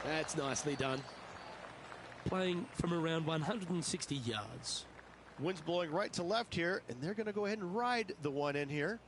That's nicely done. Playing from around 160 yards. Wind's blowing right to left here, and they're going to go ahead and ride the one in here.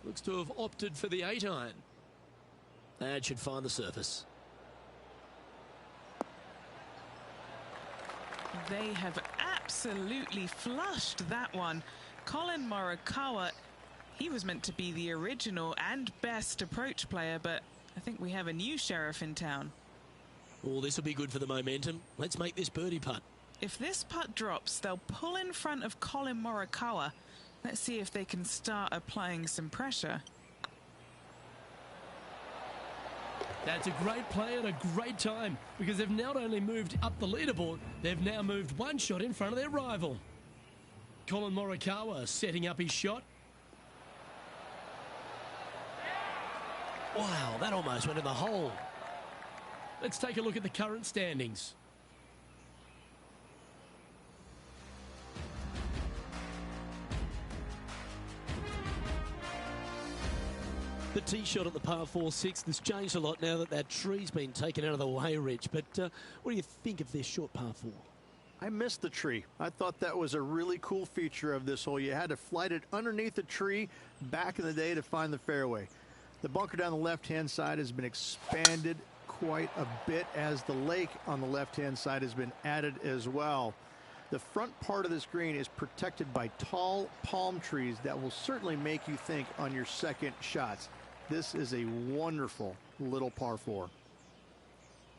Looks to have opted for the 8-iron. That should find the surface. They have absolutely flushed that one. Colin Morikawa, he was meant to be the original and best approach player, but I think we have a new sheriff in town. Oh, this will be good for the momentum. Let's make this birdie putt. If this putt drops, they'll pull in front of Colin Morikawa. Let's see if they can start applying some pressure. That's a great play and a great time, because they've not only moved up the leaderboard, they've now moved one shot in front of their rival. Colin Morikawa setting up his shot. Wow, that almost went in the hole. Let's take a look at the current standings. The tee shot at the par 4-6 has changed a lot now that that tree's been taken out of the way, Rich. But what do you think of this short par 4? I missed the tree. I thought that was a really cool feature of this hole. You had to flight it underneath the tree back in the day to find the fairway. The bunker down the left-hand side has been expanded quite a bit, as the lake on the left-hand side has been added as well. The front part of this green is protected by tall palm trees that will certainly make you think on your second shots. This is a wonderful little par 4.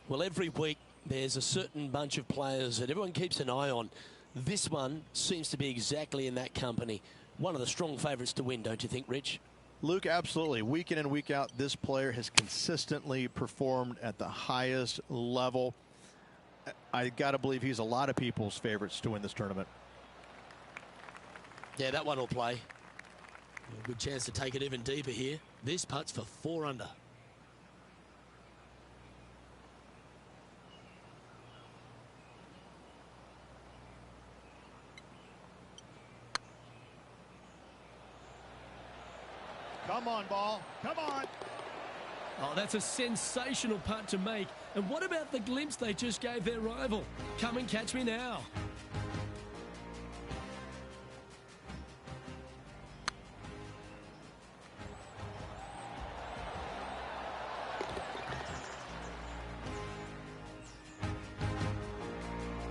Well, every week there's a certain bunch of players that everyone keeps an eye on. This one seems to be exactly in that company. One of the strong favourites to win, don't you think, Rich? Luke, absolutely. Week in and week out, this player has consistently performed at the highest level. I got to believe he's a lot of people's favorites to win this tournament. Yeah, that one will play. A good chance to take it even deeper here. This putt's for 4 under. Come on, ball. Come on. Oh, that's a sensational putt to make. And what about the glimpse they just gave their rival? Come and catch me now.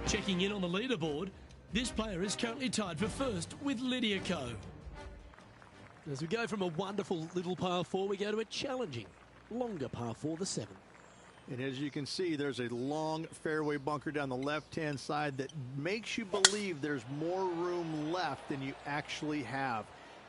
Checking in on the leaderboard, this player is currently tied for first with Lydia Ko. As we go from a wonderful little par 4, we go to a challenging, longer par 4, the 7th. And as you can see, there's a long fairway bunker down the left-hand side that makes you believe there's more room left than you actually have.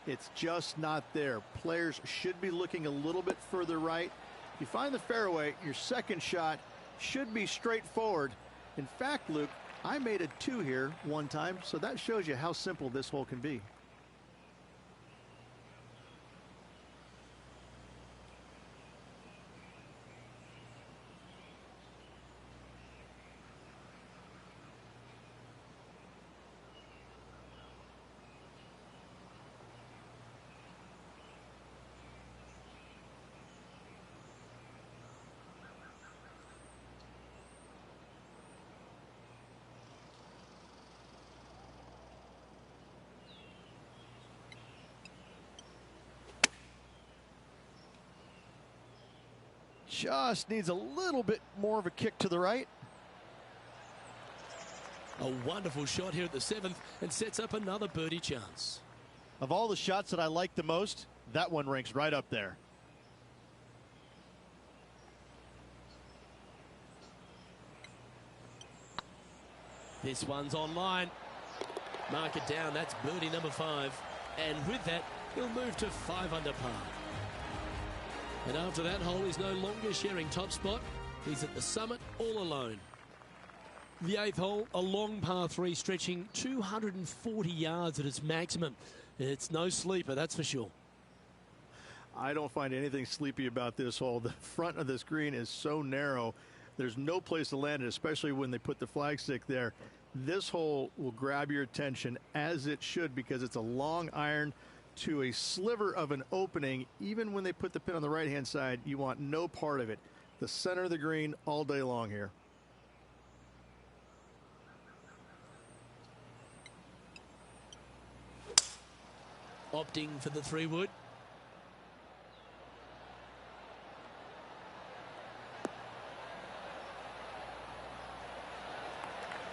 It's just not there. Players should be looking a little bit further right. If you find the fairway, your second shot should be straightforward. In fact, Luke, I made a 2 here one time, so that shows you how simple this hole can be. Just needs a little bit more of a kick to the right. A wonderful shot here at the 7th and sets up another birdie chance. Of all the shots that I like the most, that one ranks right up there. This one's online. Mark it down. That's birdie number 5. And with that, he'll move to 5 under par. And after that hole, he's no longer sharing top spot. He's at the summit all alone. The 8th hole, a long par 3 stretching 240 yards at its maximum. It's no sleeper, that's for sure. I don't find anything sleepy about this hole. The front of this green is so narrow. There's no place to land it, especially when they put the flagstick there. This hole will grab your attention, as it should, because it's a long iron to a sliver of an opening. Even when they put the pin on the right-hand side, you want no part of it. The center of the green all day long here. Opting for the 3-wood.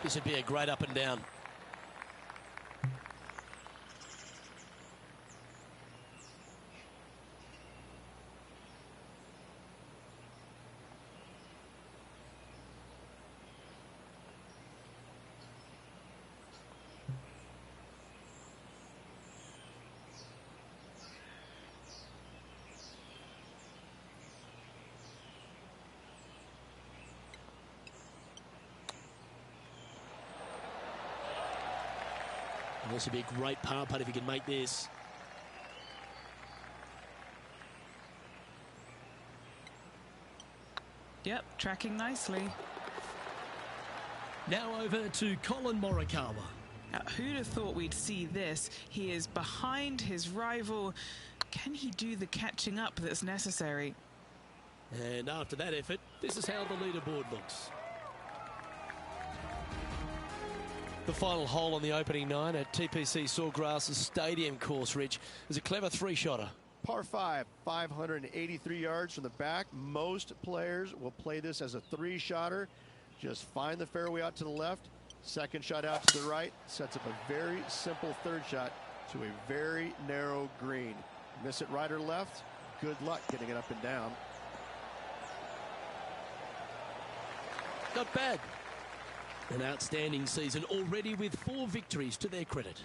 This would be a great up and down. And this would be a great par putt if he can make this. Yep, tracking nicely. Now over to Colin Morikawa. Now, who'd have thought we'd see this? He is behind his rival. Can he do the catching up that's necessary? And after that effort, this is how the leaderboard looks. The final hole on the opening 9 at TPC Sawgrass Stadium course, Rich, is a clever 3-shotter. Par 5, 583 yards from the back. Most players will play this as a 3-shotter. Just find the fairway out to the left, second shot out to the right, sets up a very simple third shot to a very narrow green. Miss it right or left, good luck getting it up and down. Not bad. An outstanding season already with 4 victories to their credit.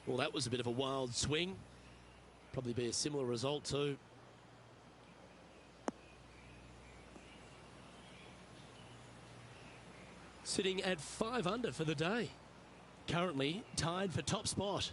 Well, that was a bit of a wild swing. Probably be a similar result too. Sitting at 5 under for the day. Currently tied for top spot.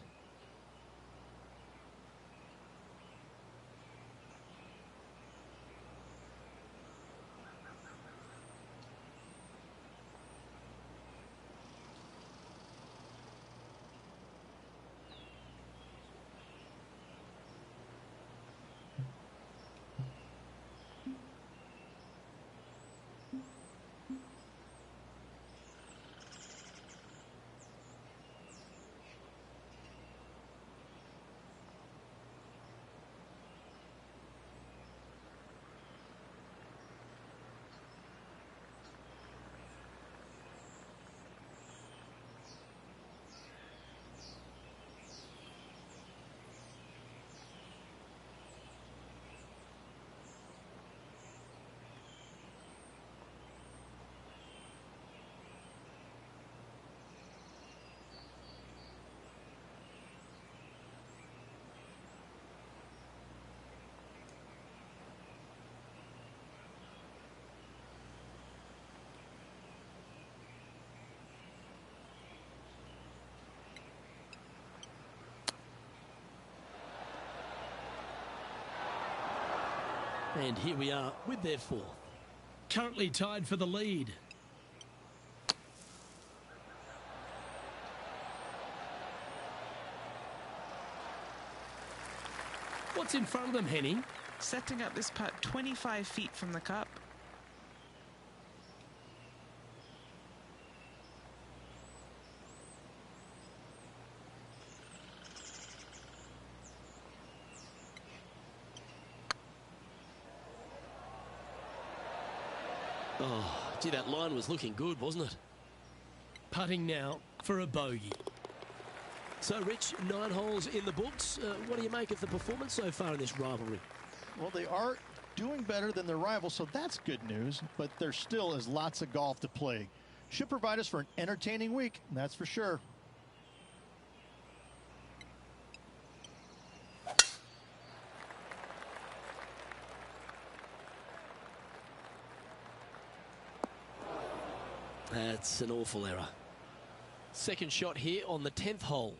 And here we are with their 4th. Currently tied for the lead. What's in front of them, Henny? Setting up this putt 25 feet from the cup. Oh, gee, that line was looking good, wasn't it? Putting now for a bogey. So, Rich, 9 holes in the books. What do you make of the performance so far in this rivalry? Well, they are doing better than their rivals, so that's good news, but there still is lots of golf to play. Should provide us for an entertaining week, that's for sure. That's an awful error. Second shot here on the 10th hole.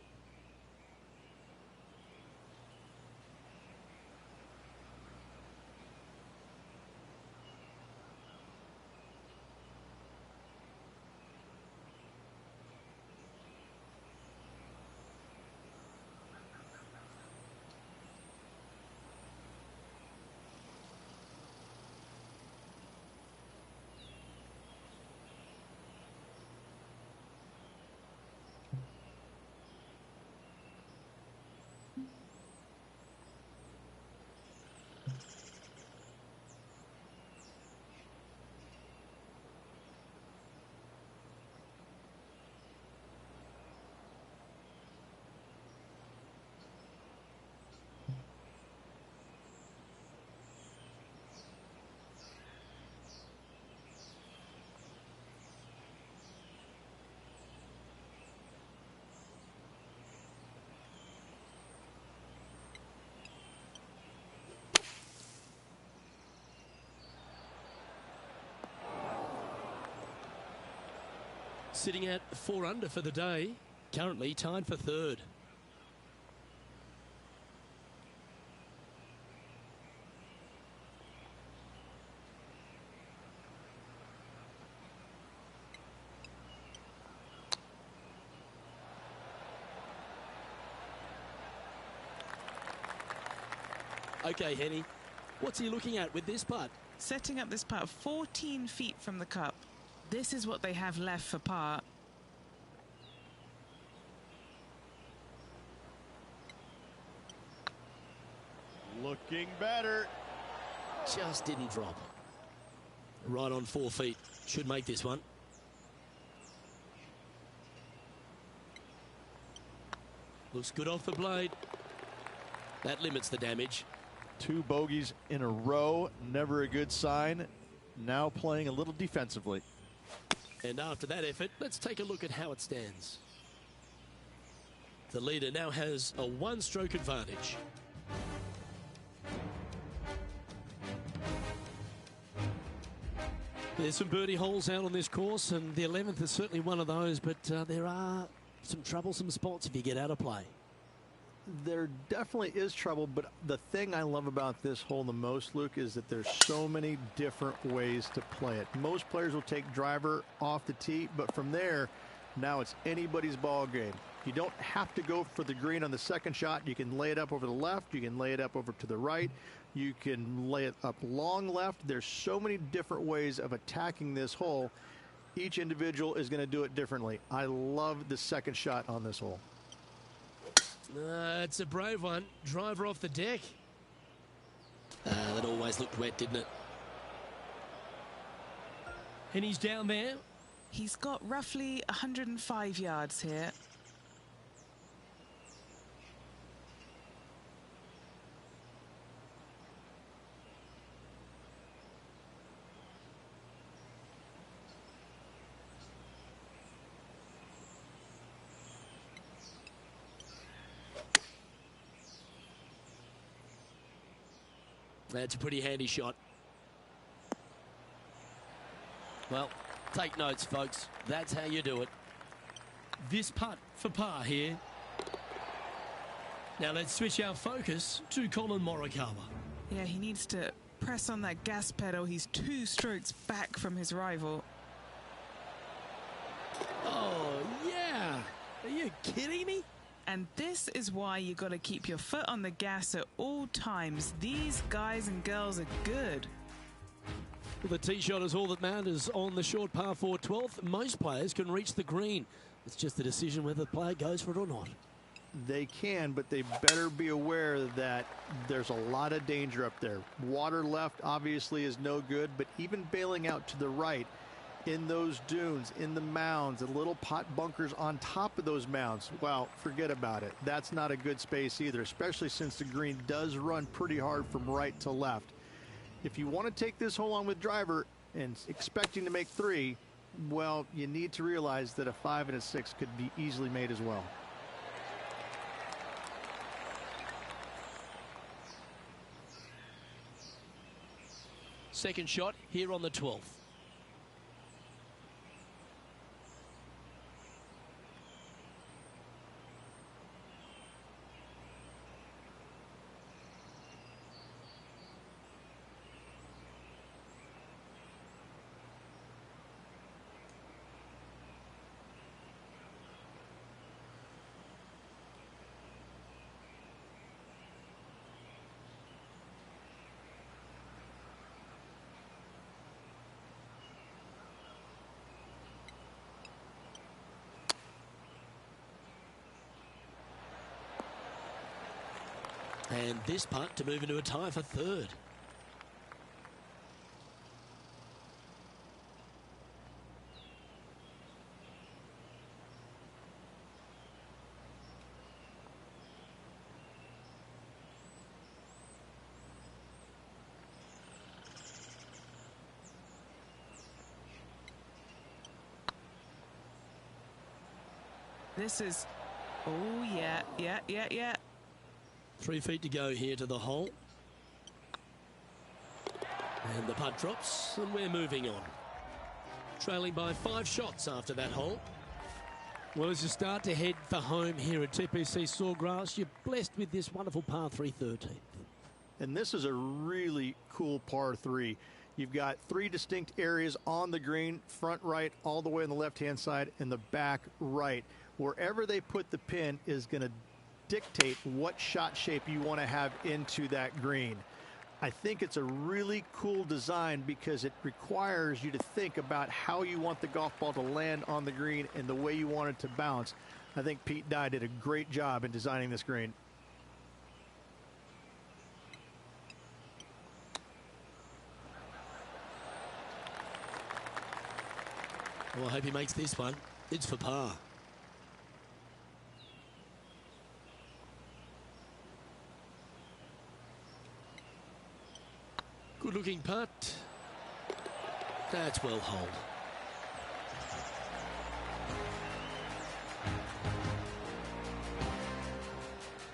Sitting at 4 under for the day, currently tied for third. Okay, Henny, what's he looking at with this putt? Setting up this putt 14 feet from the cup. This is what they have left for par. Looking better. Just didn't drop. Right on 4 feet. Should make this one. Looks good off the blade. That limits the damage. 2 bogeys in a row, never a good sign. Now playing a little defensively. And after that effort, let's take a look at how it stands. The leader now has a 1-stroke advantage. There's some birdie holes out on this course, and the 11th is certainly one of those, but there are some troublesome spots if you get out of play. There definitely is trouble, but the thing I love about this hole the most, Luke, is that there's so many different ways to play it. Most players will take driver off the tee, but from there, now it's anybody's ball game. You don't have to go for the green on the second shot. You can lay it up over the left. You can lay it up over to the right. You can lay it up long left. There's so many different ways of attacking this hole. Each individual is going to do it differently. I love the second shot on this hole. It's a brave one. Driver off the deck. That always looked wet, didn't it? And he's down there. He's got roughly 105 yards here. That's a pretty handy shot. Well, take notes, folks. That's how you do it. This putt for par here. Now let's switch our focus to Colin Morikawa. Yeah, he needs to press on that gas pedal. He's 2 strokes back from his rival. Oh, yeah. Are you kidding me? And this is why you got to keep your foot on the gas at all times. These guys and girls are good. Well, the tee shot is all that matters on the short par 4 12th. Most players can reach the green. It's just a decision whether the player goes for it or not. they can, but they better be aware that there's a lot of danger up there. Water left obviously is no good, but even bailing out to the right in those dunes, in the mounds, and little pot bunkers on top of those mounds, well, forget about it. That's not a good space either, especially since the green does run pretty hard from right to left. If you want to take this hole on with driver and expecting to make 3, well, you need to realize that a 5 and a 6 could be easily made as well. Second shot here on the 12th. And this putt to move into a tie for 3rd. This is, oh yeah. 3 feet to go here to the hole. And the putt drops, and we're moving on. Trailing by 5 shots after that hole. Well, as you start to head for home here at TPC Sawgrass, you're blessed with this wonderful par 3 13th. And this is a really cool par 3. You've got 3 distinct areas on the green, front right, all the way on the left-hand side, and the back right. Wherever they put the pin is going to dictate what shot shape you want to have into that green. I think it's a really cool design because it requires you to think about how you want the golf ball to land on the green and the way you want it to bounce. I think Pete Dye did a great job in designing this green. Well, I hope he makes this one. It's for par. Good looking putt. That's well holed.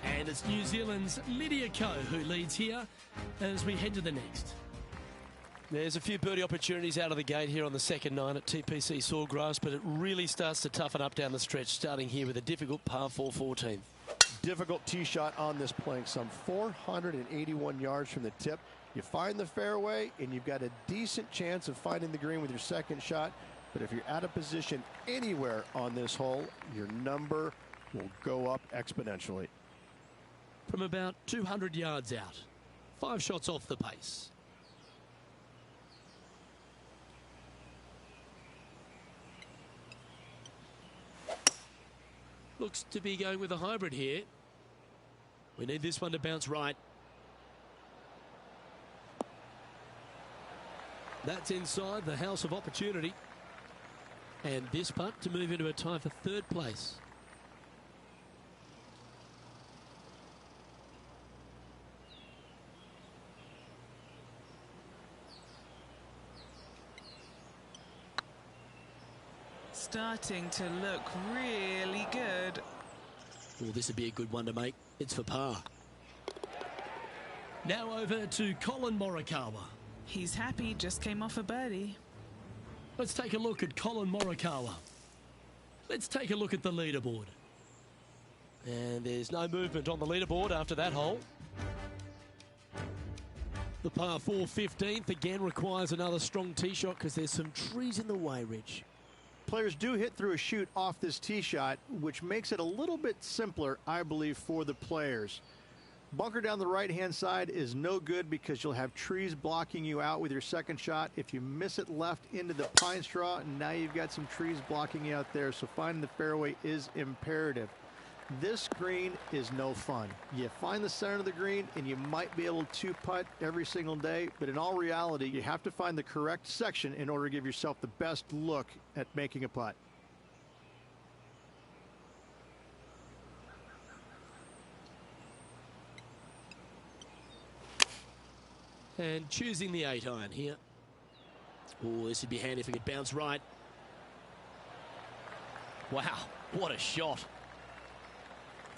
And it's New Zealand's Lydia Ko who leads here as we head to the next. There's a few birdie opportunities out of the gate here on the second 9 at TPC Sawgrass, but it really starts to toughen up down the stretch, starting here with a difficult par 4 14. Difficult tee shot on this playing some 481 yards from the tip. You find the fairway and you've got a decent chance of finding the green with your second shot, but if you're out of position anywhere on this hole, your number will go up exponentially. From about 200 yards out, 5 shots off the pace. Looks to be going with a hybrid here. We need this one to bounce right. That's inside the house of opportunity. And this putt to move into a tie for 3rd place. Starting to look really good. Well, this would be a good one to make. It's for par. Now over to Colin Morikawa. He's happy, just came off a birdie. Let's take a look at Colin Morikawa. Let's take a look at the leaderboard. And there's no movement on the leaderboard after that hole. The par 4 15th again requires another strong tee shot because there's some trees in the way, Rich. Players do hit through a chute off this tee shot, which makes it a little bit simpler, I believe, for the players. Bunker down the right-hand side is no good because you'll have trees blocking you out with your second shot. If you miss it left into the pine straw, now you've got some trees blocking you out there, so finding the fairway is imperative. This green is no fun. You find the center of the green and you might be able to putt every single day, but in all reality, you have to find the correct section in order to give yourself the best look at making a putt. And choosing the 8-iron here. Oh, this would be handy if it could bounce right. Wow, what a shot.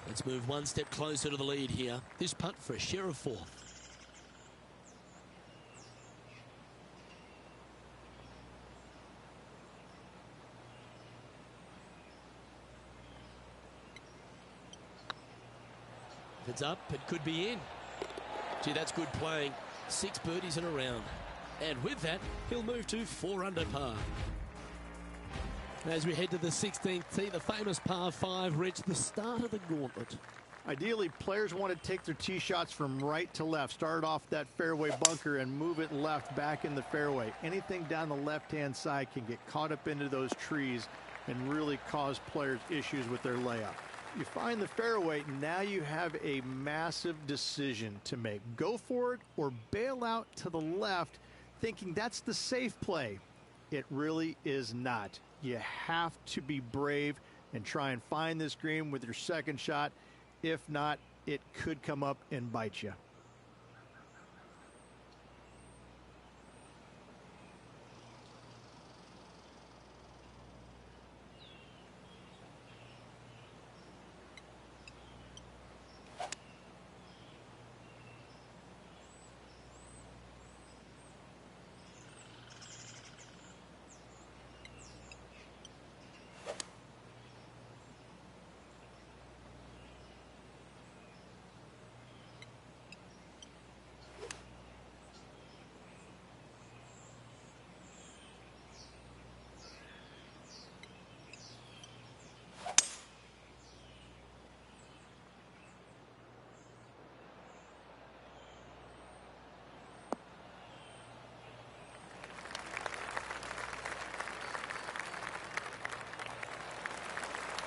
Let's move one step closer to the lead here. This putt for a share of 4th. If it's up, it could be in. Gee, that's good playing. 6 birdies in a round. And with that, he'll move to 4 under par. As we head to the 16th tee, the famous par 5 reached the start of the gauntlet. Ideally, players want to take their tee shots from right to left. Start off that fairway bunker and move it left back in the fairway. Anything down the left-hand side can get caught up into those trees and really cause players issues with their layup. You find the fairway, now you have a massive decision to make. Go for it or bail out to the left, thinking that's the safe play. It really is not. You have to be brave and try and find this green with your second shot. If not, it could come up and bite you.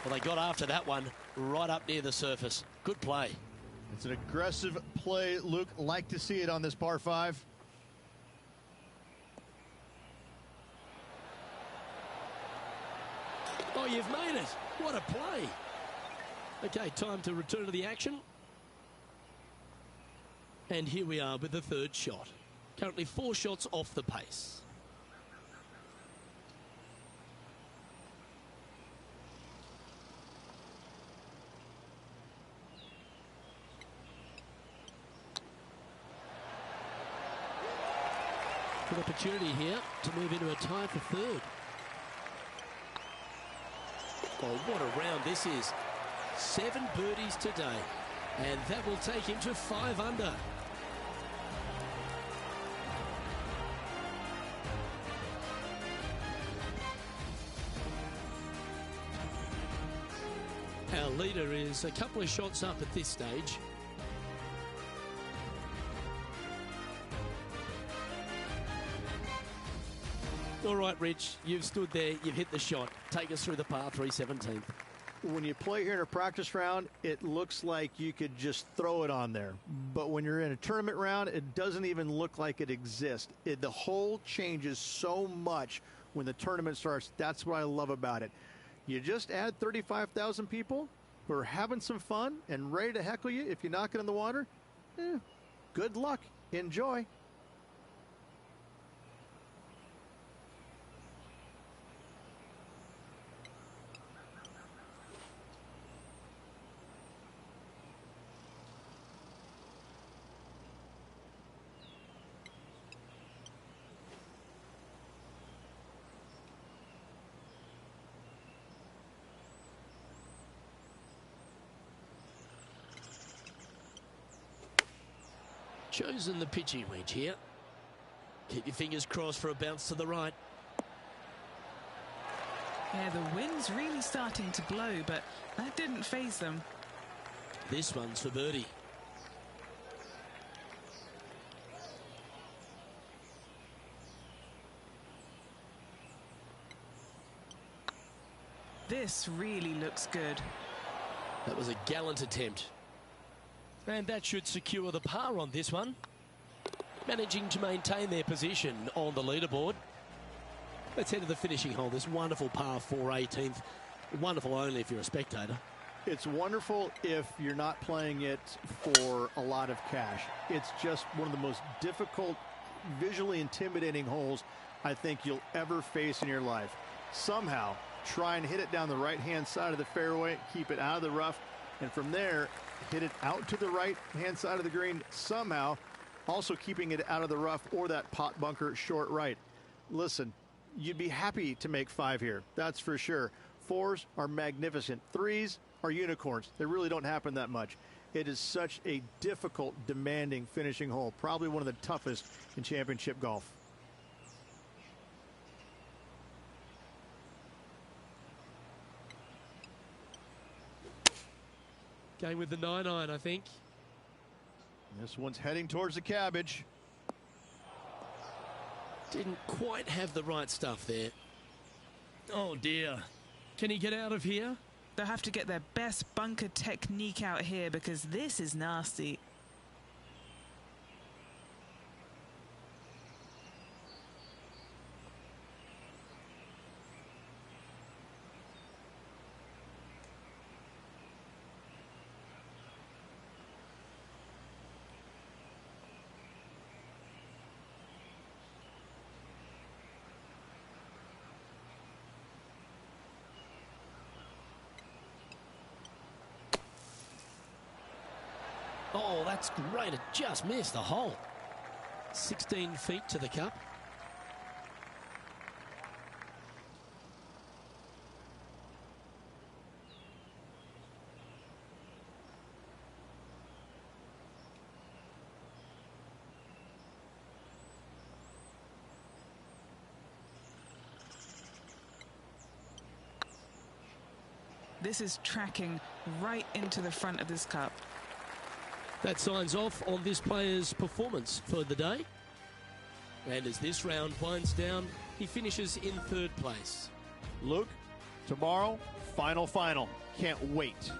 Well, they got after that one right up near the surface. Good play. It's an aggressive play, Luke. Like to see it on this par 5. Oh, you've made it. What a play. Okay, time to return to the action. And here we are with the 3rd shot. Currently 4 shots off the pace. An opportunity here to move into a tie for 3rd. Oh, what a round this is. 7 birdies today. And that will take him to 5 under. Our leader is a couple of shots up at this stage. All right, Rich, you've stood there, you've hit the shot. Take us through the par 3 17th. When you play here in a practice round, it looks like you could just throw it on there. But when you're in a tournament round, it doesn't even look like it exists. The hole changes so much when the tournament starts. That's what I love about it. You just add 35,000 people who are having some fun and ready to heckle you if you knock it in the water. Good luck. Enjoy. Chosen the pitching wedge here. Keep your fingers crossed for a bounce to the right. Yeah, the wind's really starting to blow, but that didn't faze them. This one's for birdie. This really looks good. That was a gallant attempt. And that should secure the par on this one. Managing to maintain their position on the leaderboard. Let's head to the finishing hole. This wonderful par 4 18th. Wonderful only if you're a spectator. It's wonderful if you're not playing it for a lot of cash. It's just one of the most difficult, visually intimidating holes I think you'll ever face in your life. Somehow, try and hit it down the right-hand side of the fairway, keep it out of the rough, and from there, hit it out to the right-hand side of the green, somehow also keeping it out of the rough or that pot bunker short right. Listen, you'd be happy to make 5 here, that's for sure. 4s are magnificent. 3s are unicorns. They really don't happen that much. It is such a difficult, demanding finishing hole, probably one of the toughest in championship golf. Going with the 9-iron, I think. This one's heading towards the cabbage. Didn't quite have the right stuff there. Oh dear. Can he get out of here? They'll have to get their best bunker technique out here because this is nasty. Oh, that's great. It just missed the hole. 16 feet to the cup. This is tracking right into the front of this cup. That signs off on this player's performance for the day. And as this round winds down, he finishes in 3rd place. Luke, tomorrow, final. Can't wait.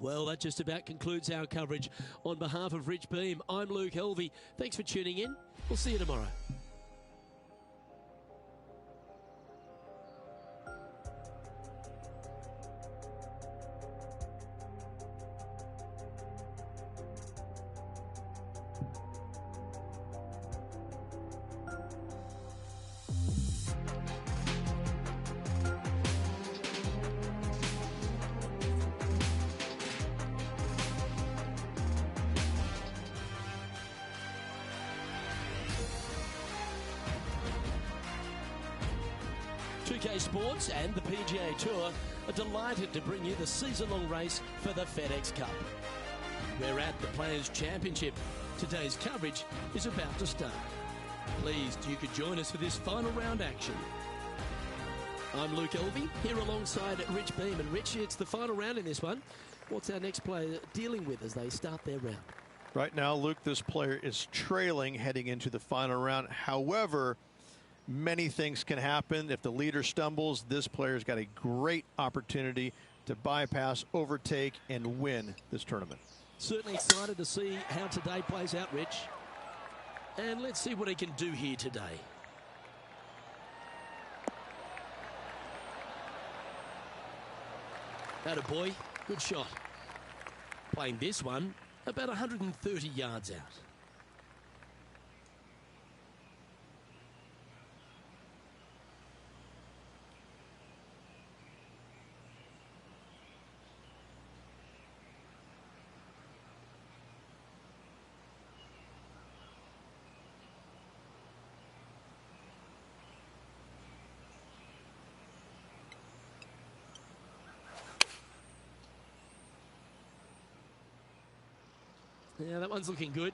Well, that just about concludes our coverage. On behalf of Rich Beem, I'm Luke Helvey. Thanks for tuning in. We'll see you tomorrow. PGA Sports and the PGA Tour are delighted to bring you the season-long race for the FedEx Cup. We're at the Players' Championship. Today's coverage is about to start. Pleased you could join us for this final round action. I'm Luke Elvey, here alongside Rich Beem. And Rich, it's the final round in this one. What's our next player dealing with as they start their round? Right now, Luke, this player is trailing heading into the final round. However, many things can happen. If the leader stumbles, this player's got a great opportunity to bypass, overtake, and win this tournament. Certainly excited to see how today plays out, Rich. And let's see what he can do here today. Atta boy, good shot. Playing this one about 130 yards out. Yeah, that one's looking good.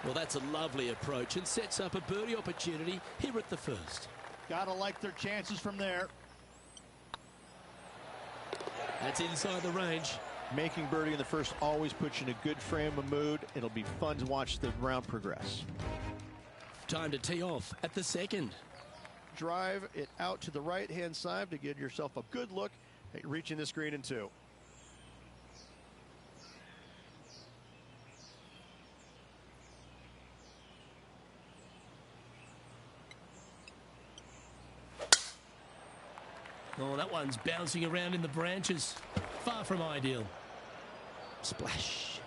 Well, that's a lovely approach and sets up a birdie opportunity here at the first. Gotta like their chances from there. That's inside the range. Making birdie in the first always puts you in a good frame of mood. It'll be fun to watch the round progress. Time to tee off at the second. drive it out to the right-hand side to give yourself a good look at reaching this green in 2. Oh, that one's bouncing around in the branches. Far from ideal. Splash.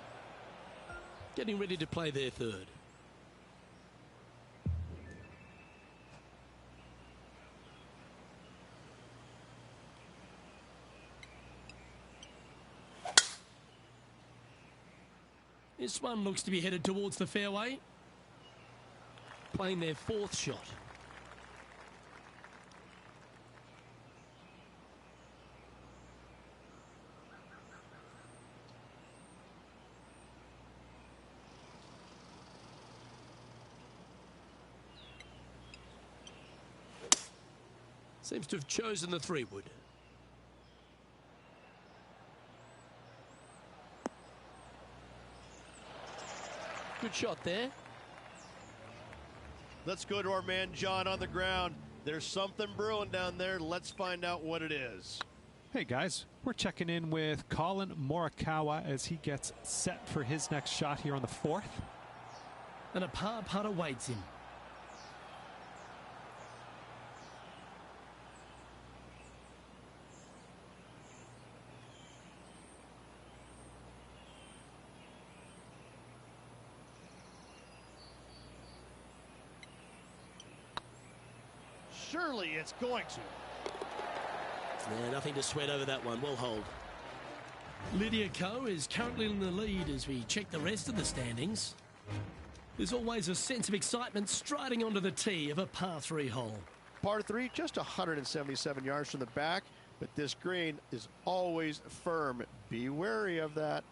Getting ready to play their third. This one looks to be headed towards the fairway. Playing their 4th shot. Seems to have chosen the 3-wood. Good shot there. Let's go to our man John on the ground. There's something brewing down there. Let's find out what it is. Hey guys, we're checking in with Colin Morikawa as he gets set for his next shot here on the 4th. And a par putt awaits him. Surely it's going to. Yeah, nothing to sweat over that one. Well hold. Lydia Ko is currently in the lead as we check the rest of the standings. There's always a sense of excitement striding onto the tee of a par 3 hole. Par 3, just 177 yards from the back, but this green is always firm. Be wary of that.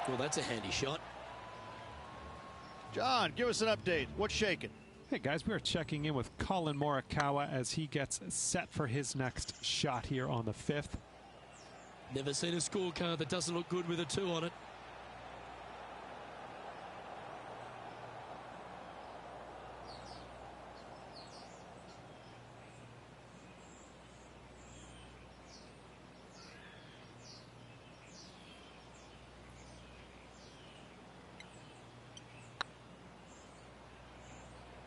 Well, that's a handy shot. John, give us an update. What's shaking? Hey guys, we are checking in with Colin Morikawa as he gets set for his next shot here on the 5th. Never seen a scorecard that doesn't look good with a 2 on it.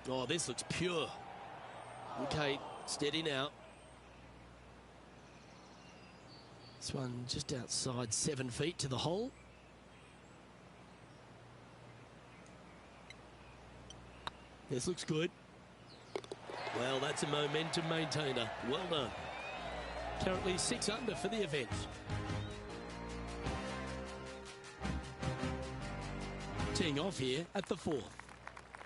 Oh, this looks pure. Okay, steady now. This one just outside 7 feet to the hole. This looks good. Well, that's a momentum maintainer. Well done. Currently 6 under for the event. Teeing off here at the 4th.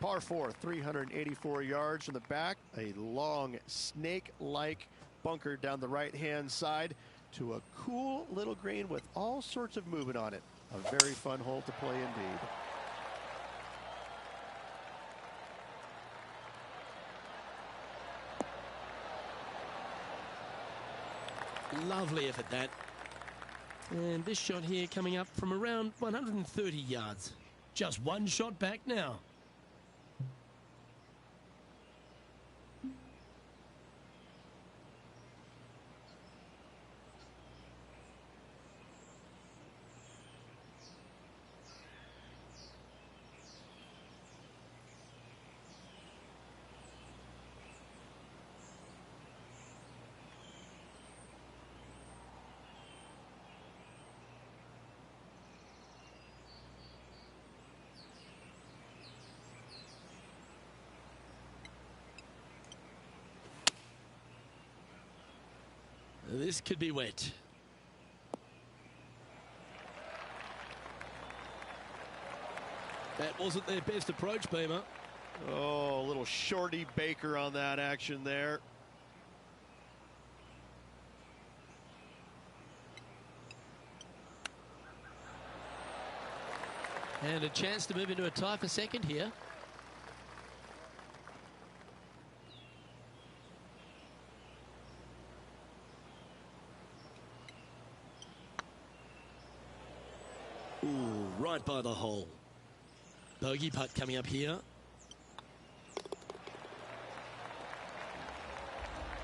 Par 4, 384 yards from the back. A long snake-like bunker down the right-hand side to a cool little green with all sorts of movement on it. A very fun hole to play indeed. Lovely effort that. And this shot here coming up from around 130 yards. Just one shot back now. This could be wet. That wasn't their best approach, Beamer. Oh, a little shorty Baker on that action there. And a chance to move into a tie for second here. right by the hole. Bogey putt coming up here.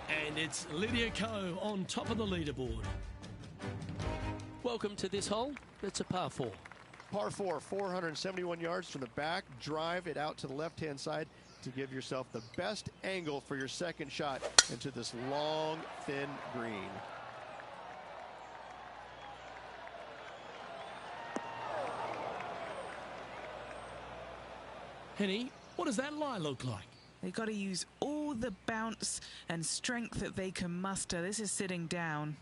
And it's Lydia Ko on top of the leaderboard. Welcome to this hole. It's a par 4. Par 4, 471 yards from the back. Drive it out to the left-hand side to give yourself the best angle for your second shot into this long, thin green. Henny, what does that lie look like? They've got to use all the bounce and strength that they can muster. This is sitting down.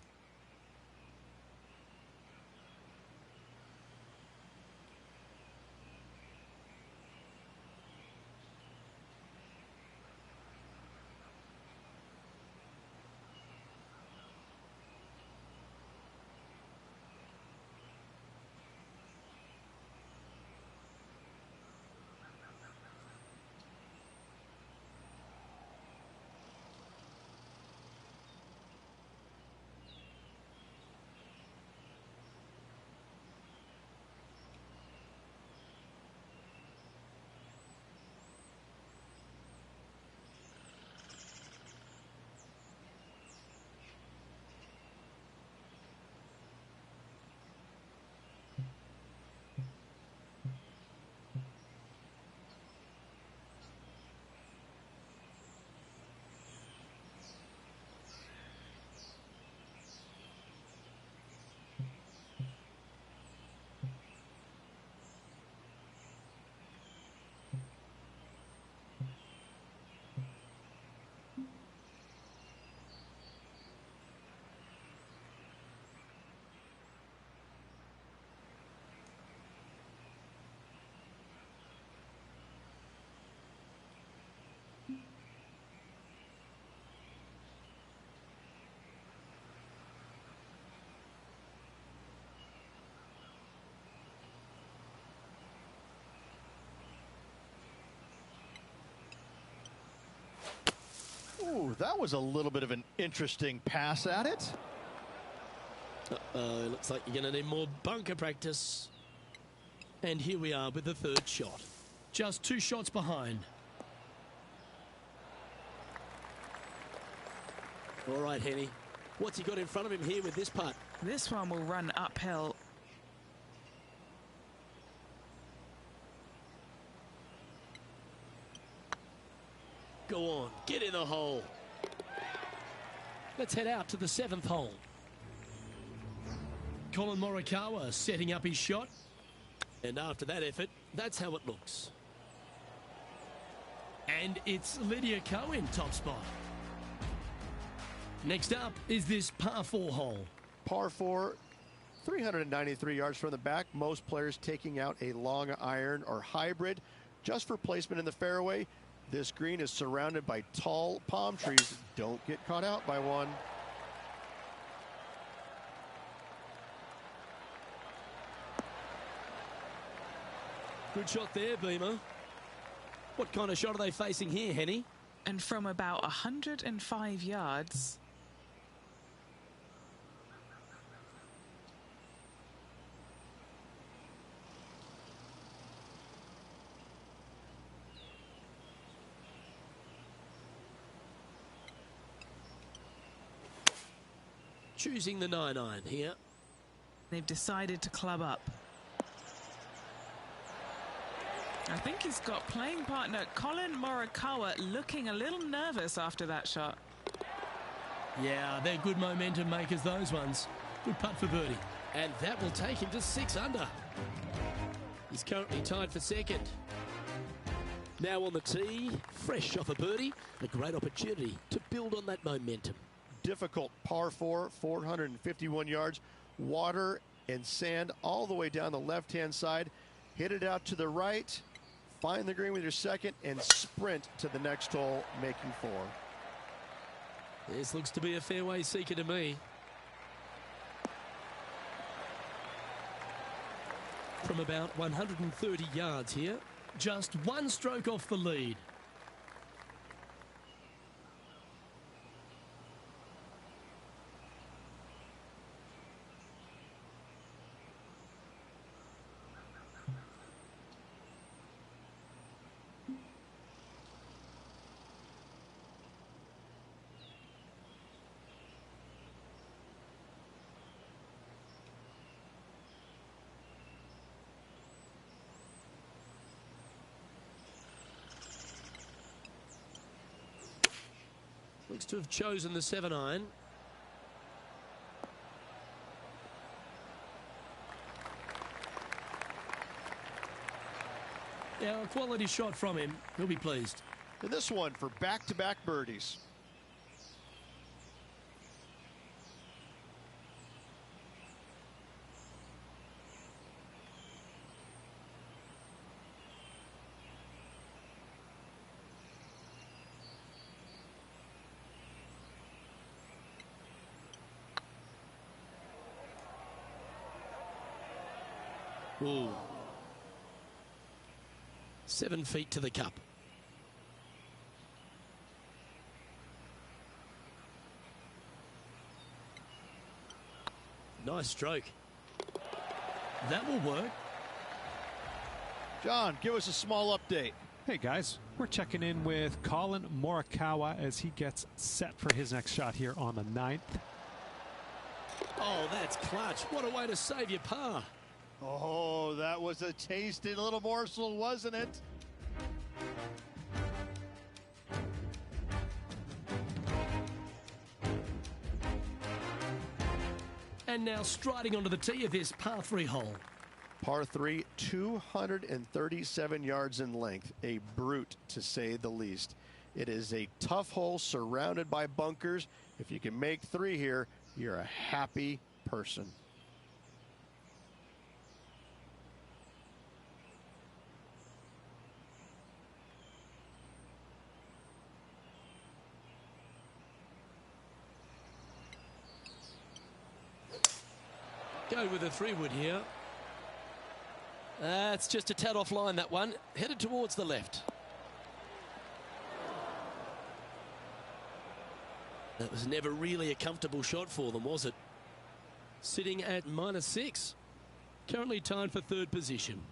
Ooh, that was a little bit of an interesting pass at it. Looks like you're going to need more bunker practice. And here we are with the third shot. Just 2 shots behind. All right, Henny. What's he got in front of him here with this putt? This one will run uphill. Go on, get in the hole. Let's head out to the 7th hole. Colin Morikawa setting up his shot. And after that effort, that's how it looks. And it's Lydia Ko in top spot. Next up is this par 4 hole. Par 4, 393 yards from the back. Most players taking out a long iron or hybrid just for placement in the fairway. This green is surrounded by tall palm trees. Don't get caught out by one. Good shot there, Beamer. What kind of shot are they facing here, Henny? And from about 105 yards. Choosing the 9-iron here. They've decided to club up. I think he's got playing partner Colin Morikawa looking a little nervous after that shot. Yeah, they're good momentum makers, those ones. Good putt for birdie. And that will take him to 6 under. He's currently tied for second. Now on the tee, fresh off a birdie, a great opportunity to build on that momentum. Difficult par 4, 451 yards, water and sand all the way down the left-hand side. Hit it out to the right, find the green with your second, and sprint to the next hole, making 4. This looks to be a fairway seeker to me. From about 130 yards here, just 1 stroke off the lead. Looks to have chosen the 7-iron. Yeah, a quality shot from him. He'll be pleased. And this one for back-to-back birdies. Ooh. 7 feet to the cup. Nice stroke. That will work. John, give us a small update. Hey guys, we're checking in with Colin Morikawa as he gets set for his next shot here on the 9th. Oh, that's clutch. What a way to save your par. Oh, that was a tasty little morsel, wasn't it? And now striding onto the tee of this par 3 hole. Par 3, 237 yards in length. A brute, to say the least. It is a tough hole surrounded by bunkers. If you can make 3 here, you're a happy person. Go with a 3-wood here. That's just a tad off line, that one. Headed towards the left. That was never really a comfortable shot for them, was it? Sitting at -6. Currently tied for 3rd position.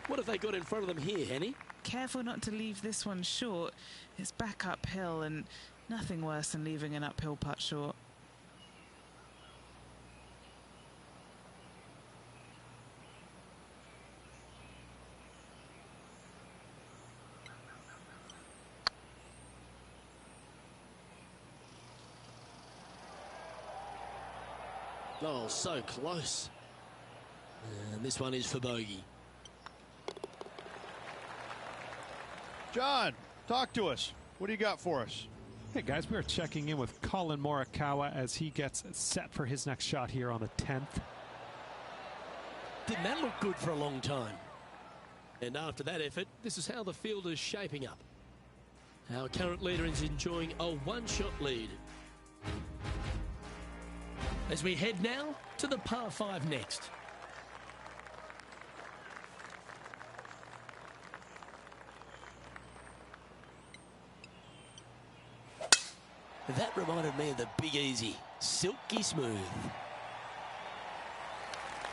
What have they got in front of them here, Henny? Careful not to leave this one short. It's back uphill, and nothing worse than leaving an uphill putt short. Oh, so close. And this one is for bogey. John, talk to us. What do you got for us? Hey guys, we are checking in with Colin Morikawa as he gets set for his next shot here on the 10th. Didn't that look good for a long time? And after that effort, this is how the field is shaping up. Our current leader is enjoying a 1-shot lead. As we head now to the par 5 next. That reminded me of the Big Easy. Silky smooth.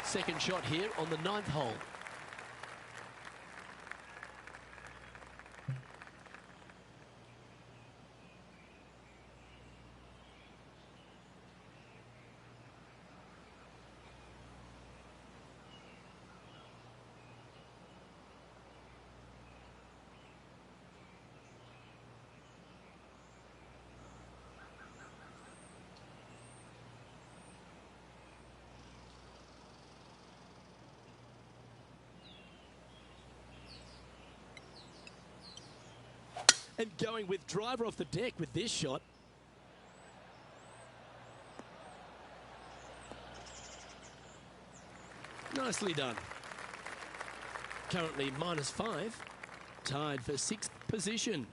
Second shot here on the 9th hole. and going with driver off the deck with this shot. Nicely done. Currently -5, tied for 6th position.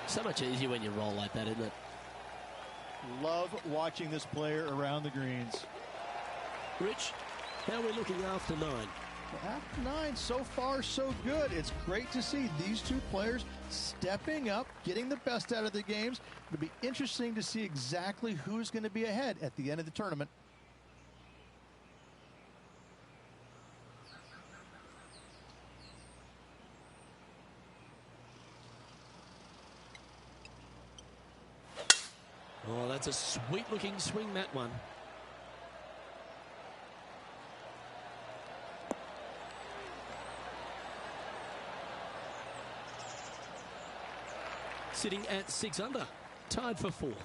So much easier when you roll like that, isn't it? Love watching this player around the greens. Rich, how are we looking after 9? After 9, so far so good. It's great to see these two players stepping up, getting the best out of the games. It'll be interesting to see exactly who's going to be ahead at the end of the tournament. Oh, that's a sweet-looking swing, that one. Sitting at 6 under, tied for 4th.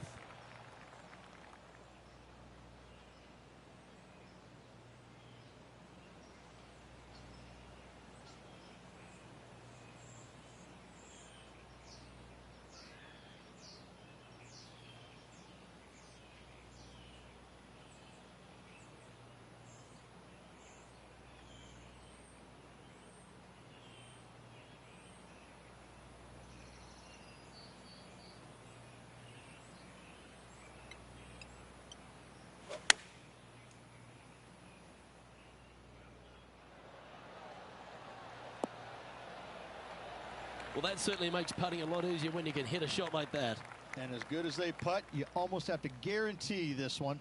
Well, that certainly makes putting a lot easier when you can hit a shot like that. And as good as they putt, you almost have to guarantee this one.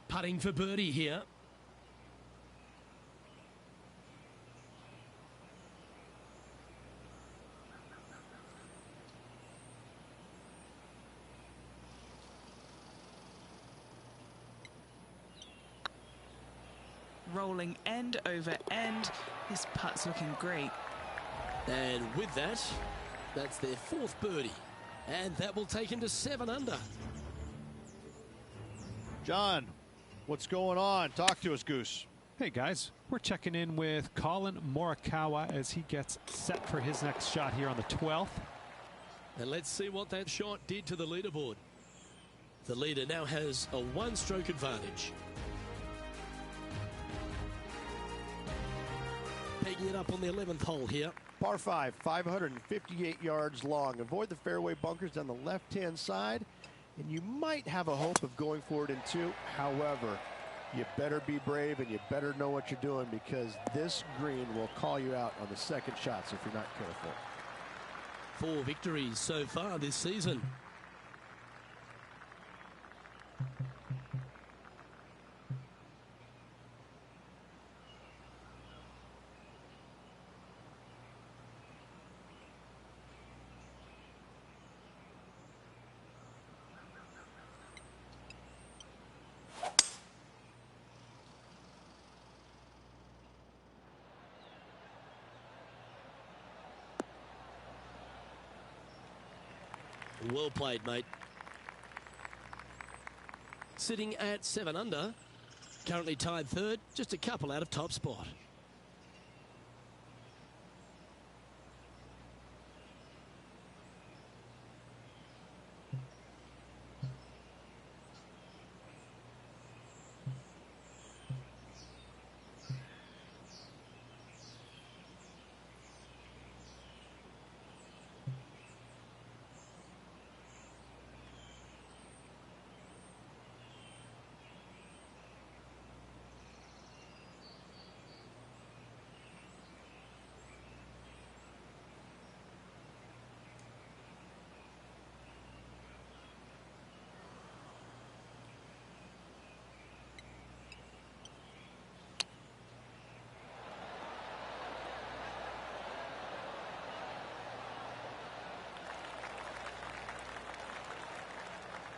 Putting for birdie here. Rolling end over end. This putt's looking great. And with that, that's their 4th birdie. And that will take him to 7 under. John, what's going on? Talk to us, Goose. Hey guys, we're checking in with Colin Morikawa as he gets set for his next shot here on the 12th. And let's see what that shot did to the leaderboard. The leader now has a 1-stroke advantage. Pegging it up on the 11th hole here. Par 5, 558 yards long. Avoid the fairway bunkers down the left-hand side, and you might have a hope of going for it in 2. However, you better be brave and you better know what you're doing, because this green will call you out on the second shots if you're not careful. 4 victories so far this season. Well played, mate. Sitting at 7 under, currently tied 3rd, just a couple out of top spot.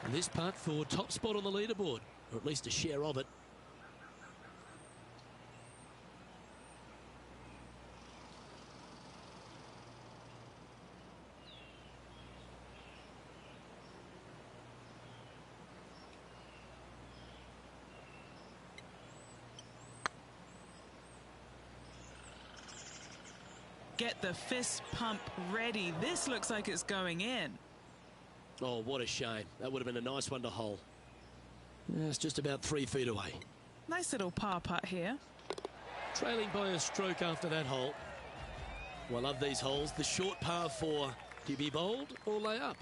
And this putt for top spot on the leaderboard, or at least a share of it. Get the fist pump ready. This looks like it's going in. Oh, what a shame. That would have been a nice one to hole. Yeah, it's just about 3 feet away. Nice little par putt here. Trailing by a stroke after that hole. Well, I love these holes. The short par 4. Do you be bold or lay up?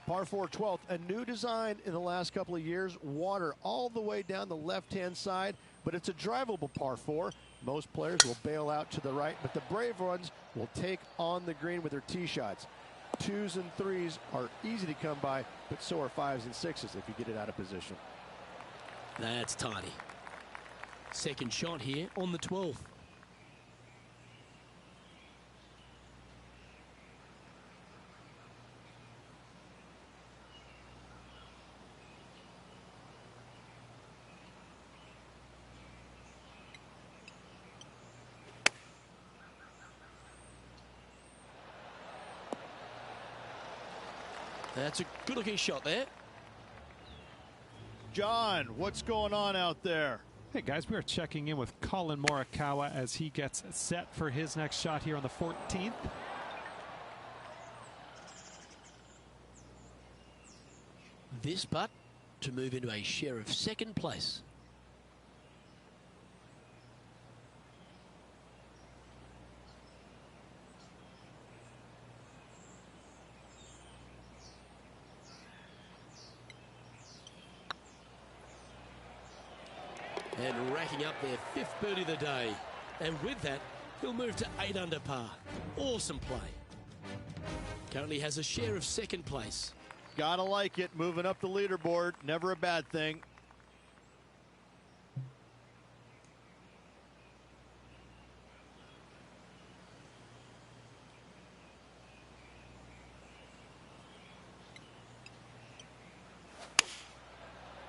Par 4 12th, a new design in the last couple of years. Water all the way down the left-hand side, but it's a drivable par 4. Most players will bail out to the right, but the brave ones will take on the green with their tee shots. 2s and 3s are easy to come by, but so are 5s and 6s if you get it out of position. That's tiny. Second shot here on the 12th. That's a good-looking shot there. John, what's going on out there? Hey guys, we are checking in with Colin Morikawa as he gets set for his next shot here on the 14th. This putt to move into a share of second place. And racking up their 5th birdie of the day. And with that, he'll move to 8 under par. Awesome play. Currently has a share of second place. Gotta like it, moving up the leaderboard, never a bad thing.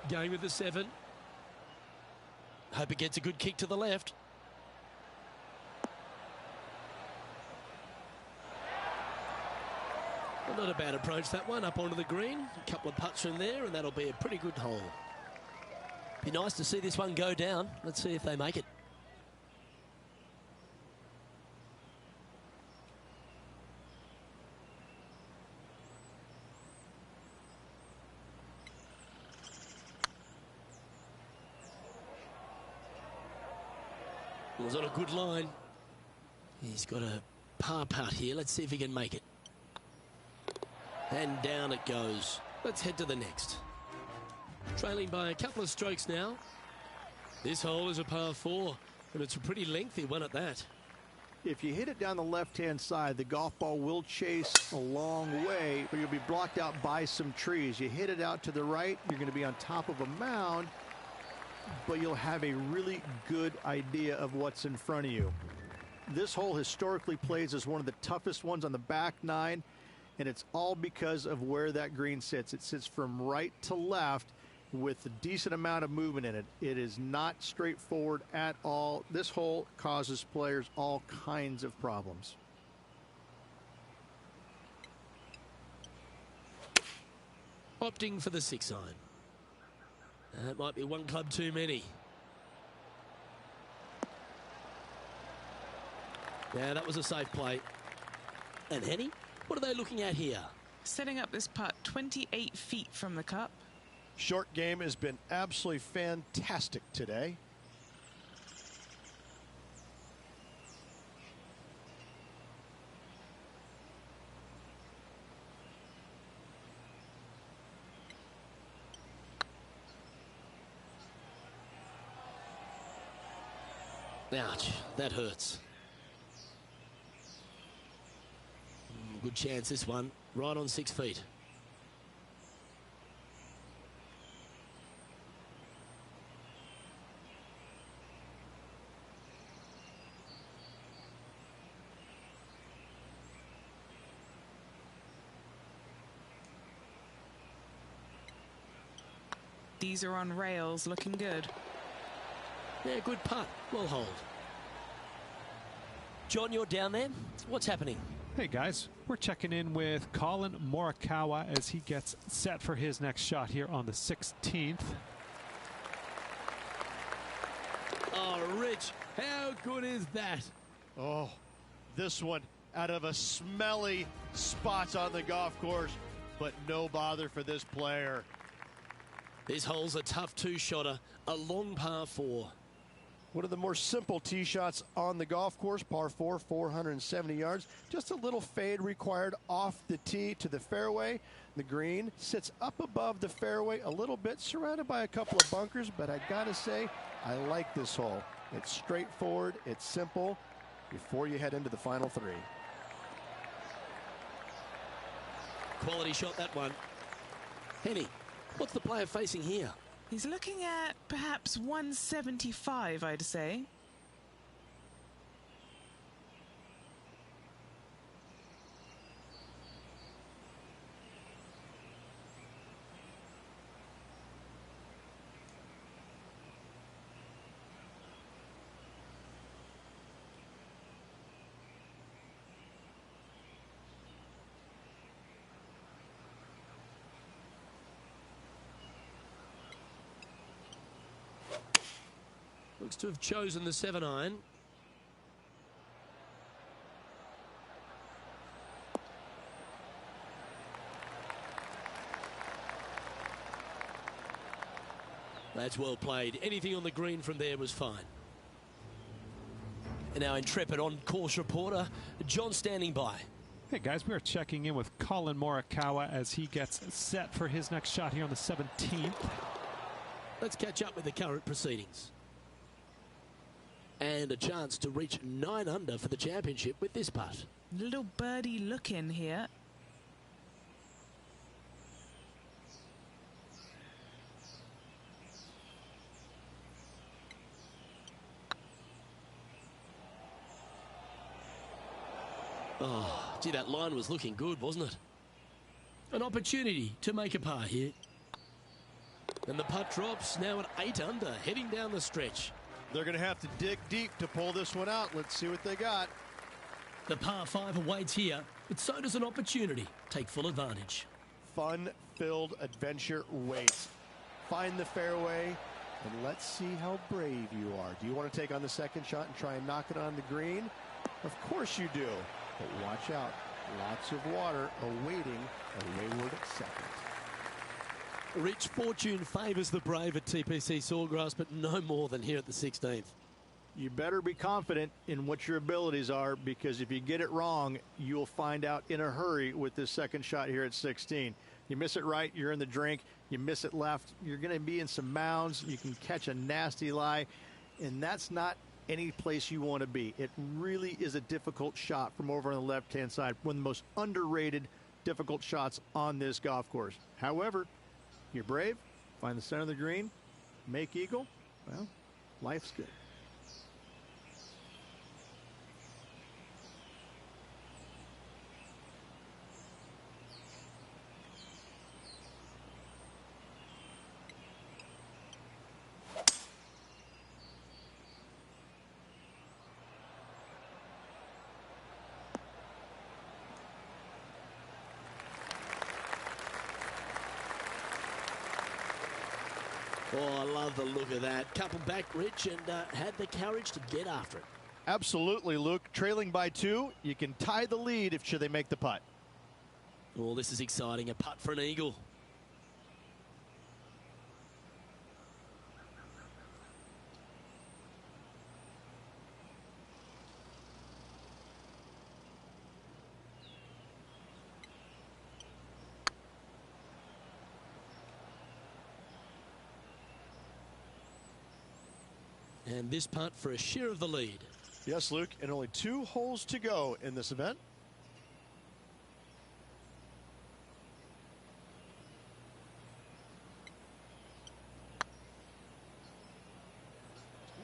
Going with the 7. Hope it gets a good kick to the left. Well, not a bad approach, that one, up onto the green. A couple of putts from there, and that'll be a pretty good hole. Be nice to see this one go down. Let's see if they make it. It was on a good line. He's got a par putt here. Let's see if he can make it. And down it goes. Let's head to the next. Trailing by a couple of strokes now. This hole is a par 4, and it's a pretty lengthy one at that. If you hit it down the left-hand side, the golf ball will chase a long way, but you'll be blocked out by some trees. You hit it out to the right, you're going to be on top of a mound, but you'll have a really good idea of what's in front of you. This hole historically plays as one of the toughest ones on the back 9, and it's all because of where that green sits. It sits from right to left with a decent amount of movement in it. It is not straightforward at all. This hole causes players all kinds of problems. Opting for the 6 iron. That might be one club too many. Yeah, that was a safe play. And Henny, what are they looking at here? Setting up this putt 28 feet from the cup. Short game has been absolutely fantastic today. Ouch, that hurts. Good chance this one, right on 6 feet. These are on rails, looking good. Yeah, good putt. Well hold. John, you're down there. What's happening? Hey guys, we're checking in with Colin Morikawa as he gets set for his next shot here on the 16th. Oh, Rich, how good is that? Oh, this one out of a smelly spot on the golf course, but no bother for this player. This hole's a tough two-shotter, a long par 4. One of the more simple tee shots on the golf course, par 4, 470 yards. Just a little fade required off the tee to the fairway. The green sits up above the fairway a little bit, surrounded by a couple of bunkers, but I gotta say, I like this hole. It's straightforward, it's simple, before you head into the final 3. Quality shot, that one. Henny, what's the player facing here? He's looking at perhaps 175, I'd say. Looks to have chosen the 7-iron. That's well played. Anything on the green from there was fine. And our intrepid on-course reporter, John, standing by. Hey guys, we are checking in with Colin Morikawa as he gets set for his next shot here on the 17th. Let's catch up with the current proceedings. And a chance to reach 9 under for the championship with this putt. Little birdie look in here. Oh, gee, that line was looking good, wasn't it? An opportunity to make a par here. And the putt drops, now at 8 under, heading down the stretch. They're going to have to dig deep to pull this one out. Let's see what they got. The par 5 awaits here, but so does an opportunity. Take full advantage. Fun-filled adventure waits. Find the fairway, and let's see how brave you are. Do you want to take on the second shot and try and knock it on the green? Of course you do, but watch out. Lots of water awaiting a wayward second. Rich, fortune favours the brave at TPC Sawgrass, but no more than here at the 16th. You better be confident in what your abilities are, because if you get it wrong, you'll find out in a hurry with this second shot here at 16. You miss it right, you're in the drink. You miss it left, you're going to be in some mounds. You can catch a nasty lie, and that's not any place you want to be. It really is a difficult shot from over on the left-hand side. One of the most underrated, difficult shots on this golf course. However, you're brave, find the center of the green, make eagle. Well, life's good. Oh, I love the look of that. Couple back, Rich, and had the courage to get after it. Absolutely, Luke. Trailing by 2, you can tie the lead if should they make the putt. Oh, this is exciting. A putt for an eagle. And this putt for a share of the lead. Yes, Luke, and only 2 holes to go in this event.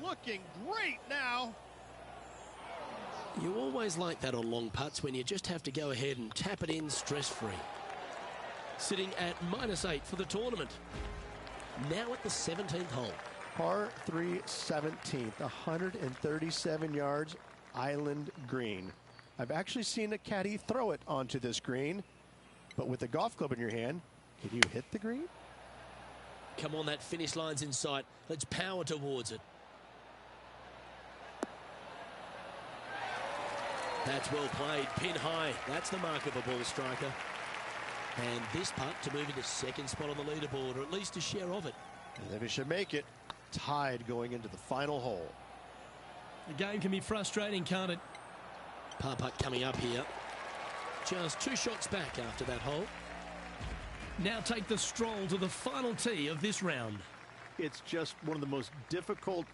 Looking great now. You always like that on long putts when you just have to go ahead and tap it in stress-free. Sitting at -8 for the tournament. Now at the 17th hole. Par 3 17th, 137 yards, island green. I've actually seen a caddy throw it onto this green, but with a golf club in your hand, can you hit the green? Come on, that finish line's in sight. Let's power towards it. That's well played. Pin high. That's the mark of a ball striker. And this putt to move into second spot on the leaderboard, or at least a share of it. And then we should make it tied going into the final hole. The game can be frustrating, can't it? Par putt coming up here. Just 2 shots back after that hole. Now take the stroll to the final tee of this round. It's just one of the most difficult,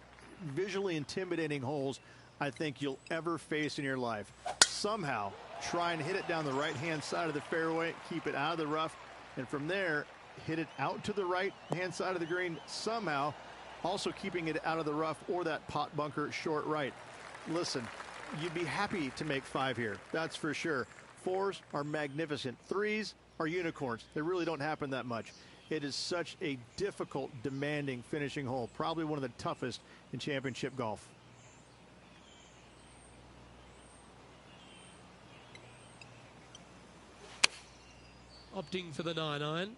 visually intimidating holes I think you'll ever face in your life. Somehow, try and hit it down the right-hand side of the fairway, keep it out of the rough, and from there, hit it out to the right-hand side of the green, somehow, also keeping it out of the rough or that pot bunker short right. Listen, you'd be happy to make 5 here, that's for sure. 4s are magnificent. 3s are unicorns. They really don't happen that much. It is such a difficult, demanding finishing hole, probably one of the toughest in championship golf. Opting for the 9-iron.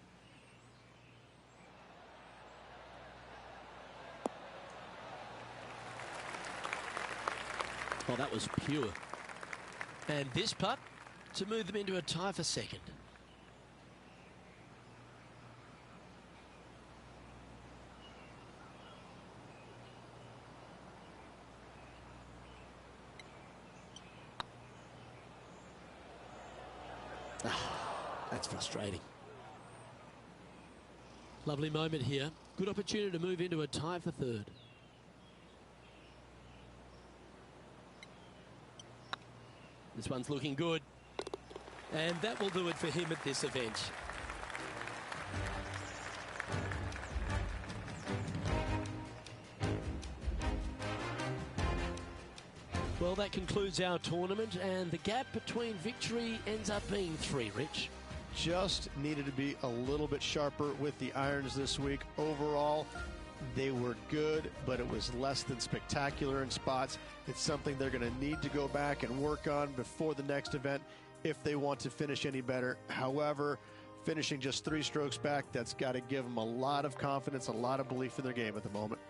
Oh, that was pure. And this putt to move them into a tie for second. That's frustrating. Lovely moment here. Good opportunity to move into a tie for third. This one's looking good. And that will do it for him at this event. Well, that concludes our tournament, and the gap between victory ends up being 3, Rich. Just needed to be a little bit sharper with the irons this week. Overall, they were good, but it was less than spectacular in spots. It's something they're going to need to go back and work on before the next event if they want to finish any better. However, finishing just 3 strokes back, that's got to give them a lot of confidence, a lot of belief in their game at the moment.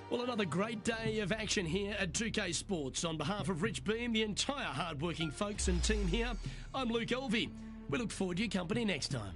Well, another great day of action here at 2K Sports. On behalf of Rich Beam, the entire hard-working folks and team here, I'm Luke Elvey. We look forward to your company next time.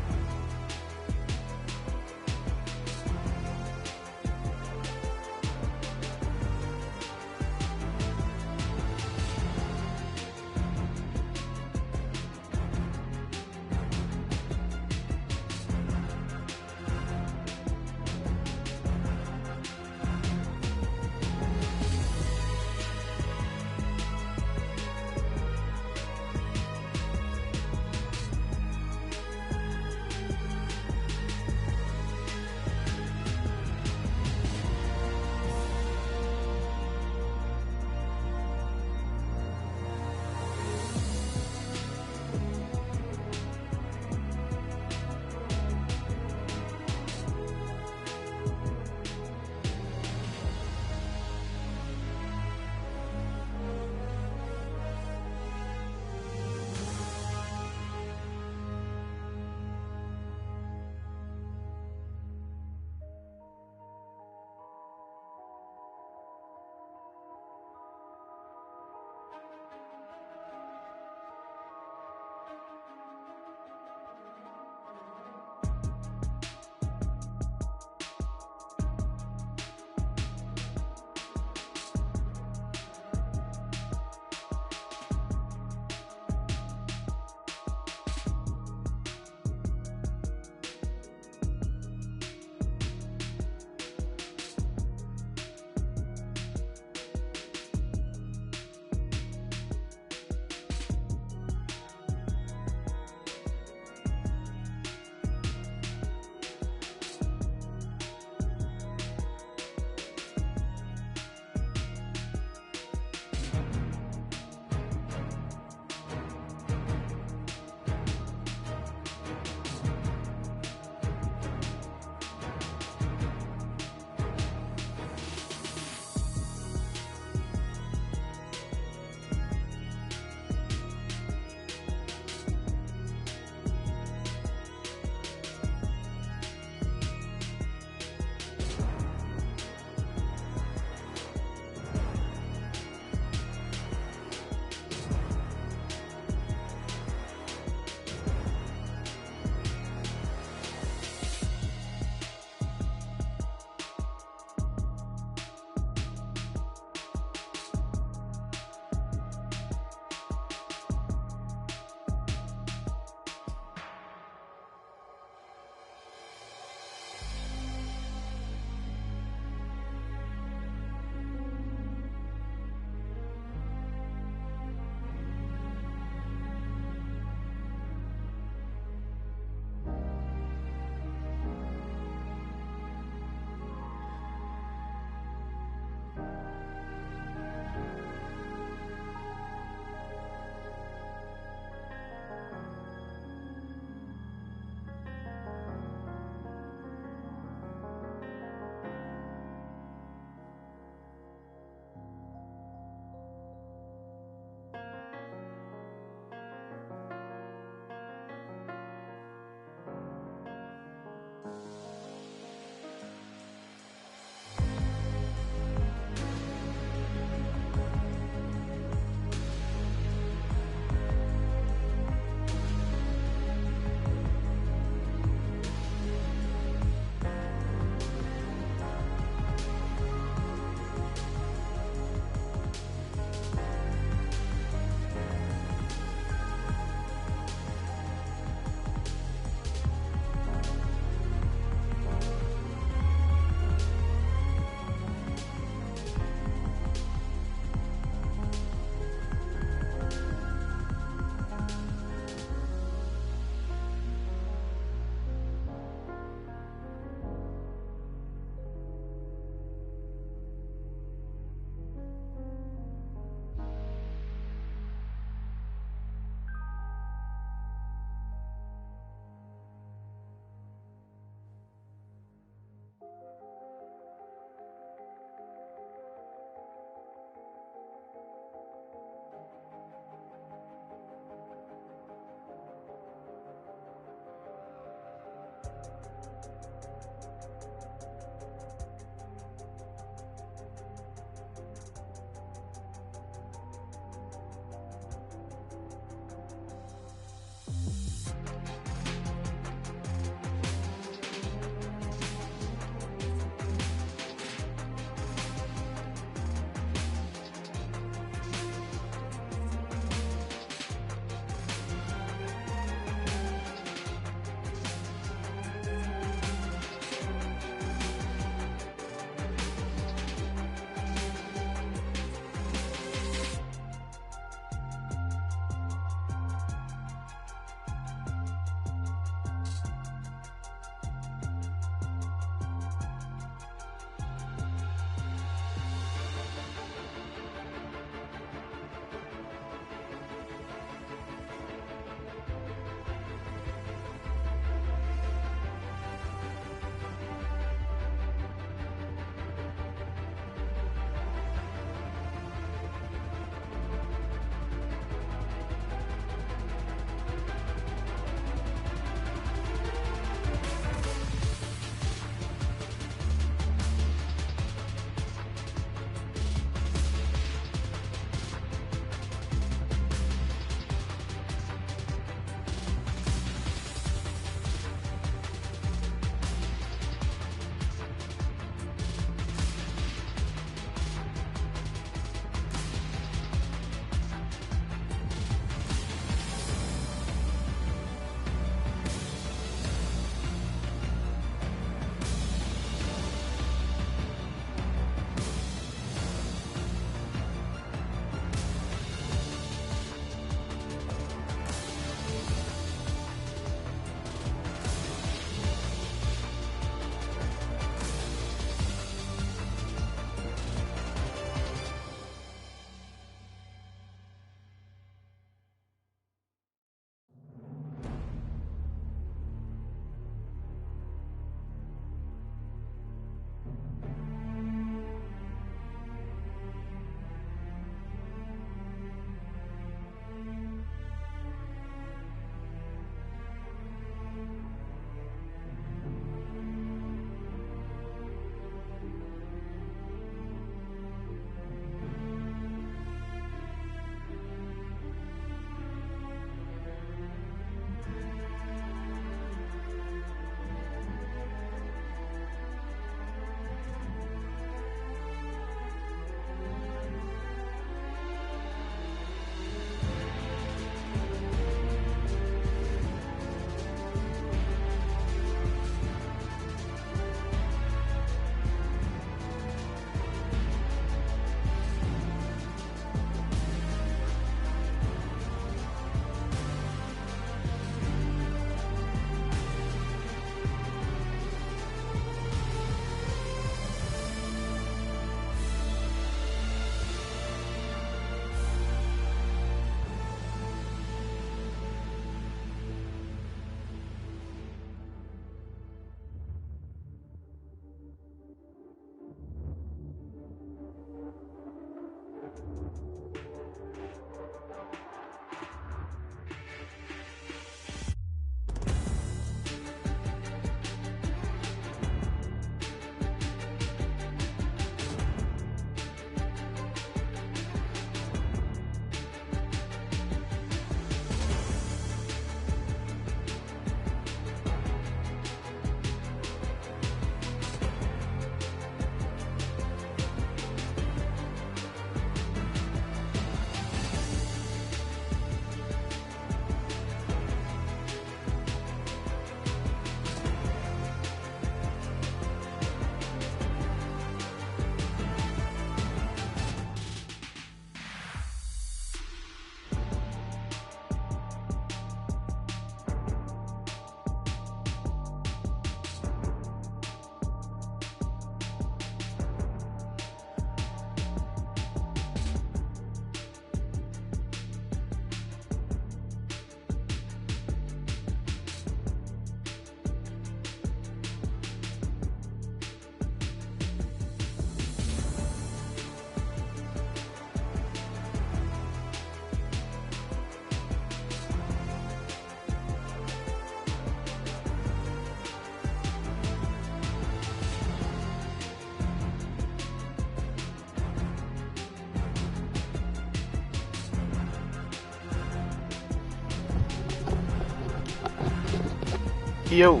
Yo.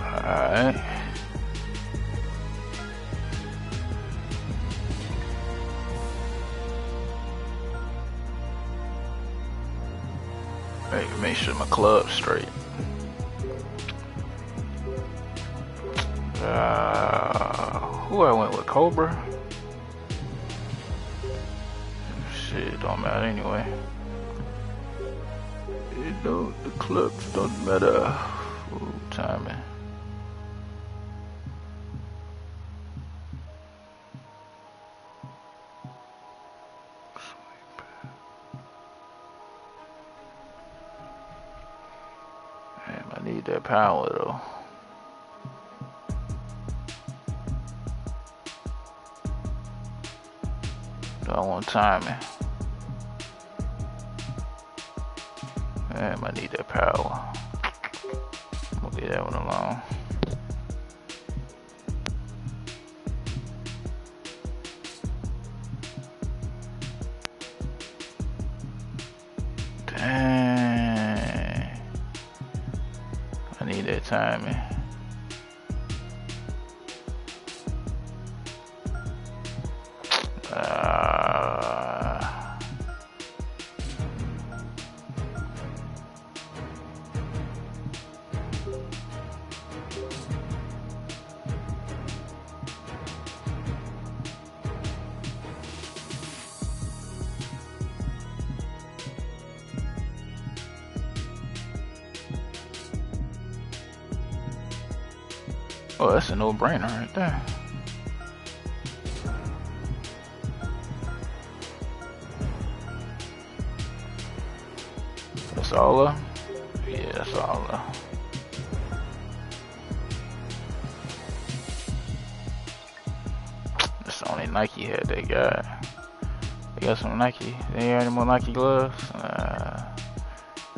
Alright. Hey, make sure my club's straight. Who I went with? Cobra? Shit, don't matter anyway. You know, the clubs don't matter. Full timing. Damn, I need that power though. I want timing. Damn, I need that power. I'm gonna leave that one alone. Dang. I need that timing. Oh, that's a no-brainer right there. That's all up? Yeah, that's all up. That's the only Nike hat they got. They got some Nike. They ain't any more Nike gloves? I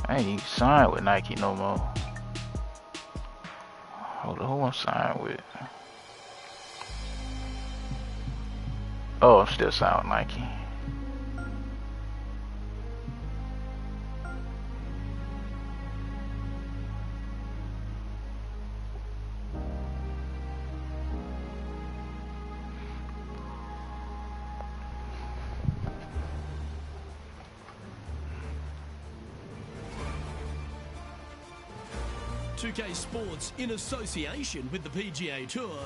ain't even signed with Nike no more. Hold on, who I'm signed with? Oh, I'm still signed with Nike. PGA Sports, in association with the PGA Tour,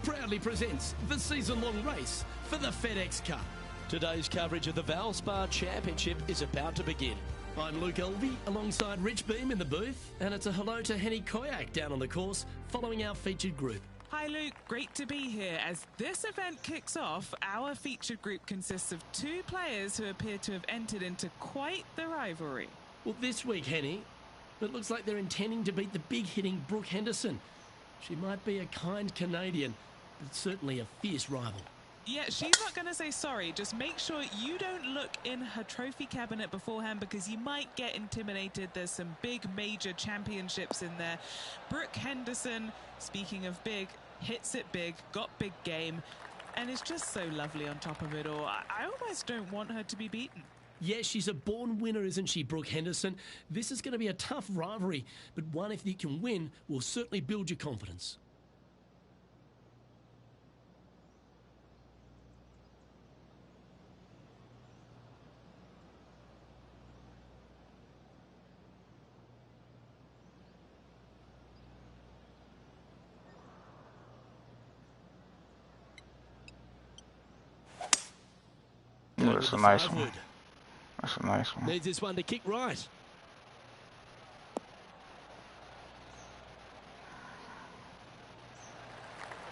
proudly presents the season-long race for the FedEx Cup. Today's coverage of the Valspar Championship is about to begin. I'm Luke Elvey, alongside Rich Beam in the booth, and it's a hello to Henny Koyak down on the course, following our featured group. Hi Luke, great to be here. As this event kicks off, our featured group consists of two players who appear to have entered into quite the rivalry. Well, this week, Henny, it looks like they're intending to beat the big-hitting Brooke Henderson. She might be a kind Canadian, but certainly a fierce rival. Yeah, she's not going to say sorry. Just make sure you don't look in her trophy cabinet beforehand because you might get intimidated. There's some big major championships in there. Brooke Henderson, speaking of big, hits it big, got big game, and is just so lovely on top of it all. I almost don't want her to be beaten. Yeah, she's a born winner, isn't she, Brooke Henderson? This is going to be a tough rivalry, but one if you can win will certainly build your confidence. That's a nice one. That's a nice one. Needs this one to kick right.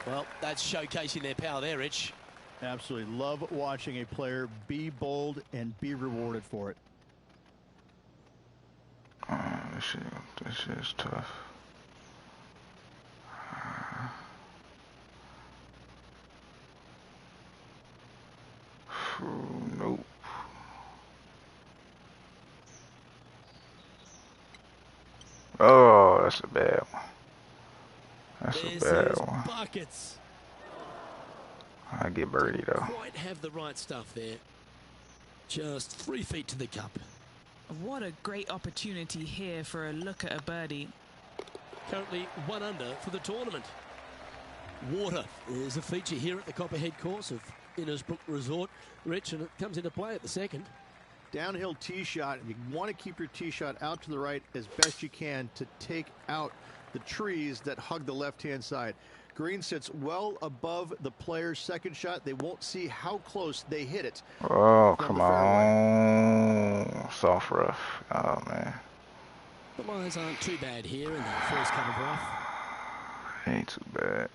Well, that's showcasing their power there, Rich. Absolutely love watching a player be bold and be rewarded for it. This is tough. Nope. Oh, that's a bad one. That's a bad one. Buckets. I get birdie though. Quite have the right stuff there. Just 3 feet to the cup. What a great opportunity here for a look at a birdie. Currently 1 under for the tournament. Water is a feature here at the Copperhead course of Innisbrook Resort, Rich, and it comes into play at the second. Downhill tee shot, and you want to keep your tee shot out to the right as best you can to take out the trees that hug the left-hand side. Green sits well above the player's second shot. They won't see how close they hit it. Oh, come on. Soft rough. Oh, man. The lines aren't too bad here in the first cut of rough. Ain't too bad.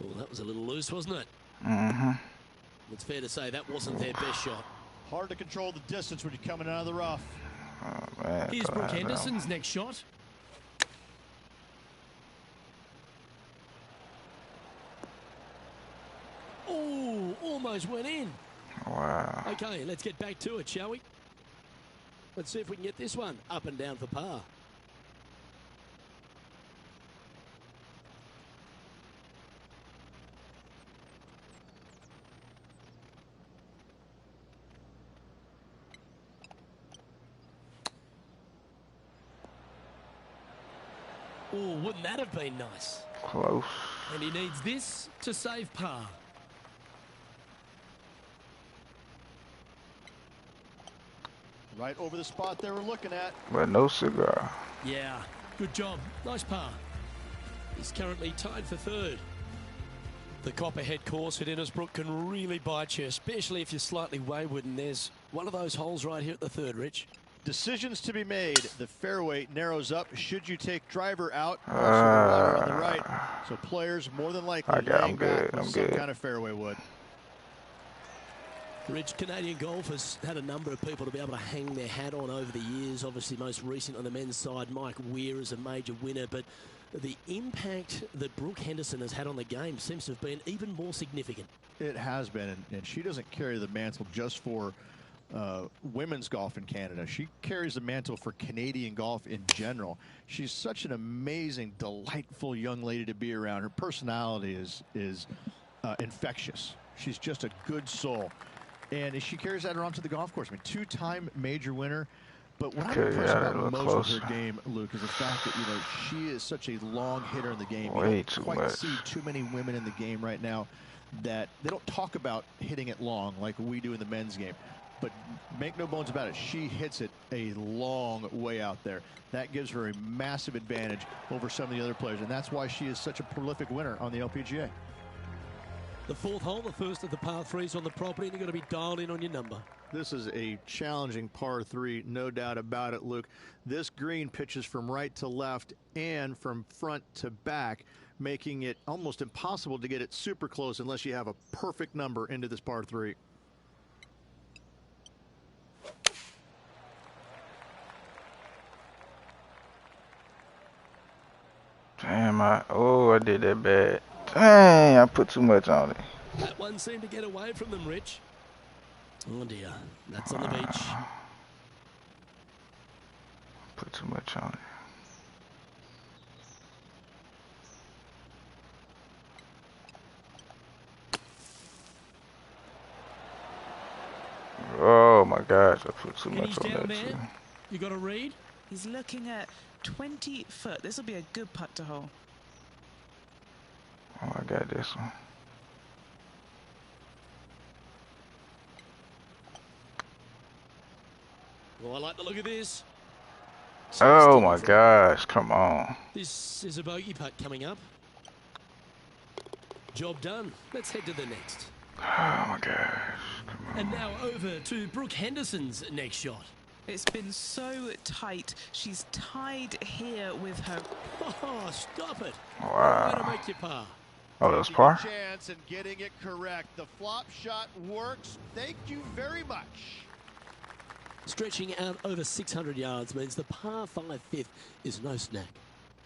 Oh, that was a little loose, wasn't it? Mm-hmm. It's fair to say that wasn't their best shot. Hard to control the distance when you're coming out of the rough. Oh, man. Here's Brooke Henderson's next shot. Oh, almost went in. Wow. Okay, let's get back to it, shall we? Let's see if we can get this one up and down for par. Oh, wouldn't that have been nice? Close. And he needs this to save par. Right over the spot they were looking at. But no cigar. Yeah, good job. Nice par. He's currently tied for third. The Copperhead course at Innisbrook can really bite you, especially if you're slightly wayward, and there's one of those holes right here at the third, Rich. Decisions to be made. The fairway narrows up. Should you take driver out? Also the water on the right. So players more than likely laying back with some kind of fairway wood. Rich, Canadian golf has had a number of people to be able to hang their hat on over the years. Obviously, most recent on the men's side, Mike Weir is a major winner, but the impact that Brooke Henderson has had on the game seems to have been even more significant. It has been, and she doesn't carry the mantle just for women's golf in Canada. She carries the mantle for Canadian golf in general. She's such an amazing, delightful young lady to be around. Her personality is infectious. She's just a good soul. And she carries that around to the golf course. I mean, 2-time major winner. But what I'm impressed about most of her game, Luke, is the fact that, she is such a long hitter in the game. You don't quite see too many women in the game right now that they don't talk about hitting it long like we do in the men's game. But make no bones about it, she hits it a long way out there. That gives her a massive advantage over some of the other players, and that's why she is such a prolific winner on the LPGA. The fourth hole, the first of the par threes on the property, and you've got to be dialed in on your number. This is a challenging par 3, no doubt about it, Luke. This green pitches from right to left and from front to back, making it almost impossible to get it super close unless you have a perfect number into this par 3. Damn, I did that bad. Dang, I put too much on it. That one seemed to get away from them, Rich. Oh dear, that's on the beach. Put too much on it. Oh my gosh, I put too much on that too. You got a read? He's looking at 20 foot. This will be a good putt to hole. Oh, I got this one. Well, I like the look of this. Oh my gosh, come on. This is a bogey putt coming up. Job done. Let's head to the next. Oh my gosh. And now over to Brooke Henderson's next shot. It's been so tight. She's tied here with her. Oh, stop it. Wow. Way to make your par. Oh, that was par? Chance and getting it correct. The flop shot works. Thank you very much. Stretching out over 600 yards means the par 5 fifth is no snack.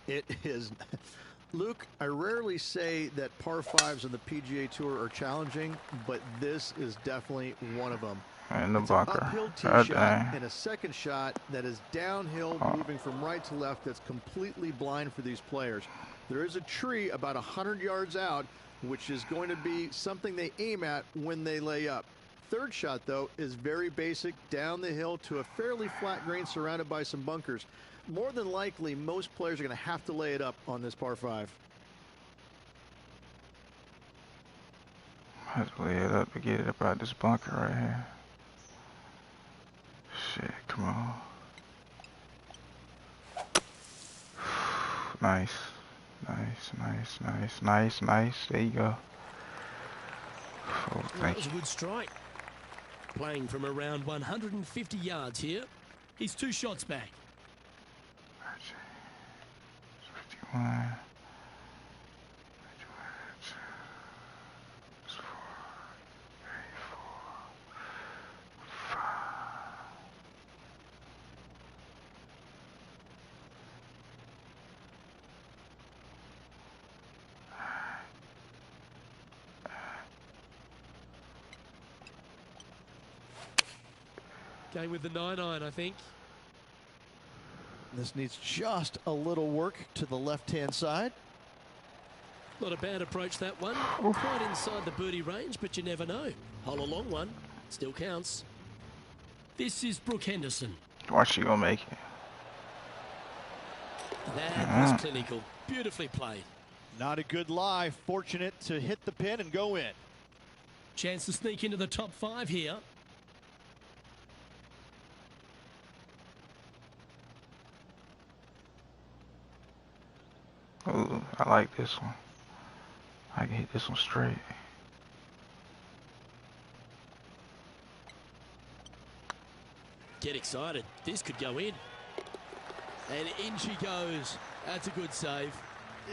It is. Luke, I rarely say that par 5s on the PGA Tour are challenging, but this is definitely one of them. In the It's bunker. an uphill tee Oh, shot dang. and a second shot that is downhill, moving from right to left. That's completely blind for these players. There is a tree about 100 yards out, which is going to be something they aim at when they lay up. Third shot, though, is very basic, down the hill to a fairly flat green surrounded by some bunkers. More than likely, most players are going to have to lay it up on this par 5. Might as well lay it up to get it up out this bunker right here. Shit, come on. Nice. Nice. There you go. Oh, That thank was a you. good strike. Playing from around 150 yards here. He's 2 shots back. 51. Going with the 9-iron, I think. This needs just a little work to the left-hand side. Not a bad approach, that one. Quite inside the birdie range, but you never know. Hole a long one. Still counts. This is Brooke Henderson. Watch, she gonna make it. That was clinical. Beautifully played. Not a good lie. Fortunate to hit the pin and go in. Chance to sneak into the top 5 here. Ooh, I like this one. I can hit this one straight. Get excited. This could go in. And in she goes. That's a good save.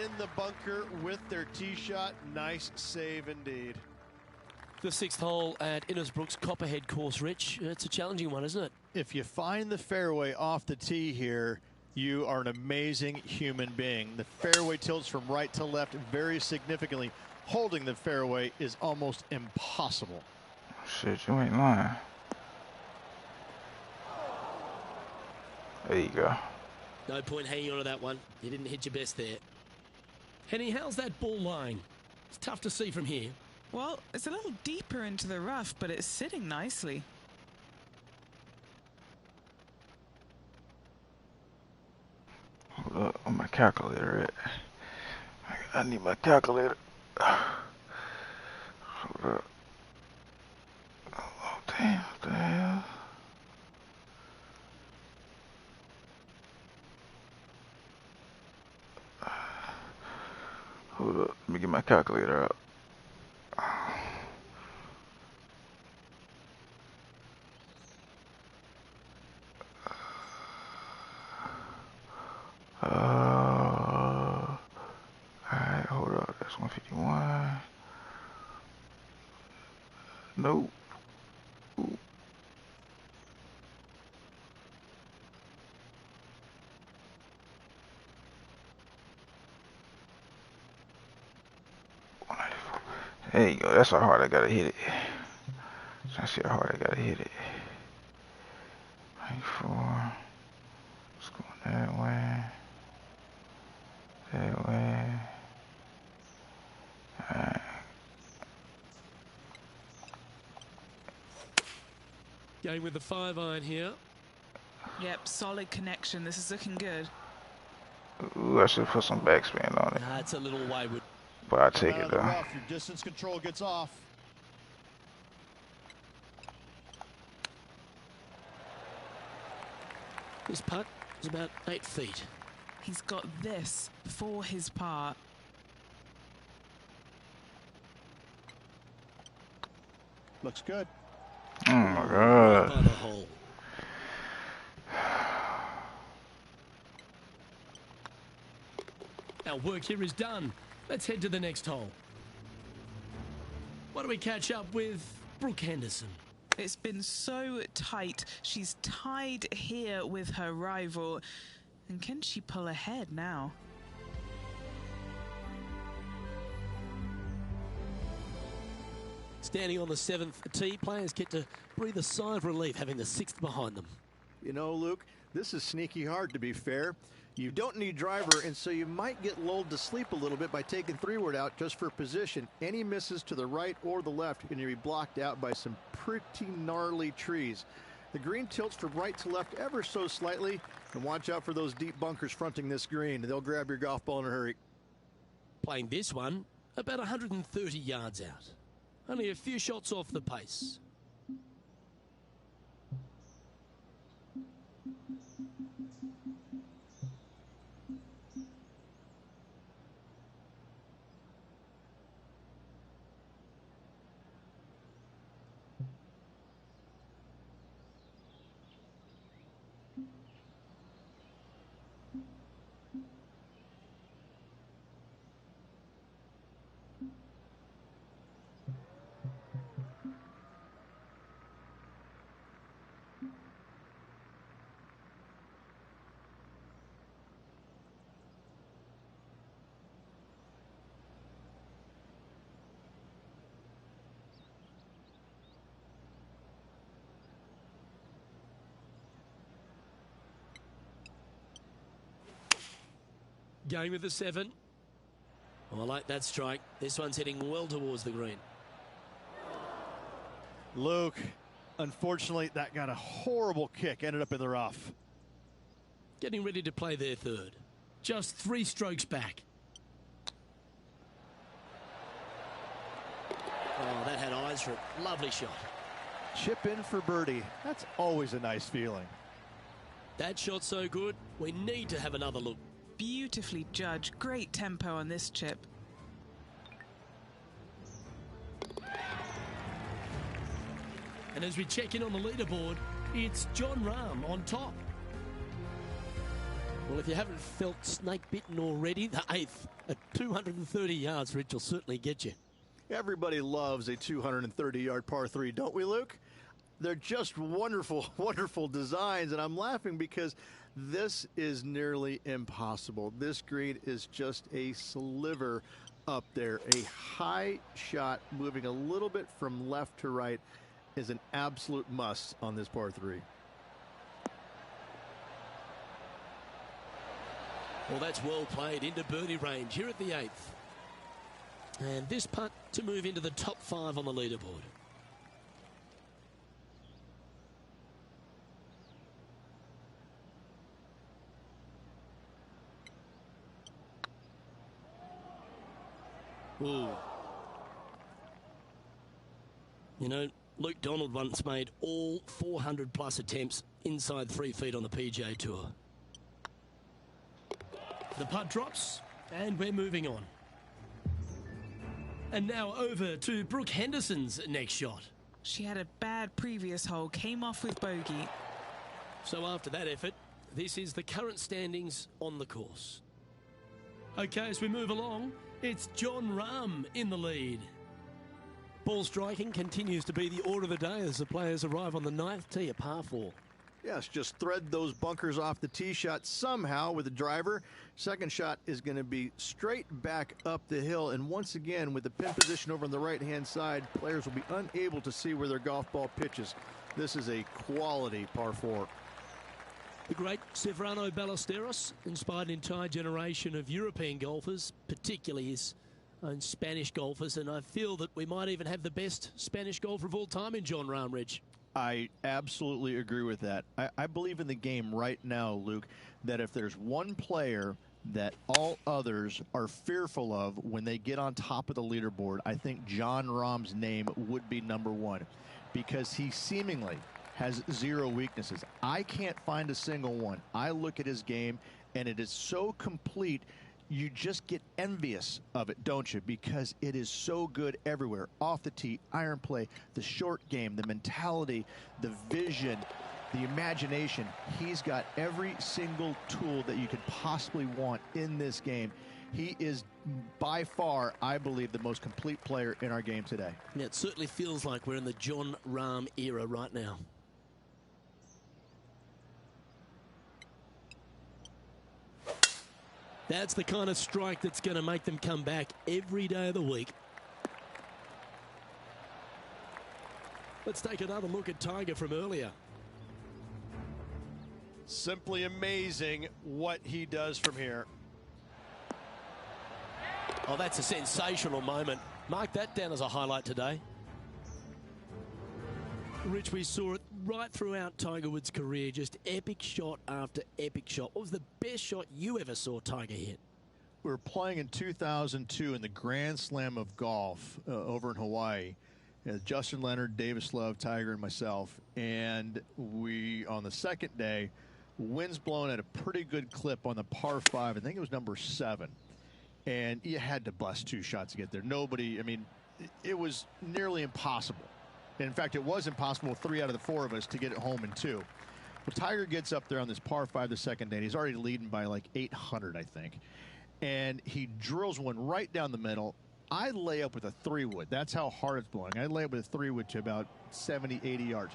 In the bunker with their tee shot. Nice save indeed. The 6th hole at Innisbrook's Copperhead course, Rich. It's a challenging one, isn't it? If you find the fairway off the tee here, you are an amazing human being. The fairway tilts from right to left very significantly. Holding the fairway is almost impossible. Shit, you ain't lying. There you go. No point hanging on to that one. You didn't hit your best there. Henny, how's that ball line? It's tough to see from here. Well, it's a little deeper into the rough, but it's sitting nicely. Hold up, on my calculator. I need my calculator. Hold up. Oh, damn, what the hell? Hold up, let me get my calculator out. Alright, hold up, that's 151. Nope. Ooh. There you go, that's how hard I gotta hit it. I see how hard I gotta hit it. 94. It's going that way. That way. Alright. Going with the 5-iron here. Yep, solid connection. This is looking good. Ooh, I should put some backspin on it. It's a little wayward. But I'll take Out it of the though. rough, your distance control gets off. This putt is about 8 feet. He's got this for his par. Looks good. Oh my God. By the hole. Our work here is done. Let's head to the next hole. Why don't we catch up with Brooke Henderson? It's been so tight. She's tied here with her rival. And can she pull ahead now? Standing on the 7th tee, players get to breathe a sigh of relief having the 6th behind them. You know, Luke, this is sneaky hard, to be fair. You don't need driver, and so you might get lulled to sleep a little bit by taking 3-wood out just for position. Any misses to the right or the left are going to be blocked out by some pretty gnarly trees. The green tilts from right to left ever so slightly, and watch out for those deep bunkers fronting this green. They'll grab your golf ball in a hurry. Playing this one about 130 yards out. Only a few shots off the pace. Going with the 7. Oh, I like that strike. This one's heading well towards the green. Luke, unfortunately, that got a horrible kick. Ended up in the rough. Getting ready to play their 3rd. Just 3 strokes back. Oh, that had eyes for it. Lovely shot. Chip in for birdie. That's always a nice feeling. That shot so good, we need to have another look. Beautifully judged. Great tempo on this chip. And as we check in on the leaderboard, it's John Rahm on top. Well, if you haven't felt snake bitten already, the 8th at 230 yards, Rich, will certainly get you. Everybody loves a 230-yard par 3, don't we, Luke? They're just wonderful, wonderful designs, and I'm laughing because this is nearly impossible. This green is just a sliver up there. A high shot moving a little bit from left to right is an absolute must on this par 3. Well, that's well played into birdie range here at the 8th. And this putt to move into the top 5 on the leaderboard. Ooh. You know, Luke Donald once made all 400-plus attempts inside 3 feet on the PGA Tour. The putt drops, and we're moving on. And now over to Brooke Henderson's next shot. She had a bad previous hole, came off with bogey. So after that effort, this is the current standings on the course. Okay, as we move along, it's John Rahm in the lead. Ball striking continues to be the order of the day as the players arrive on the 9th tee, a par 4. Yes, just thread those bunkers off the tee shot somehow with the driver. Second shot is going to be straight back up the hill. And once again, with the pin position over on the right-hand side, players will be unable to see where their golf ball pitches. This is a quality par 4. The great Severano Ballesteros inspired an entire generation of European golfers, particularly his own Spanish golfers. And I feel that we might even have the best Spanish golfer of all time in John Rahm, Rich. I absolutely agree with that. I believe in the game right now, Luke, that if there's one player that all others are fearful of when they get on top of the leaderboard, I think John Rahm's name would be number 1, because he seemingly has zero weaknesses. I can't find a single one. I look at his game, and it is so complete, you just get envious of it, don't you? Because it is so good everywhere. Off the tee, iron play, the short game, the mentality, the vision, the imagination. He's got every single tool that you could possibly want in this game. He is by far, I believe, the most complete player in our game today. Yeah, it certainly feels like we're in the Jon Rahm era right now. That's the kind of strike that's going to make them come back every day of the week. Let's take another look at Tiger from earlier. Simply amazing what he does from here. Oh, that's a sensational moment. Mark that down as a highlight today. Rich, we saw it right throughout Tiger Woods' career, just epic shot after epic shot. What was the best shot you ever saw Tiger hit? We were playing in 2002 in the Grand Slam of golf over in Hawaii. Justin Leonard, Davis Love, Tiger, and myself. And we, on the second day, wind's blowing at a pretty good clip on the par 5. I think it was number 7. And you had to bust 2 shots to get there. Nobody, I mean, it was nearly impossible. And in fact, it was impossible with 3 out of the 4 of us to get it home in 2. Well, Tiger gets up there on this par 5 the second day, and he's already leading by like 800, I think. And he drills one right down the middle. I lay up with a 3-wood. That's how hard it's blowing. I lay up with a 3-wood to about 70, 80 yards.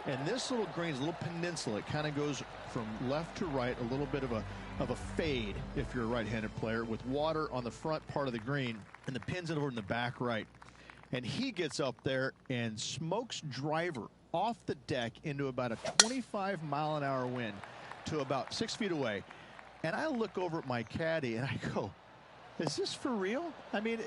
And this little green's a little peninsula. It kind of goes from left to right, a little bit of a fade if you're a right-handed player, with water on the front part of the green and the pins over in the back right. And he gets up there and smokes driver off the deck into about a 25-mile-an-hour wind to about 6 feet away. And I look over at my caddy and I go, is this for real? I mean,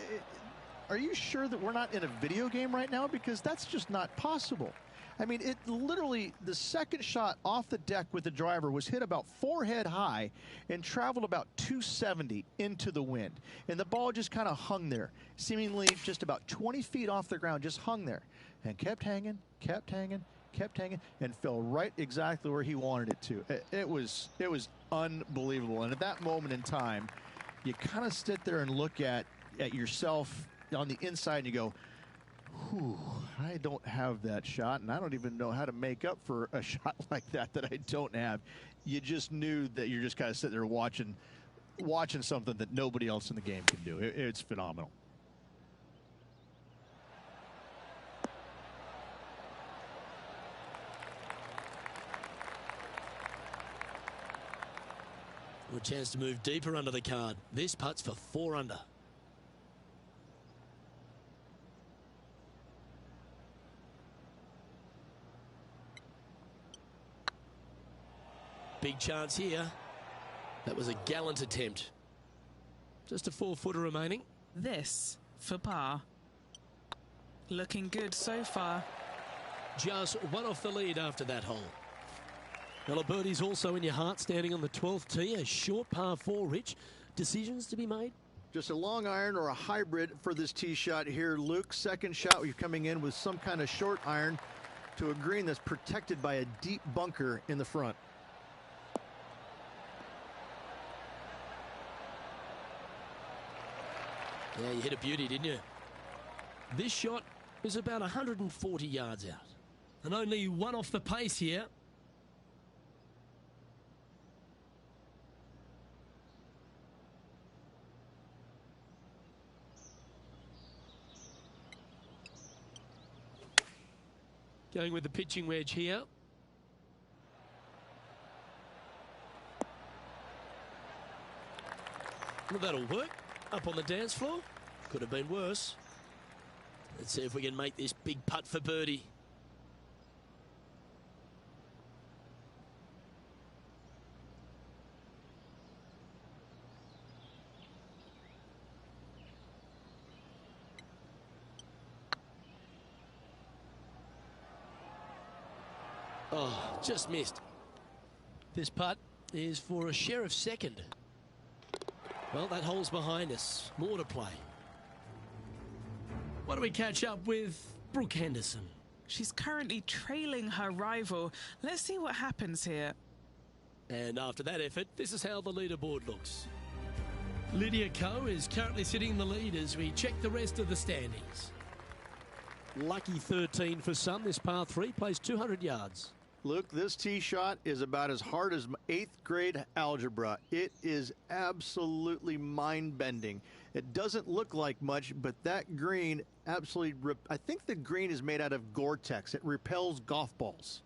are you sure that we're not in a video game right now? Because that's just not possible. I mean, it literally, the second shot off the deck with the driver was hit about forehead high and traveled about 270 into the wind. And the ball just kind of hung there, seemingly just about 20 feet off the ground, just hung there and kept hanging, kept hanging, kept hanging, and fell right exactly where he wanted it to. It was unbelievable. And at that moment in time, you kind of sit there and look at yourself on the inside and you go, whew, I don't have that shot, and I don't even know how to make up for a shot like that I don't have. You just knew that you're just kind of sitting there watching something that nobody else in the game can do. It's phenomenal. A chance to move deeper under the card. This putt's for 4 under. Big chance here. That was a gallant attempt. Just a 4-footer remaining. This for par. Looking good so far. Just 1 off the lead after that hole. Well, a birdie's also in your heart, standing on the 12th tee. A short par 4, Rich. Decisions to be made? Just a long iron or a hybrid for this tee shot here, Luke. Second shot, you're coming in with some kind of short iron to a green that's protected by a deep bunker in the front. Yeah, you hit a beauty, didn't you? This shot is about 140 yards out. And only 1 off the pace here. Going with the pitching wedge here. Well, that'll work. Up on the dance floor. Could have been worse. Let's see if we can make this big putt for birdie. Oh, just missed. This putt is for a share of second. Well, that hole's behind us. More to play. Why don't we catch up with Brooke Henderson? She's currently trailing her rival. Let's see what happens here. And after that effort, this is how the leaderboard looks. Lydia Ko is currently sitting in the lead as we check the rest of the standings. Lucky 13 for some. This par 3 plays 200 yards. Luke, this tee shot is about as hard as 8th grade algebra. It is absolutely mind-bending. It doesn't look like much, but that green absolutely... I think the green is made out of Gore-Tex. It repels golf balls.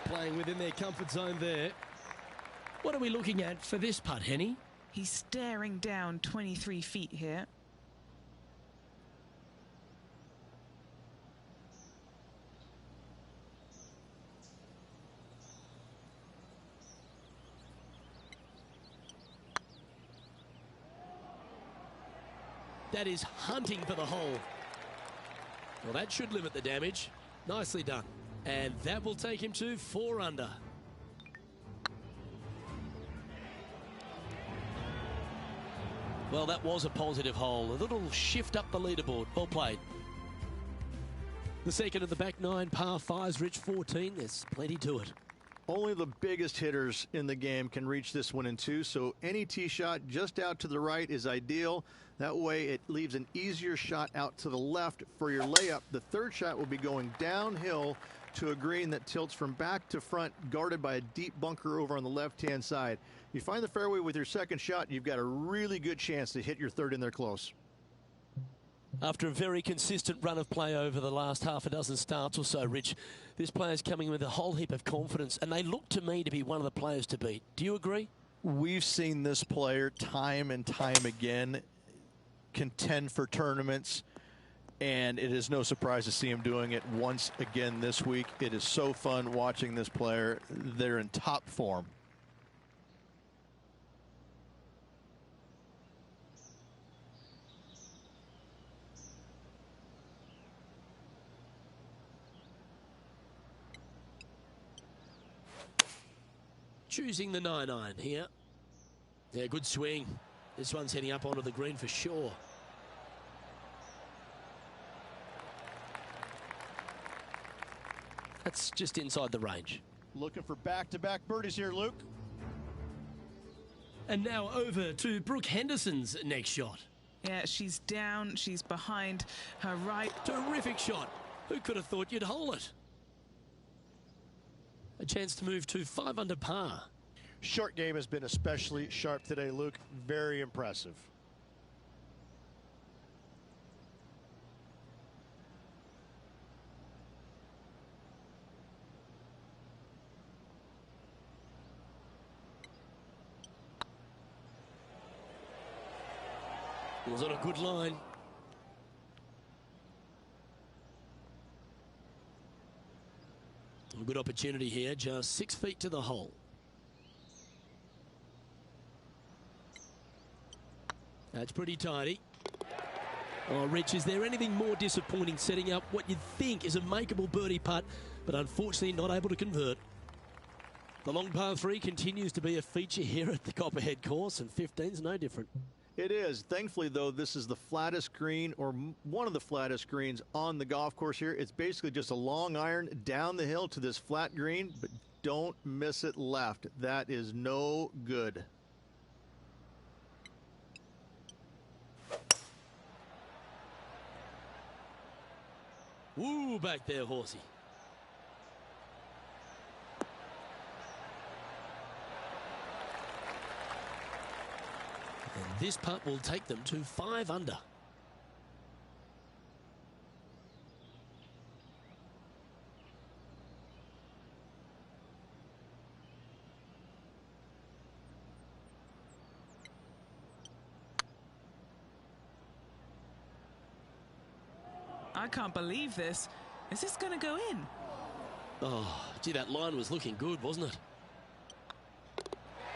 Playing within their comfort zone there. What are we looking at for this putt, Henny? He's staring down 23 feet here. That is hunting for the hole. Well, that should limit the damage. Nicely done. And that will take him to 4 under. Well, that was a positive hole. A little shift up the leaderboard. Well played. The second of the back 9 par 5s, Rich 14. There's plenty to it. Only the biggest hitters in the game can reach this one in 2, so any tee shot just out to the right is ideal. That way it leaves an easier shot out to the left for your layup. The third shot will be going downhill to a green that tilts from back to front, guarded by a deep bunker over on the left-hand side. You find the fairway with your second shot, you've got a really good chance to hit your third in there close. After a very consistent run of play over the last half a dozen starts or so, Rich, this player's coming with a whole heap of confidence, and they look to me to be one of the players to beat. Do you agree? We've seen this player time and time again contend for tournaments, and it is no surprise to see him doing it once again this week. It is so fun watching this player. They're in top form. Choosing the 9-iron here. Yeah, good swing. This one's heading up onto the green for sure. That's just inside the range. Looking for back-to-back birdies here, Luke. And now over to Brooke Henderson's next shot. Yeah, she's down, she's behind her right. Terrific shot. Who could have thought you'd hole it? A chance to move to 5 under par. Short game has been especially sharp today, Luke. Very impressive. Was on a good line. A good opportunity here, just 6 feet to the hole. That's pretty tidy. Oh, Rich, is there anything more disappointing setting up what you'd think is a makeable birdie putt, but unfortunately not able to convert? The long par 3 continues to be a feature here at the Copperhead course, and 15's no different. It is. Thankfully, though, this is the flattest green, or one of the flattest greens on the golf course here. It's basically just a long iron down the hill to this flat green, but don't miss it left. That is no good. Woo, back there, horsey. And this putt will take them to 5 under. I can't believe this. Is this going to go in? Oh, gee, that line was looking good, wasn't it?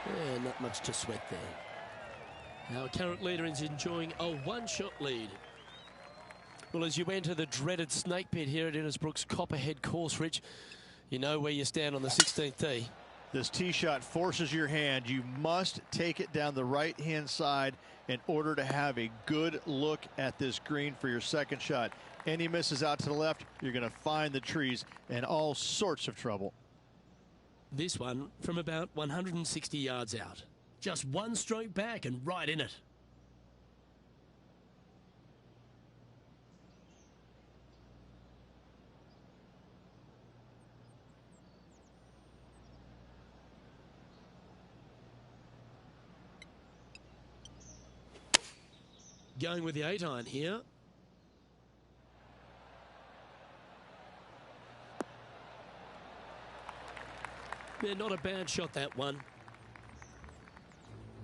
Yeah, not much to sweat there. Our current leader is enjoying a 1-shot lead. Well, as you enter the dreaded snake pit here at Innisbrook's Copperhead course, Rich, you know where you stand on the 16th tee. This tee shot forces your hand. You must take it down the right-hand side in order to have a good look at this green for your second shot. Any misses out to the left, you're going to find the trees in all sorts of trouble. This one from about 160 yards out. Just one stroke back and right in it. Going with the 8-iron here. Yeah, not a bad shot, that one.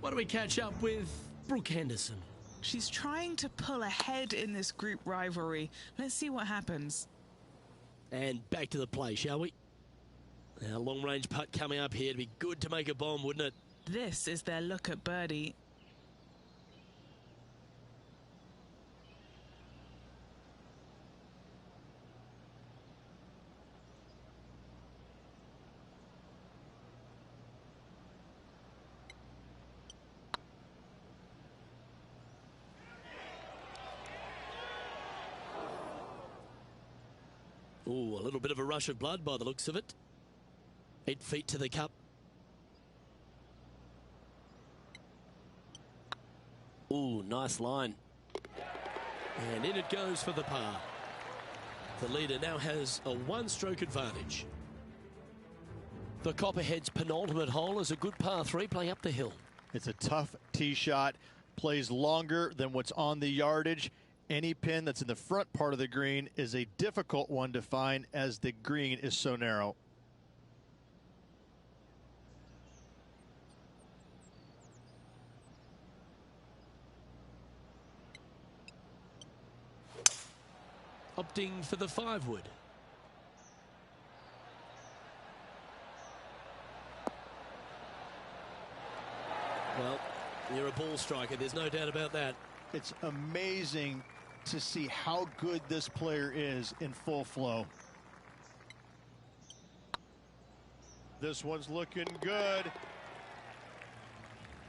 What do we catch up with Brooke Henderson? She's trying to pull ahead in this group rivalry. Let's see what happens. And back to the play, shall we? Our long-range putt coming up here. It'd be good to make a bomb, wouldn't it? This is their look at birdie. Ooh, a little bit of a rush of blood by the looks of it. 8 feet to the cup. Ooh, nice line. And in it goes for the par. The leader now has a one-stroke advantage. The Copperhead's penultimate hole is a good par 3 playing up the hill. It's a tough tee shot, plays longer than what's on the yardage. Any pin that's in the front part of the green is a difficult one to find as the green is so narrow. Opting for the 5-wood. Well, you're a ball striker, there's no doubt about that. It's amazing to see how good this player is in full flow. This one's looking good.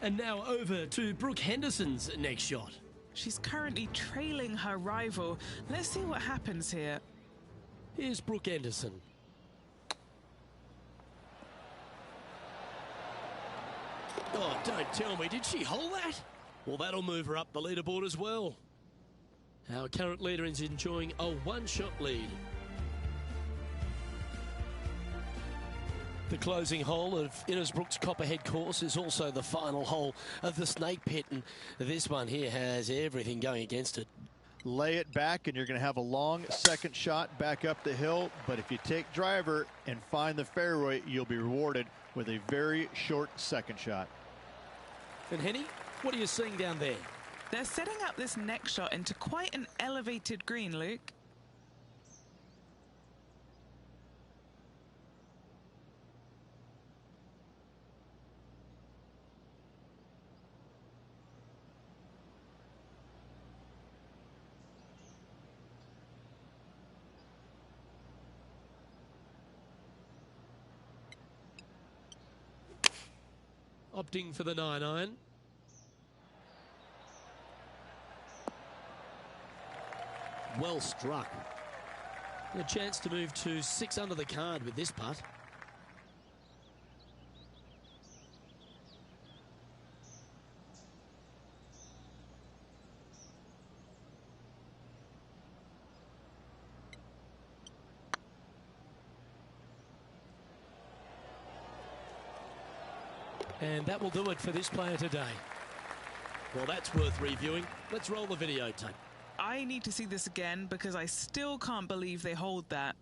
And now over to Brooke Henderson's next shot. She's currently trailing her rival. Let's see what happens here. Here's Brooke Henderson. Oh, don't tell me, did she hold that? Well, that'll move her up the leaderboard as well. Our current leader is enjoying a one-shot lead. The closing hole of Innisbrook's Copperhead course is also the final hole of the snake pit, and this one here has everything going against it. Lay it back and you're going to have a long second shot back up the hill, but if you take driver and find the fairway, you'll be rewarded with a very short second shot. And Henny, what are you seeing down there? They're setting up this next shot into quite an elevated green, Luke. Opting for the 9-iron. Well struck. A chance to move to 6 under the card with this putt. And that will do it for this player today. Well, that's worth reviewing. Let's roll the videotape. I need to see this again because I still can't believe they hold that.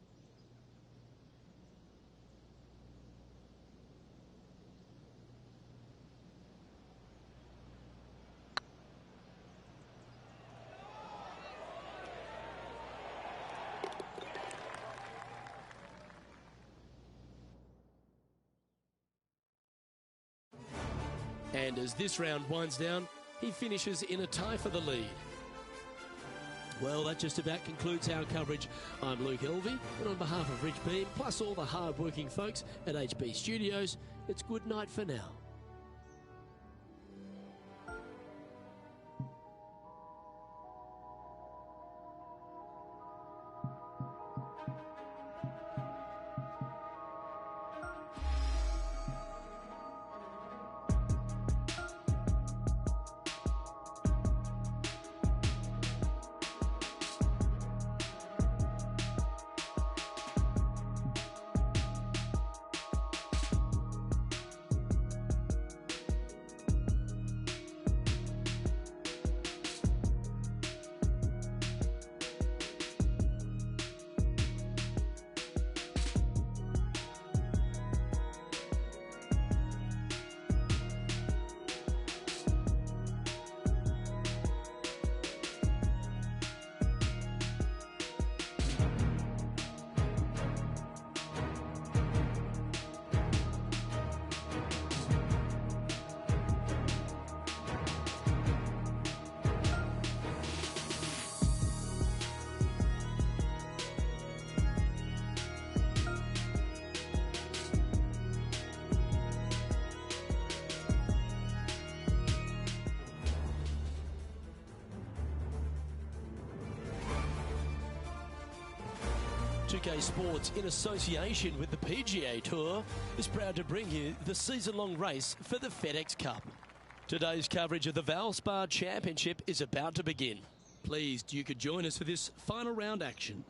And as this round winds down, he finishes in a tie for the lead. Well, that just about concludes our coverage. I'm Luke Elvey, and on behalf of Rich Beam, plus all the hard-working folks at HB Studios, it's good night for now. PGA Sports, in association with the PGA Tour, is proud to bring you the season-long race for the FedEx Cup. Today's coverage of the Valspar Championship is about to begin. Pleased you could join us for this final round action.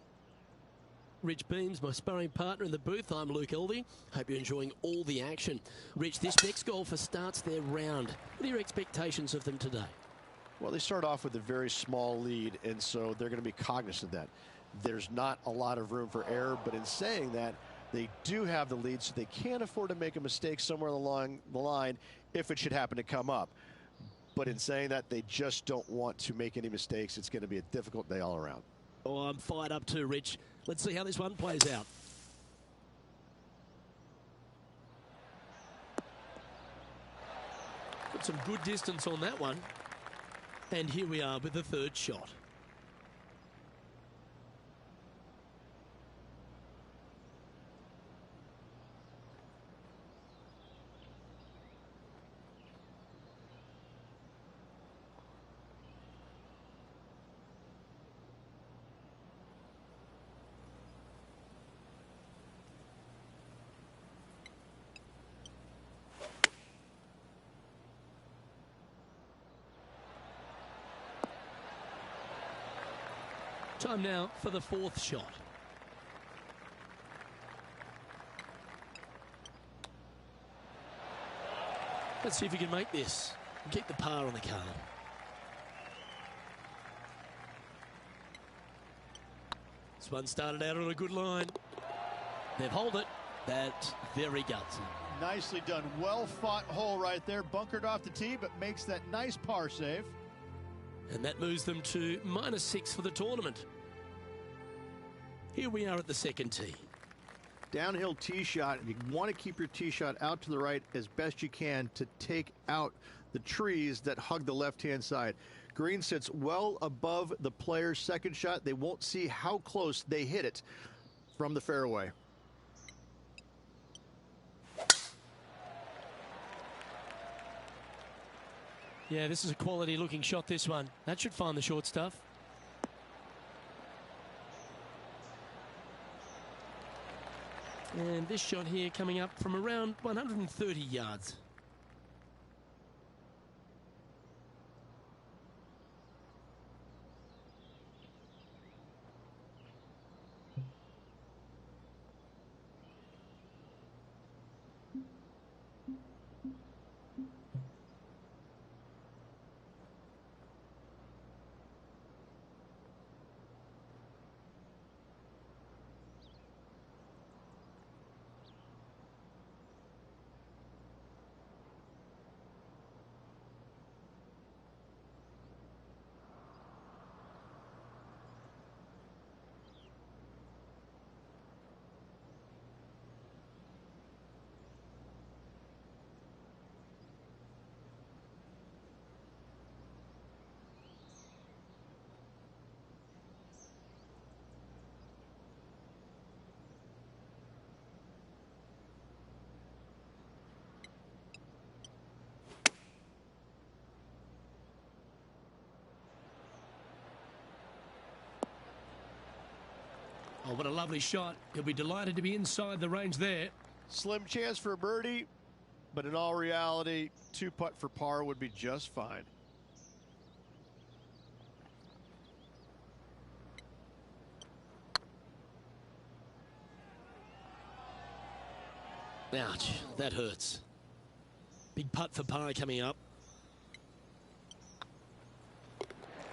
Rich Beams, my sparring partner in the booth. I'm Luke Elvey. Hope you're enjoying all the action. Rich, this next golfer starts their round. What are your expectations of them today? Well, they start off with a very small lead, and so they're going to be cognizant of that. There's not a lot of room for error, but in saying that, they do have the lead, so they can't afford to make a mistake somewhere along the line if it should happen to come up. But in saying that, they just don't want to make any mistakes. It's going to be a difficult day all around. Oh, I'm fired up too, Rich. Let's see how this one plays out. Got some good distance on that one. And here we are with the third shot. Time now for the fourth shot. Let's see if we can make this and keep the par on the card. This one started out on a good line. They've held it. That's very gutsy. Nicely done. Well fought hole right there. Bunkered off the tee, but makes that nice par save. And that moves them to -6 for the tournament. Here we are at the second tee. Downhill tee shot. You want to keep your tee shot out to the right as best you can to take out the trees that hug the left-hand side. Green sits well above the player's second shot. They won't see how close they hit it from the fairway. Yeah, this is a quality looking shot, this one. That should find the short stuff. And this shot here coming up from around 130 yards. Oh, what a lovely shot. He'll be delighted to be inside the range there. Slim chance for a birdie, but in all reality, 2-putt for par would be just fine. Ouch, that hurts. Big putt for par coming up.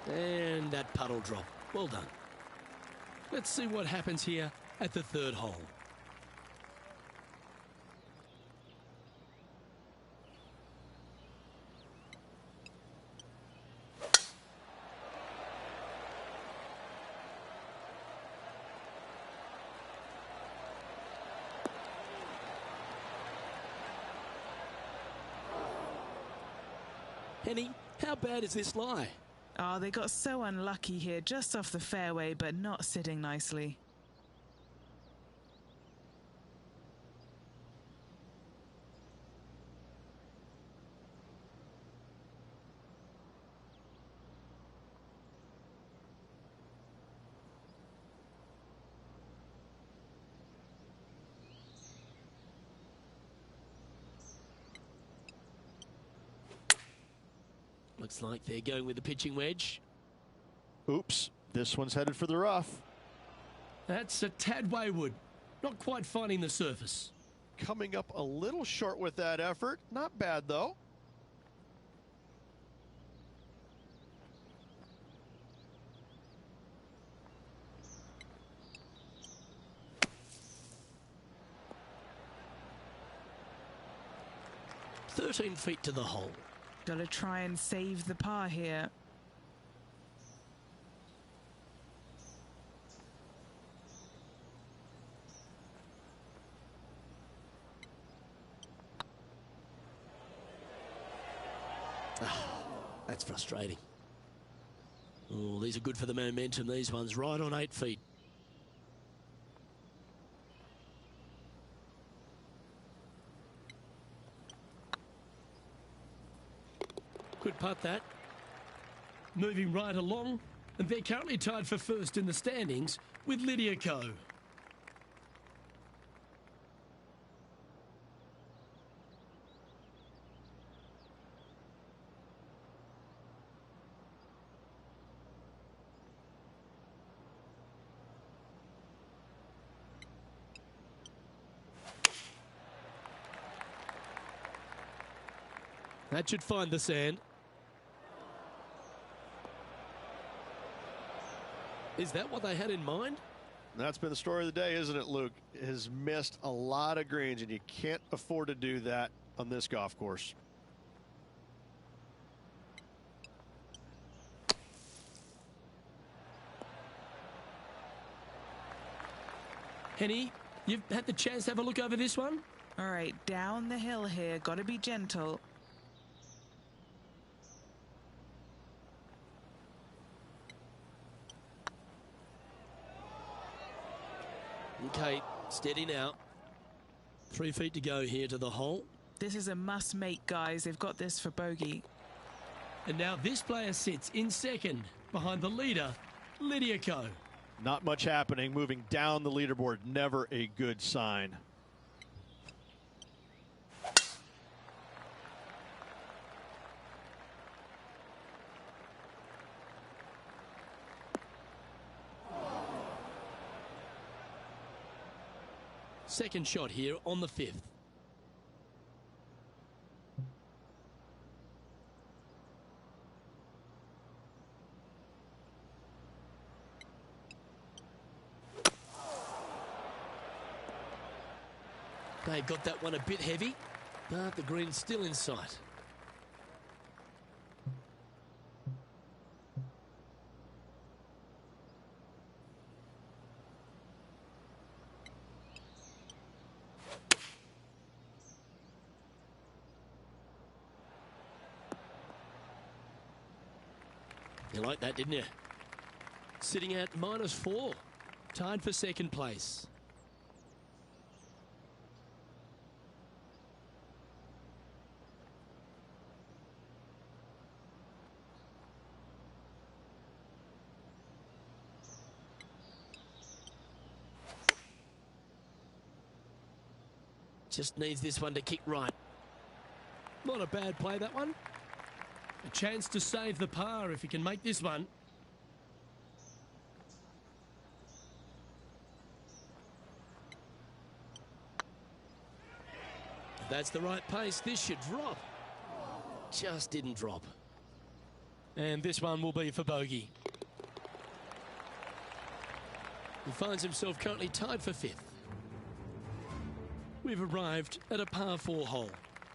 And that putt will drop. Well done. Let's see what happens here at the third hole. Penny, how bad is this lie? Oh, they got so unlucky here, just off the fairway, but not sitting nicely. Looks like they're going with the pitching wedge. Oops, this one's headed for the rough. That's a tad wayward. Not quite finding the surface. Coming up a little short with that effort. Not bad, though. "13 feet to the hole." Gotta try and save the par here. That's frustrating. Oh, these are good for the momentum, these ones, right on 8 feet. Good putt, that. Moving right along, and they're currently tied for first in the standings with Lydia Ko. That should find the sand. Is that what they had in mind? That's been the story of the day, isn't it, Luke? Has missed a lot of greens, and you can't afford to do that on this golf course. Henny, you've had the chance to have a look over this one? All right, down the hill here. Gotta be gentle. Okay, steady now. 3 feet to go here to the hole. This is a must-make, guys. They've got this for bogey. And now this player sits in second behind the leader, Lydia Ko. Not much happening. Moving down the leaderboard, never a good sign. Second shot here on the 5th. They got that one a bit heavy, but the green's still in sight. You like that, didn't you? Sitting at -4, tied for second place. Just needs this one to kick right. Not a bad play, that one. A chance to save the par if he can make this one. That's the right pace. This should drop. Just didn't drop. And this one will be for bogey. He finds himself currently tied for 5th. We've arrived at a par 4 hole.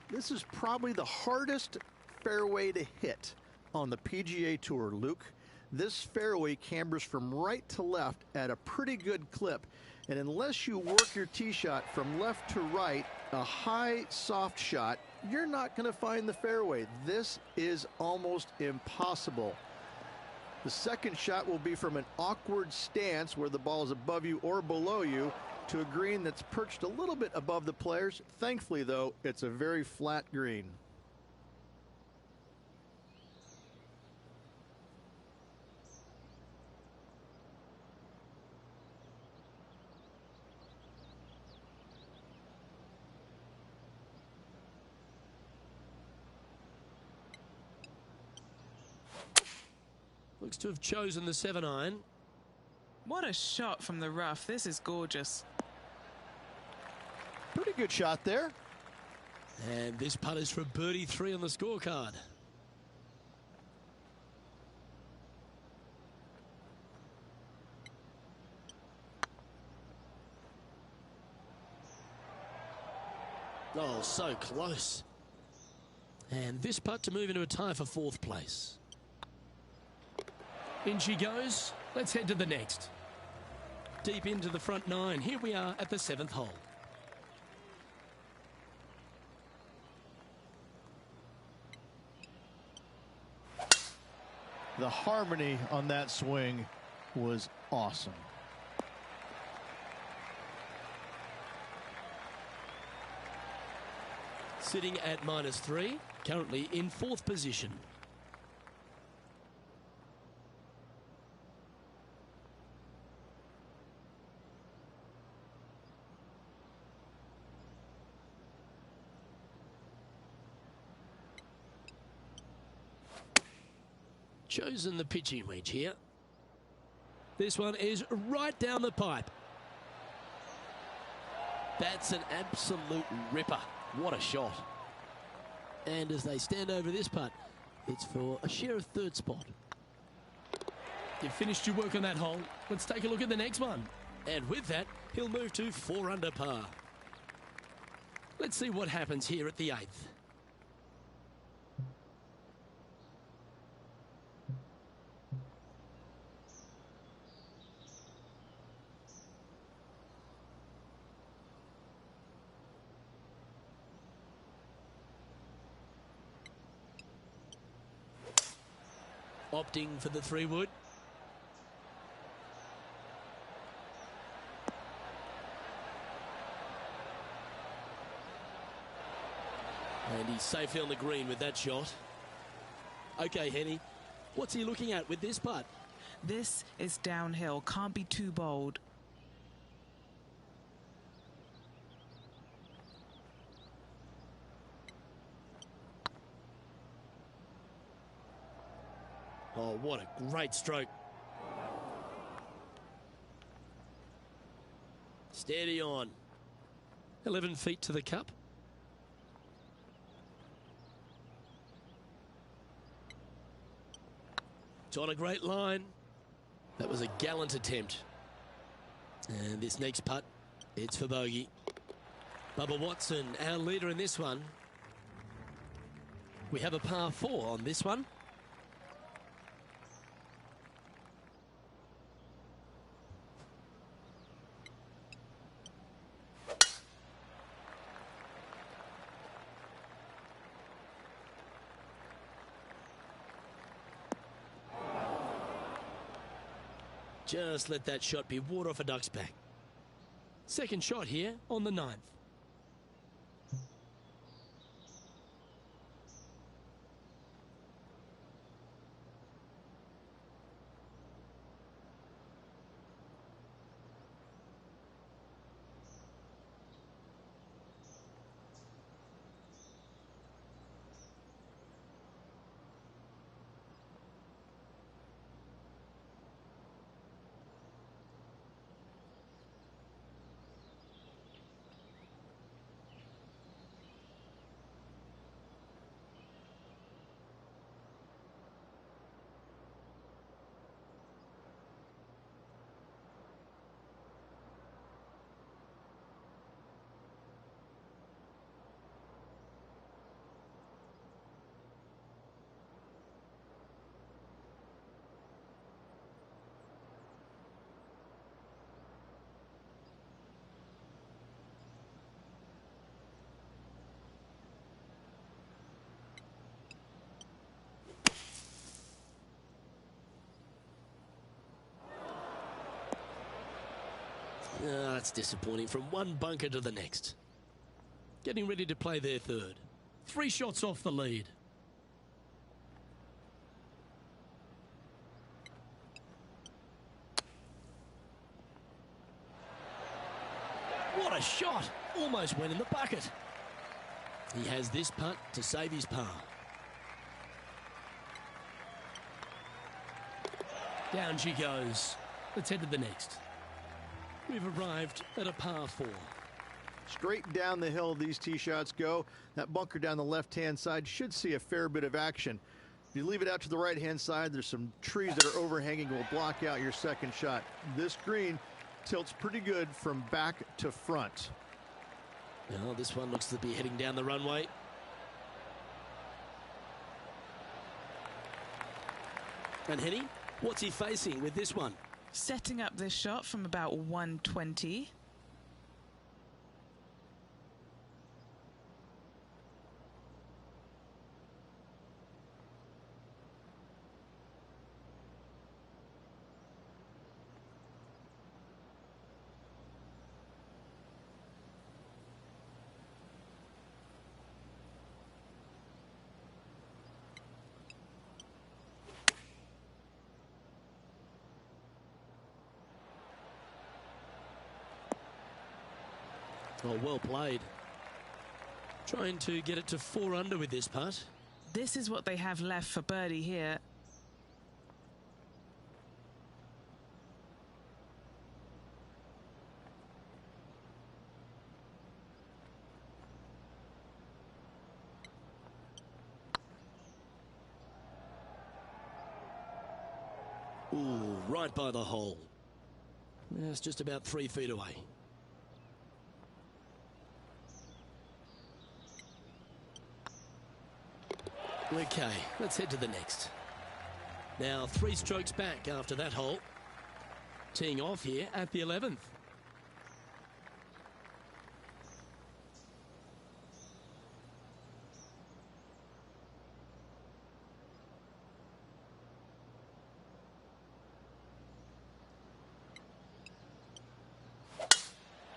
This is probably the hardest fairway to hit on the PGA Tour, Luke. This fairway cambers from right to left at a pretty good clip. And unless you work your tee shot from left to right, a high, soft shot, you're not going to find the fairway. This is almost impossible. The second shot will be from an awkward stance where the ball is above you or below you to a green that's perched a little bit above the players. Thankfully, though, it's a very flat green. Looks to have chosen the 7-iron. What a shot from the rough. This is gorgeous. Pretty good shot there. And this putt is for birdie 3 on the scorecard. Oh, so close. And this putt to move into a tie for 4th place. In she goes. Let's head to the next. Deep into the front 9. Here we are at the 7th hole. The harmony on that swing was awesome. Sitting at -3, currently in 4th position. Chosen the pitching wedge here. This one is right down the pipe. That's an absolute ripper. What a shot. And as they stand over this putt, it's for a share of 3rd spot. You've finished your work on that hole. Let's take a look at the next one. And with that, he'll move to 4 under par. Let's see what happens here at the 8th. Opting for the 3-wood. And he's safely on the green with that shot. Okay, Henny, what's he looking at with this putt? This is downhill. Can't be too bold. Oh, what a great stroke. Steady on. 11 feet to the cup. It's on a great line. That was a gallant attempt. And this next putt, it's for bogey. Bubba Watson, our leader in this one. We have a par 4 on this one. Just let that shot be water off a duck's back. Second shot here on the 9th. That's disappointing. From one bunker to the next. Getting ready to play their third. 3 shots off the lead. What a shot! Almost went in the bucket. He has this putt to save his par. Down she goes. Let's head to the next. We've arrived at a par 4. Straight down the hill these tee shots go. That bunker down the left-hand side should see a fair bit of action. If you leave it out to the right-hand side, there's some trees that are overhanging will block out your second shot. This green tilts pretty good from back to front. Well, this one looks to be heading down the runway. And Henny, what's he facing with this one? Setting up this shot from about 120. Oh, well played. Trying to get it to 4 under with this putt. This is what they have left for birdie here. Ooh, right by the hole. It's just about 3 feet away. Okay, let's head to the next. Now 3 strokes back after that hole. Teeing off here at the 11th.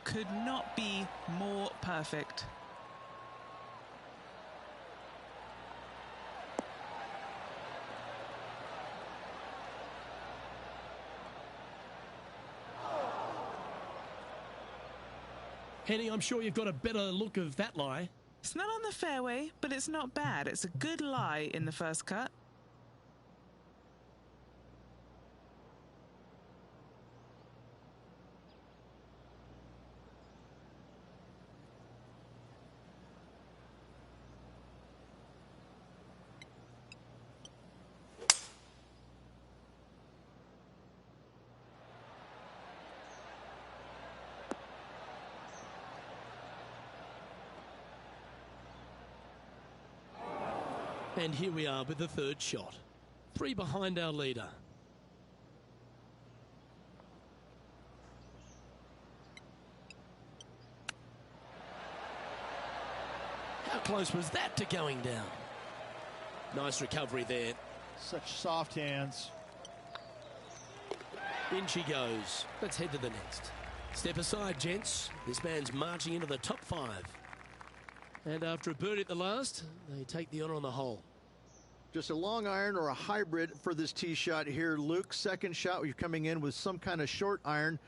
Could not be more perfect. Henny, I'm sure you've got a better look of that lie. It's not on the fairway, but it's not bad. It's a good lie in the first cut. And here we are with the 3rd shot. 3 behind our leader. How close was that to going down? Nice recovery there. Such soft hands. In she goes. Let's head to the next. Step aside, gents. This man's marching into the top 5. And after a birdie at the last, they take the honor on the hole. Just a long iron or a hybrid for this tee shot here, Luke. Second shot, you're coming in with some kind of short iron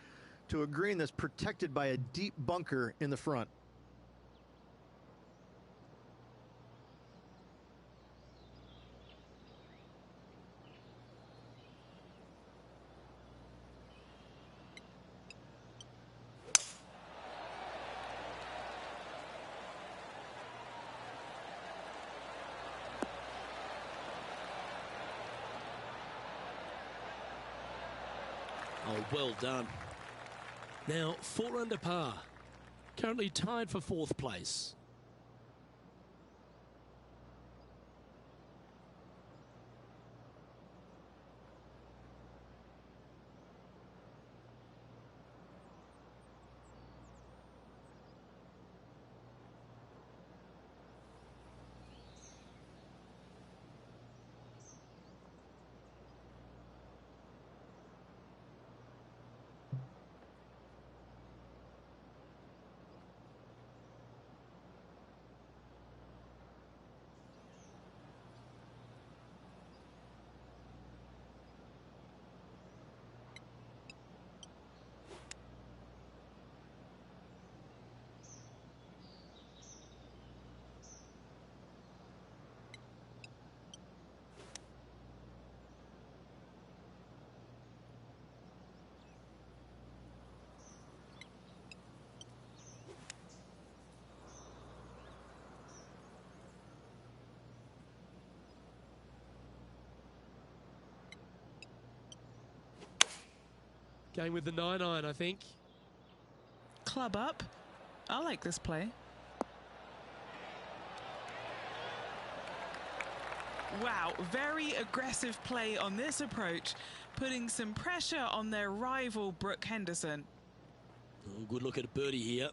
to a green that's protected by a deep bunker in the front. Oh, well done. Now, 4 under par. Currently tied for 4th place. Going with the 9-iron, I think. Club up. I like this play. Wow, very aggressive play on this approach, putting some pressure on their rival, Brooke Henderson. Oh, good look at a birdie here.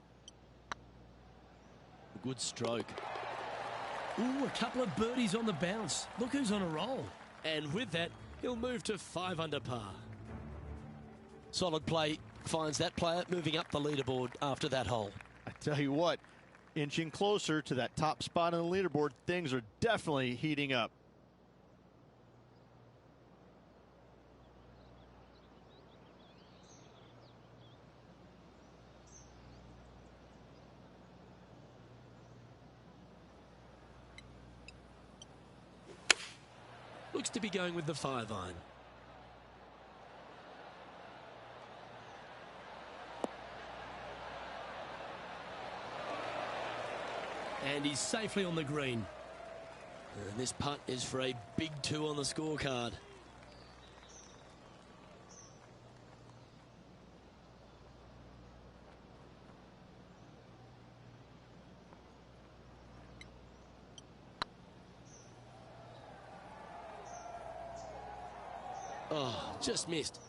Good stroke. Ooh, a couple of birdies on the bounce. Look who's on a roll. And with that, he'll move to 5 under par. Solid play finds that player moving up the leaderboard after that hole. I tell you what, inching closer to that top spot on the leaderboard, things are definitely heating up. Looks to be going with the 5-iron. And he's safely on the green. And this putt is for a big 2 on the scorecard. Oh, just missed.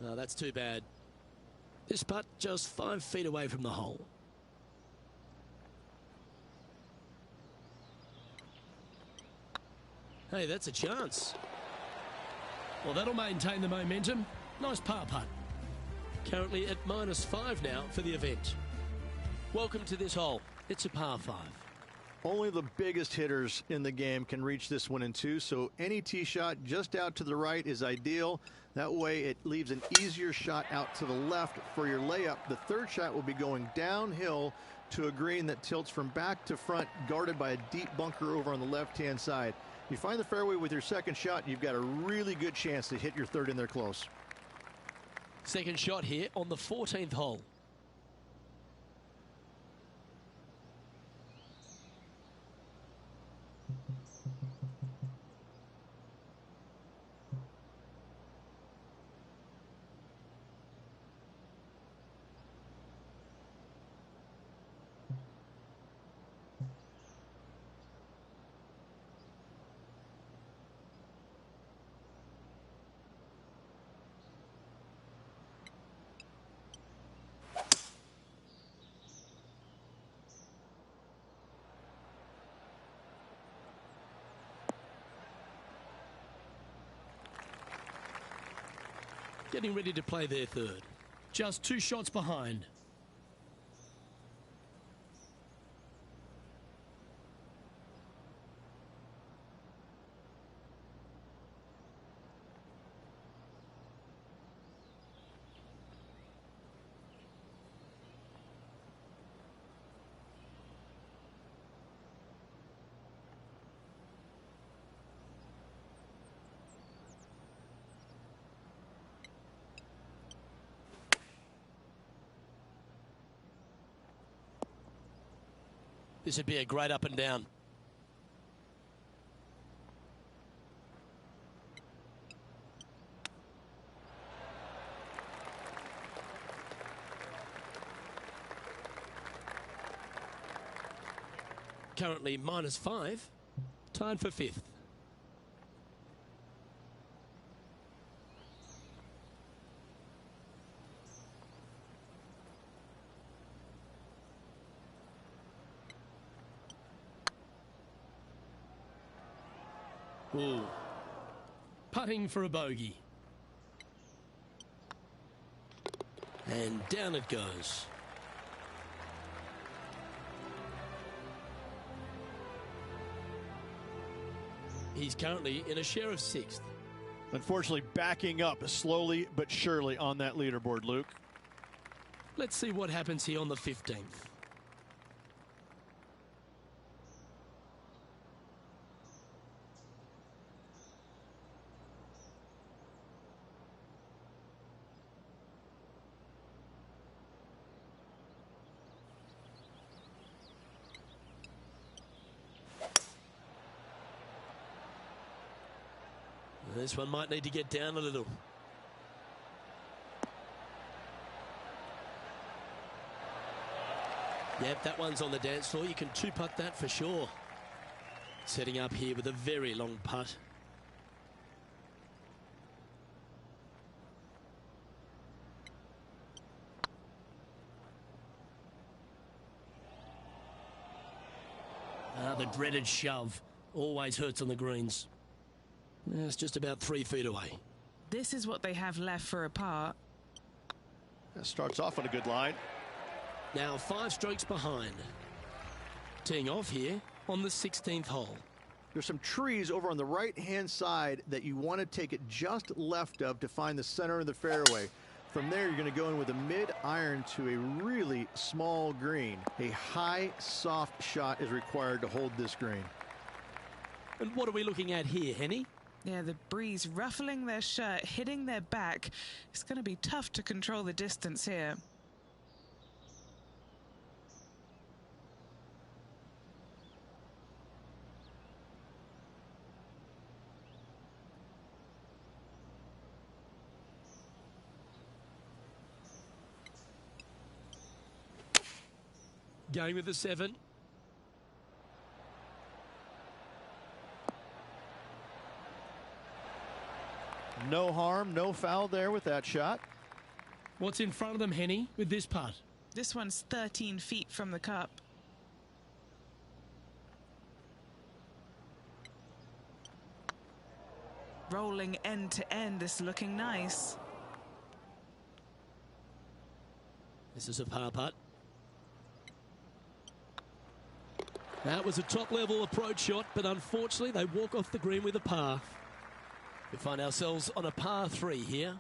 Oh, that's too bad. This putt just 5 feet away from the hole. Hey, that's a chance. Well, that'll maintain the momentum. Nice par putt. Currently at -5 now for the event. Welcome to this hole. It's a par 5. Only the biggest hitters in the game can reach this one in 2, so any tee shot just out to the right is ideal. That way it leaves an easier shot out to the left for your layup. The third shot will be going downhill to a green that tilts from back to front, guarded by a deep bunker over on the left-hand side. You find the fairway with your second shot, you've got a really good chance to hit your third in there close. Second shot here on the 14th hole. Getting ready to play their third. Just 2 shots behind. This would be a great up and down. Currently -5, tied for 5th. Ooh. Putting for a bogey. And down it goes. He's currently in a share of 6th. Unfortunately, backing up slowly but surely on that leaderboard, Luke. Let's see what happens here on the 15th. This one might need to get down a little. Yep, that one's on the dance floor. You can two-putt that for sure. Setting up here with a very long putt. The dreaded shove always hurts on the greens. It's just about 3 feet away. This is what they have left for a par. That starts off on a good line. Now 5 strokes behind. Teeing off here on the 16th hole. There's some trees over on the right-hand side that you want to take it just left of to find the center of the fairway. From there, you're going to go in with a mid-iron to a really small green. A high, soft shot is required to hold this green. And what are we looking at here, Henny? Yeah, the breeze ruffling their shirt, hitting their back. It's going to be tough to control the distance here. Going with the 7. No harm, no foul there with that shot. What's in front of them, Henny, with this putt? This one's 13 feet from the cup. Rolling end to end, this is looking nice. This is a par putt. That was a top-level approach shot, but unfortunately they walk off the green with a par. We find ourselves on a par 3 here.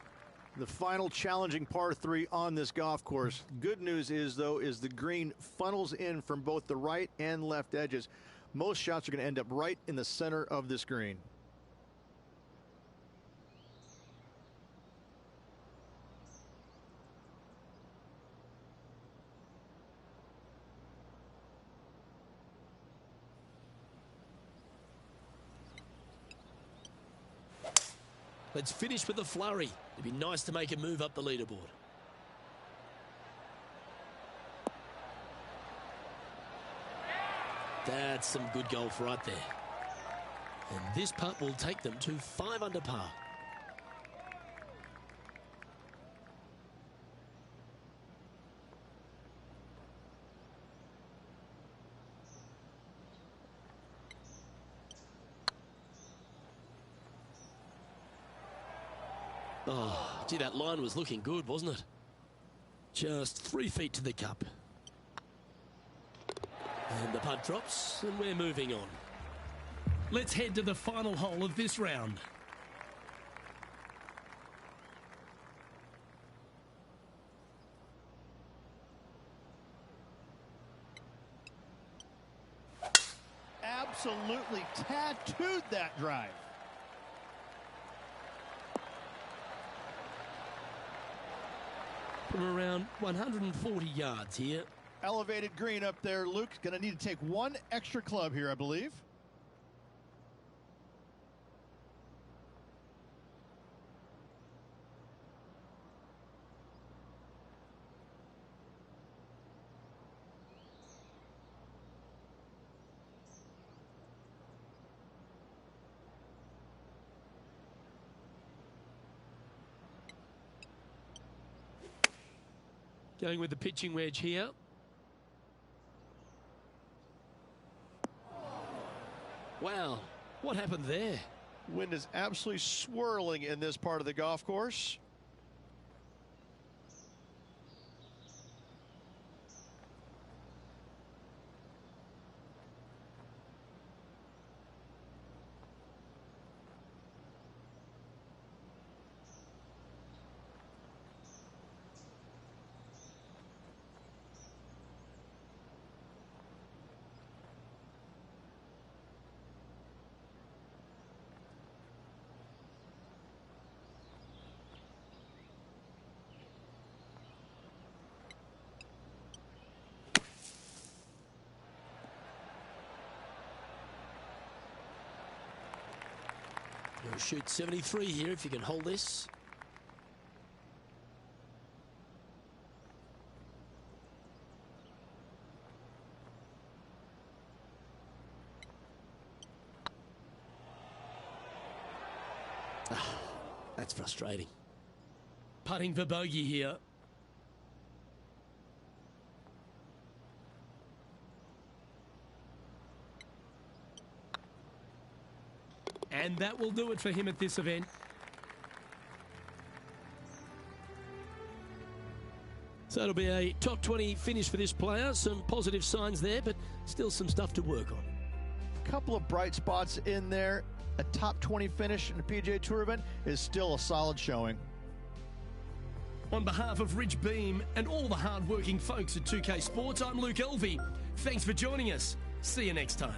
The final challenging par 3 on this golf course. Good news is, though, is the green funnels in from both the right and left edges. Most shots are going to end up right in the center of this green. Let's finish with a flurry. It'd be nice to make a move up the leaderboard. That's some good golf right there. And this putt will take them to 5 under par. Oh, gee, that line was looking good, wasn't it? Just 3 feet to the cup. And the putt drops, and we're moving on. Let's head to the final hole of this round. Absolutely tattooed that drive. From around 140 yards here. Elevated green up there. Luke going to need to take one extra club here, I believe. Going with the pitching wedge here. Wow, what happened there? Wind is absolutely swirling in this part of the golf course. You'll shoot 73 here if you can hold this. That's frustrating. Putting for bogey here. And that will do it for him at this event. So it'll be a top 20 finish for this player. Some positive signs there, but still some stuff to work on. A couple of bright spots in there. A top 20 finish in a PGA Tour event is still a solid showing. On behalf of Rich Beam and all the hard-working folks at 2K Sports, I'm Luke Elvey. Thanks for joining us. See you next time.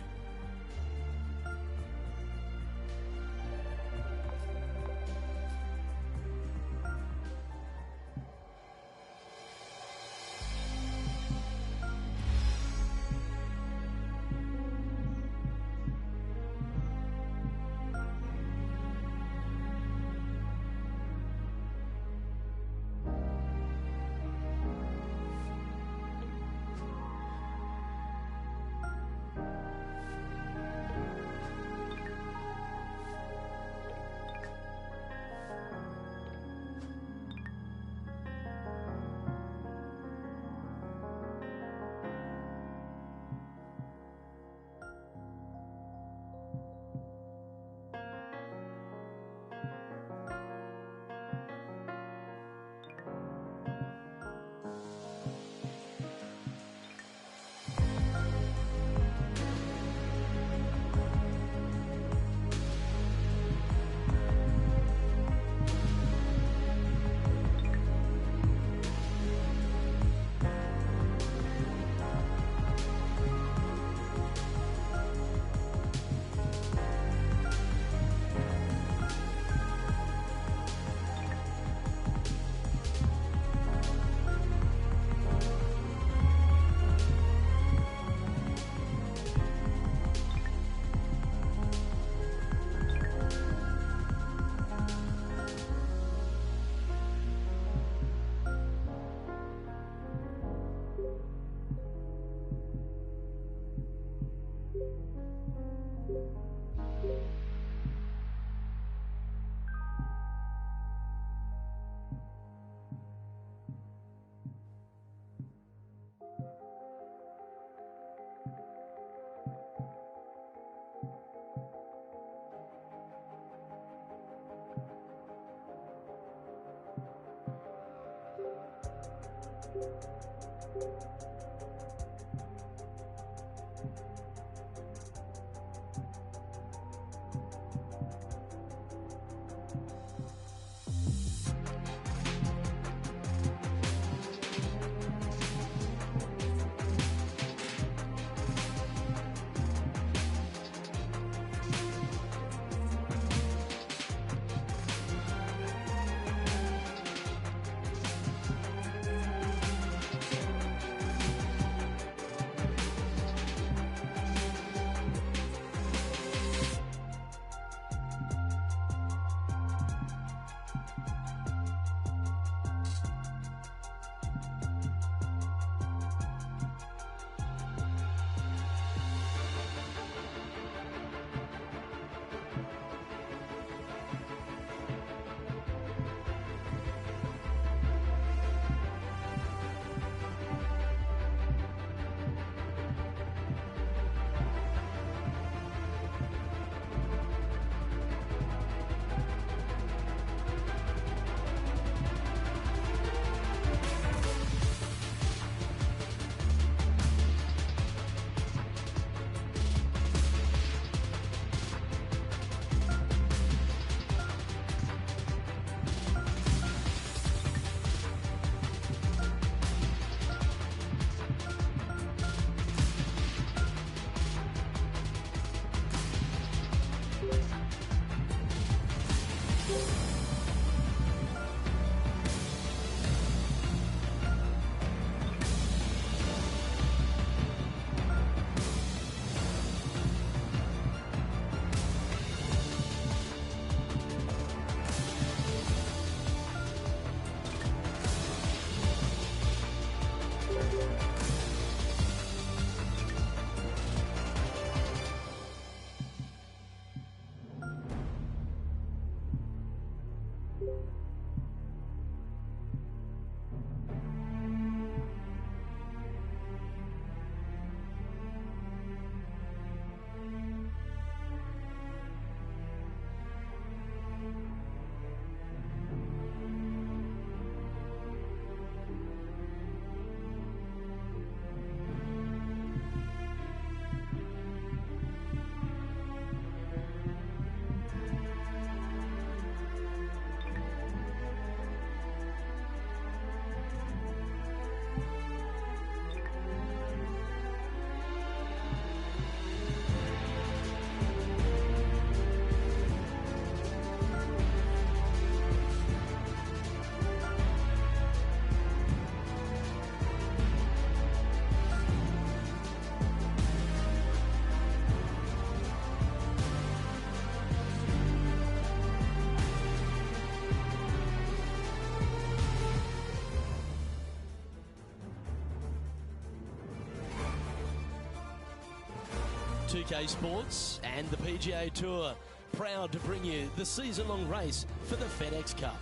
2K Sports and the PGA Tour, proud to bring you the season-long race for the FedEx Cup.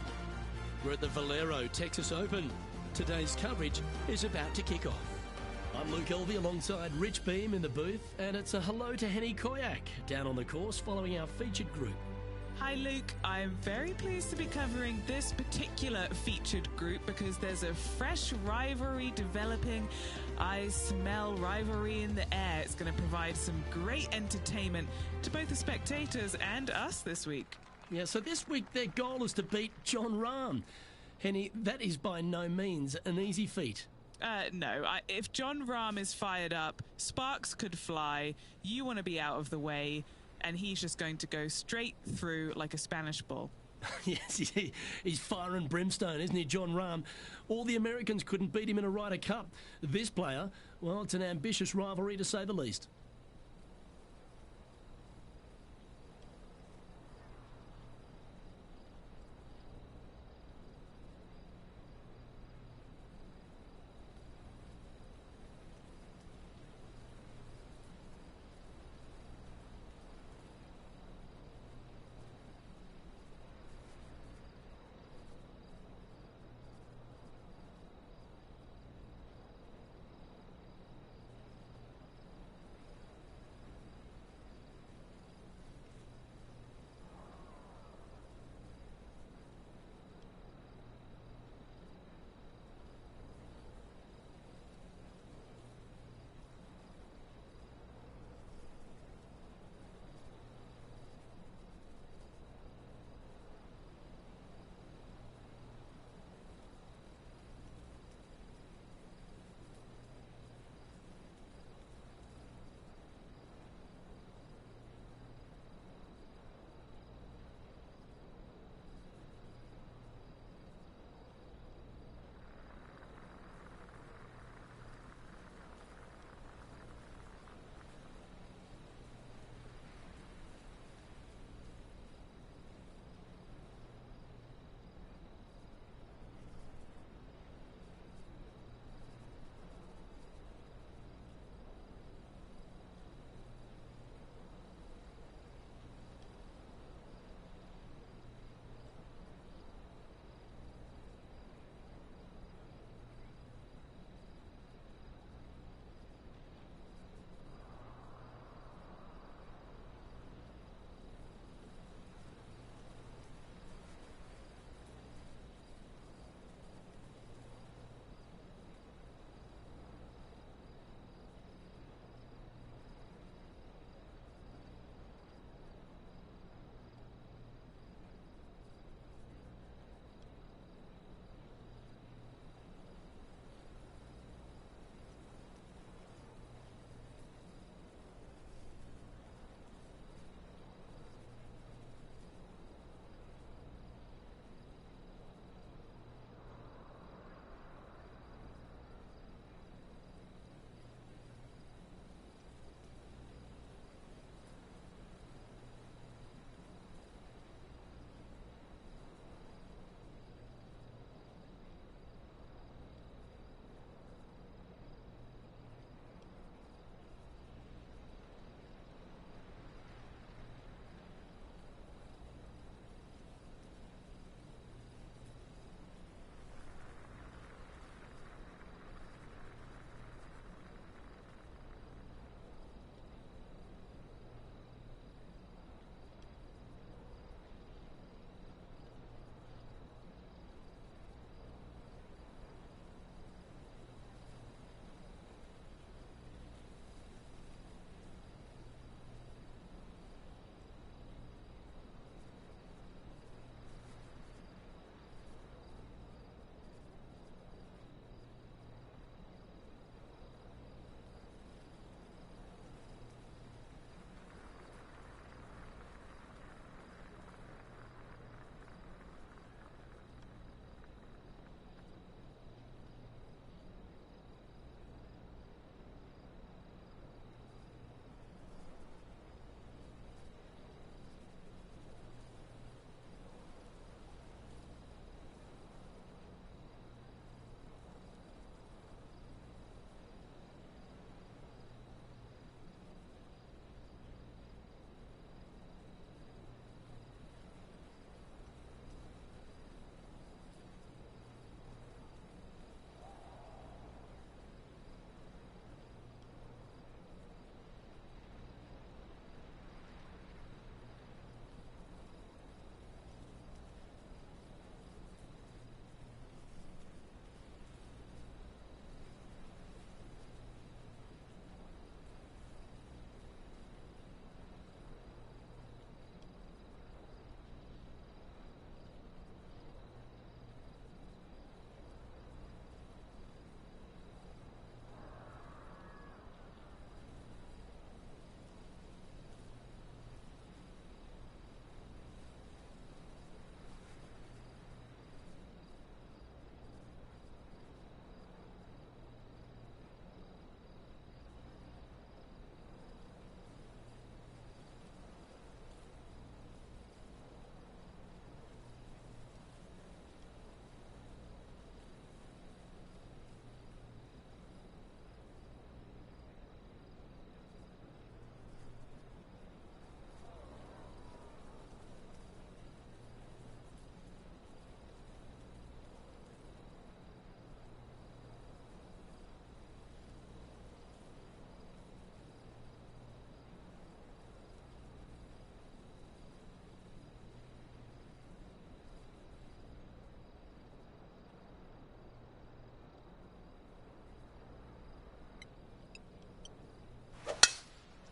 We're at the Valero Texas Open. Today's coverage is about to kick off. I'm Luke Elvey alongside Rich Beam in the booth, and it's a hello to Henny Koyak down on the course following our featured group. Hi Luke, I'm very pleased to be covering this particular featured group because there's a fresh rivalry developing. I smell rivalry in the air. It's going to provide some great entertainment to both the spectators and us this week. Yeah, so this week their goal is to beat Jon Rahm. Henny, that is by no means an easy feat. No, if Jon Rahm is fired up, sparks could fly, you want to be out of the way, and he's just going to go straight through like a Spanish bull. Yes, he's fire and brimstone, isn't he, Jon Rahm? All the Americans couldn't beat him in a Ryder Cup. This player, well, it's an ambitious rivalry to say the least.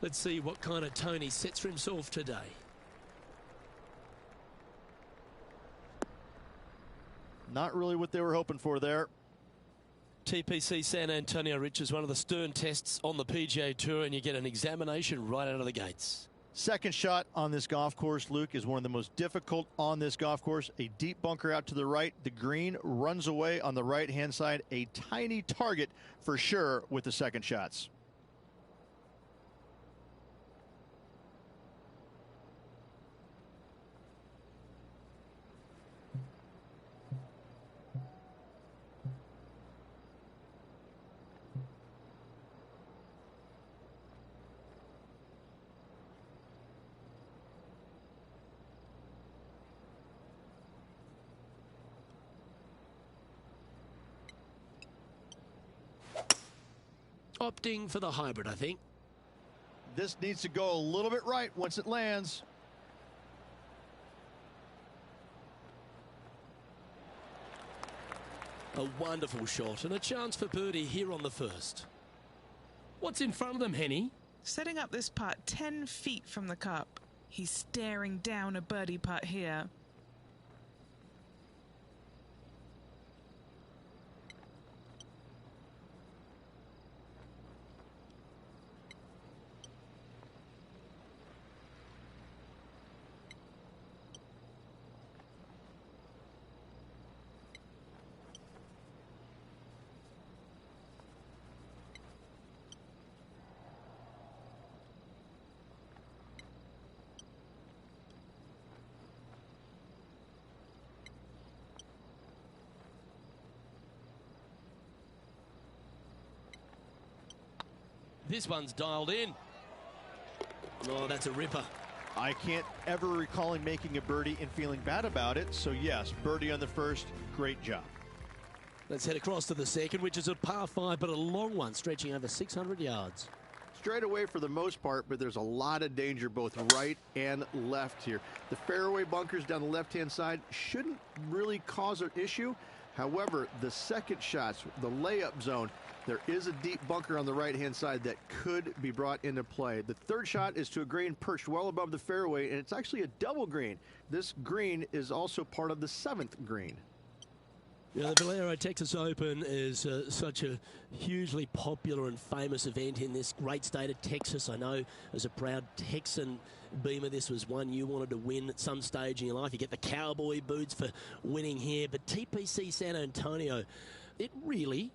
Let's see what kind of tone he sets for himself today. Not really what they were hoping for there. TPC San Antonio, Rich, is one of the stern tests on the PGA Tour, and you get an examination right out of the gates. Second shot on this golf course, Luke, is one of the most difficult on this golf course. A deep bunker out to the right. The green runs away on the right-hand side. A tiny target for sure with the second shots. Opting for the hybrid, I think. This needs to go a little bit right once it lands. A wonderful shot and a chance for birdie here on the first. What's in front of them, Henny? Setting up this putt 10 feet from the cup. He's staring down a birdie putt here. This one's dialed in. Oh, that's a ripper. I can't ever recall him making a birdie and feeling bad about it. So yes, birdie on the first, great job. Let's head across to the second, which is a par 5, but a long one, stretching over 600 yards. Straight away for the most part, but there's a lot of danger both right and left here. The fairway bunkers down the left-hand side shouldn't really cause an issue. However, the second shots, the layup zone, there is a deep bunker on the right-hand side that could be brought into play. The third shot is to a green perched well above the fairway, and it's actually a double green. This green is also part of the 7th green. Yeah, the Valero Texas Open is such a hugely popular and famous event in this great state of Texas. I know as a proud Texan, Beamer, this was one you wanted to win at some stage in your life. You get the cowboy boots for winning here, but TPC San Antonio, it really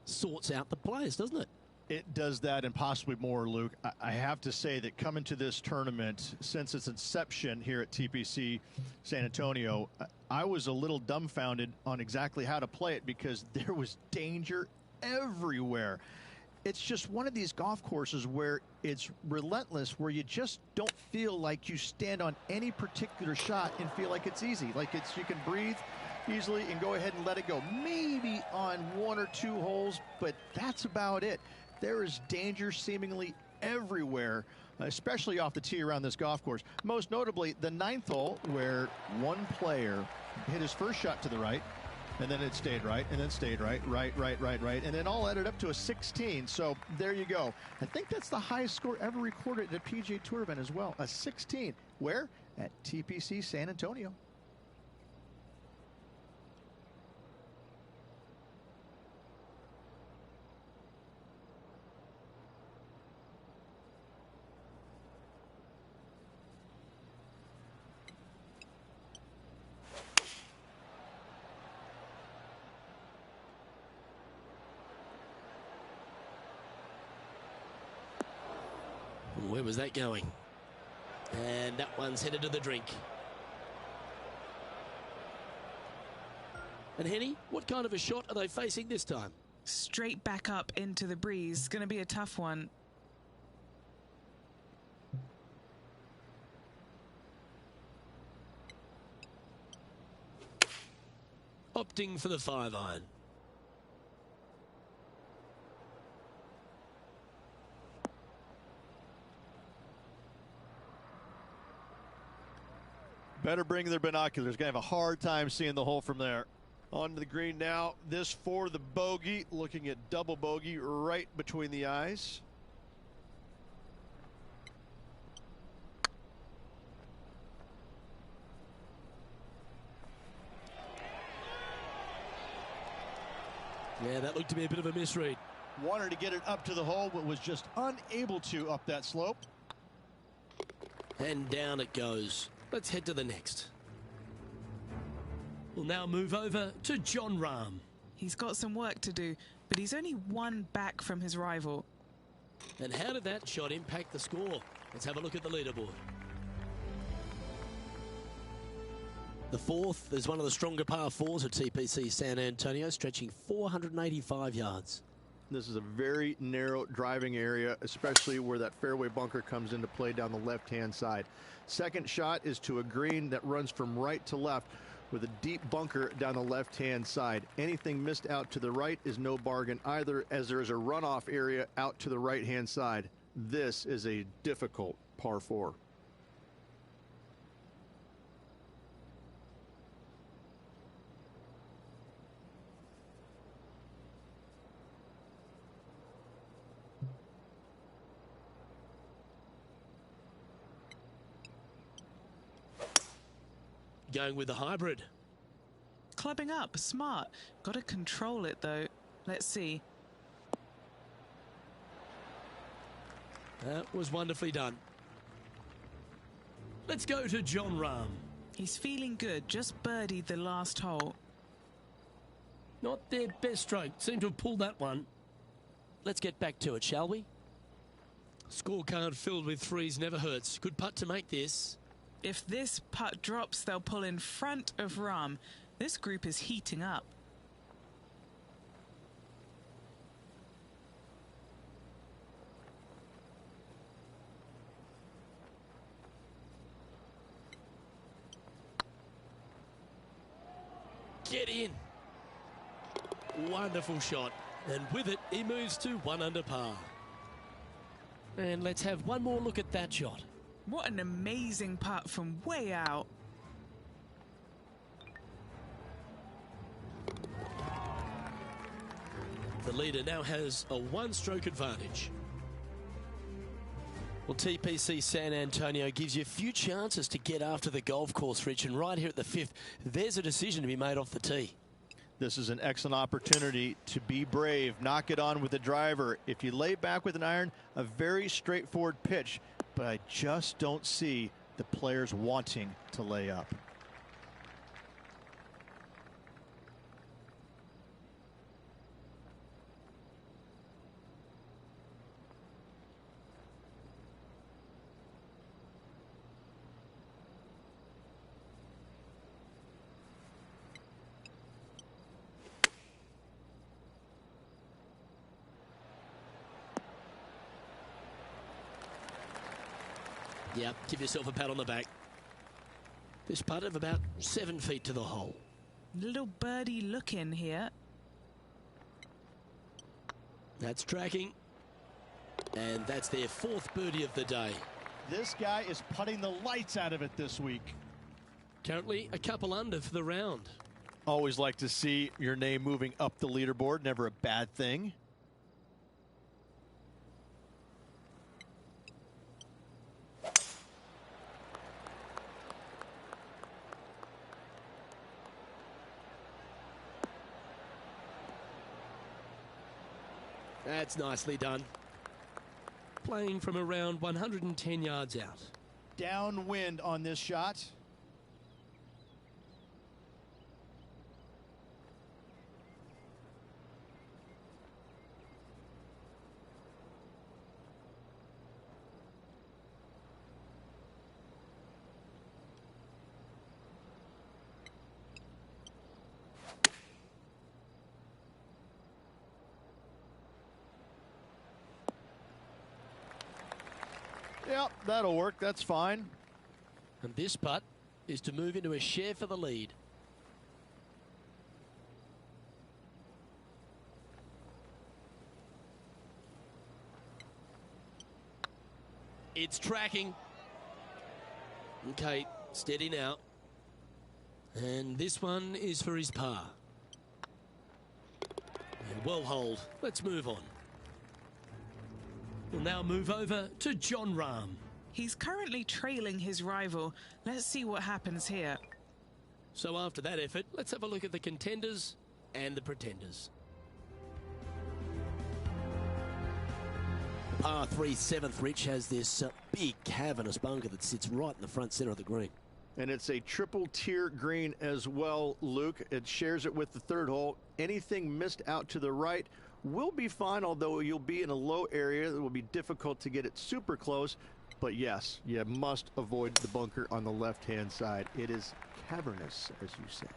sorts out the players, doesn't it? It does that and possibly more, Luke. I have to say that coming to this tournament, since its inception here at TPC San Antonio, I was a little dumbfounded on exactly how to play it because there was danger everywhere. It's just one of these golf courses where it's relentless, where you just don't feel like you stand on any particular shot and feel like it's easy. Like you can breathe easily and go ahead and let it go. Maybe on 1 or 2 holes, but that's about it. There is danger seemingly everywhere, especially off the tee around this golf course. Most notably, the 9th hole, where one player hit his first shot to the right, and then it stayed right, and then stayed right, and then all added up to a 16. So there you go. I think that's the highest score ever recorded at a PGA Tour event as well, a 16. Where? At TPC San Antonio. Where was that going? And that one's headed to the drink. And Henny, what kind of a shot are they facing this time? Straight back up into the breeze. Going to be a tough one. Opting for the 5-iron. Better bring their binoculars. Going to have a hard time seeing the hole from there. On to the green now. This for the bogey. Looking at double bogey right between the eyes. that looked to be a bit of a misread. Wanted to get it up to the hole, but was just unable to up that slope. And down it goes. Let's head to the next. We'll now move over to Jon Rahm. He's got some work to do, but he's only one back from his rival. And how did that shot impact the score? Let's have a look at the leaderboard. The fourth is one of the stronger par fours at TPC San Antonio, stretching 485 yards. This is a very narrow driving area, especially where that fairway bunker comes into play down the left-hand side. Second shot is to a green that runs from right to left with a deep bunker down the left-hand side. Anything missed out to the right is no bargain either, as there is a runoff area out to the right-hand side. This is a difficult par 4. Going with the hybrid. Clubbing up, smart. Got to control it though. Let's see. That was wonderfully done. Let's go to Jon Rahm. He's feeling good, just birdied the last hole. Not their best stroke. Seem to have pulled that one. Let's get back to it, shall we? Scorecard filled with threes never hurts. Good putt to make this. If this putt drops, they'll pull in front of Rahm. This group is heating up. Get in. Wonderful shot. And with it, he moves to 1 under par. And let's have one more look at that shot. What an amazing putt from way out. The leader now has a 1-stroke advantage. Well, TPC San Antonio gives you a few chances to get after the golf course, Rich, and right here at the 5th, there's a decision to be made off the tee. This is an excellent opportunity to be brave, knock it on with the driver. If you lay back with an iron, a very straightforward pitch, but I just don't see the players wanting to lay up. Yep, give yourself a pat on the back. This putt of about 7 feet to the hole. Little birdie look in here. That's tracking. And that's their 4th birdie of the day. This guy is putting the lights out of it this week. Currently a couple under for the round. Always like to see your name moving up the leaderboard. Never a bad thing. That's nicely done. Playing from around 110 yards out. Downwind on this shot. Yep, that'll work. That's fine. And this putt is to move into a share for the lead. It's tracking. Okay, steady now. And this one is for his par. And well hold. Let's move on. We'll now move over to Jon Rahm. He's currently trailing his rival. Let's see what happens here. So after that effort, let's have a look at the contenders and the pretenders. par 3 7th, Rich has this big cavernous bunker that sits right in the front center of the green. And it's a triple tier green as well, Luke. It shares it with the third hole. Anything missed out to the right will be fine, although you'll be in a low area. It will be difficult to get it super close. But yes, you must avoid the bunker on the left-hand side. It is cavernous, as you say.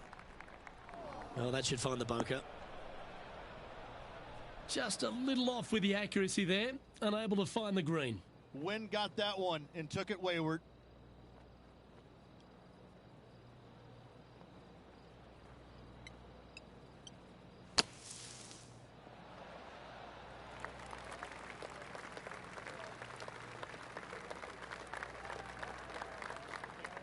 Well, that should find the bunker. Just a little off with the accuracy there, unable to find the green. Wind got that one and took it wayward.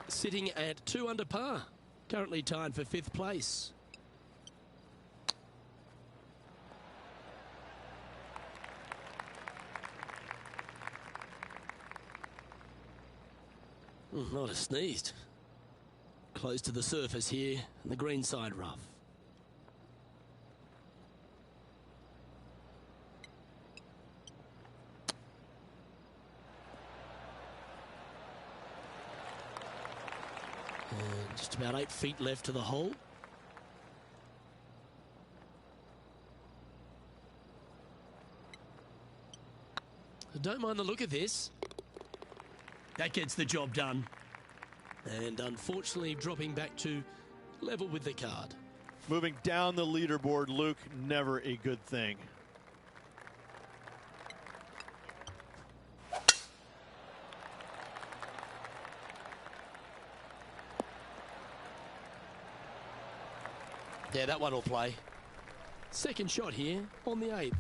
Sitting at 2 under par, currently tied for 5th place. Not a sneezed. Close to the surface here, and the green side rough. And just about 8 feet left to the hole. I don't mind the look of this. That gets the job done. And unfortunately dropping back to level with the card. Moving down the leaderboard, Luke, never a good thing. Yeah, that one will play. Second shot here on the 8th.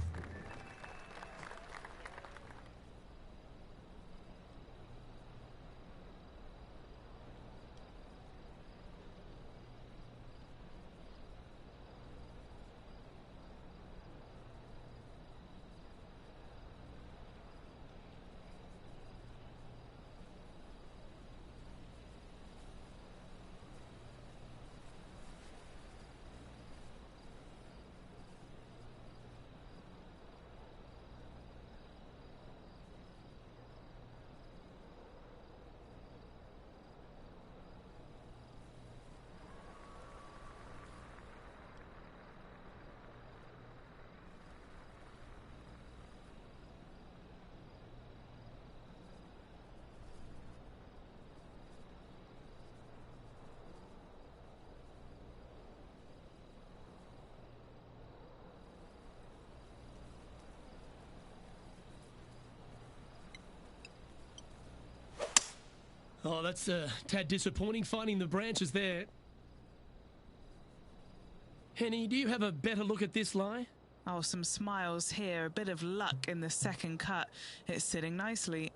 Oh, that's a tad disappointing, finding the branches there. Henny, do you have a better look at this lie? Oh, some smiles here. A bit of luck in the second cut. It's sitting nicely.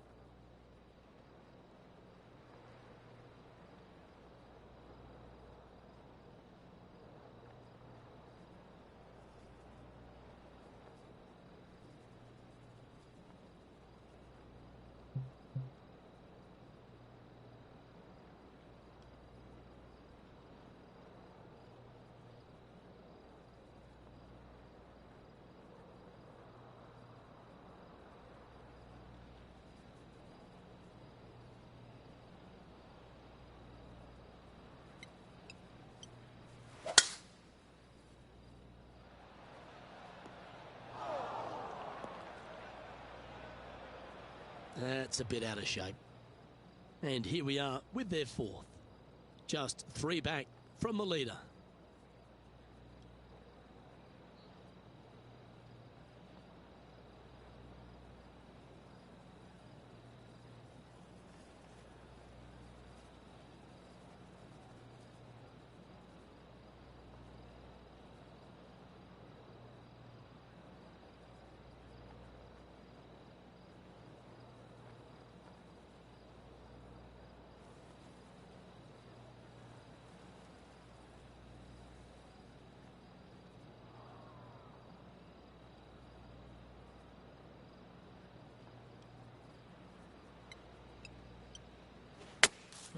That's a bit out of shape. And here we are with their 4th. Just 3 back from the leader.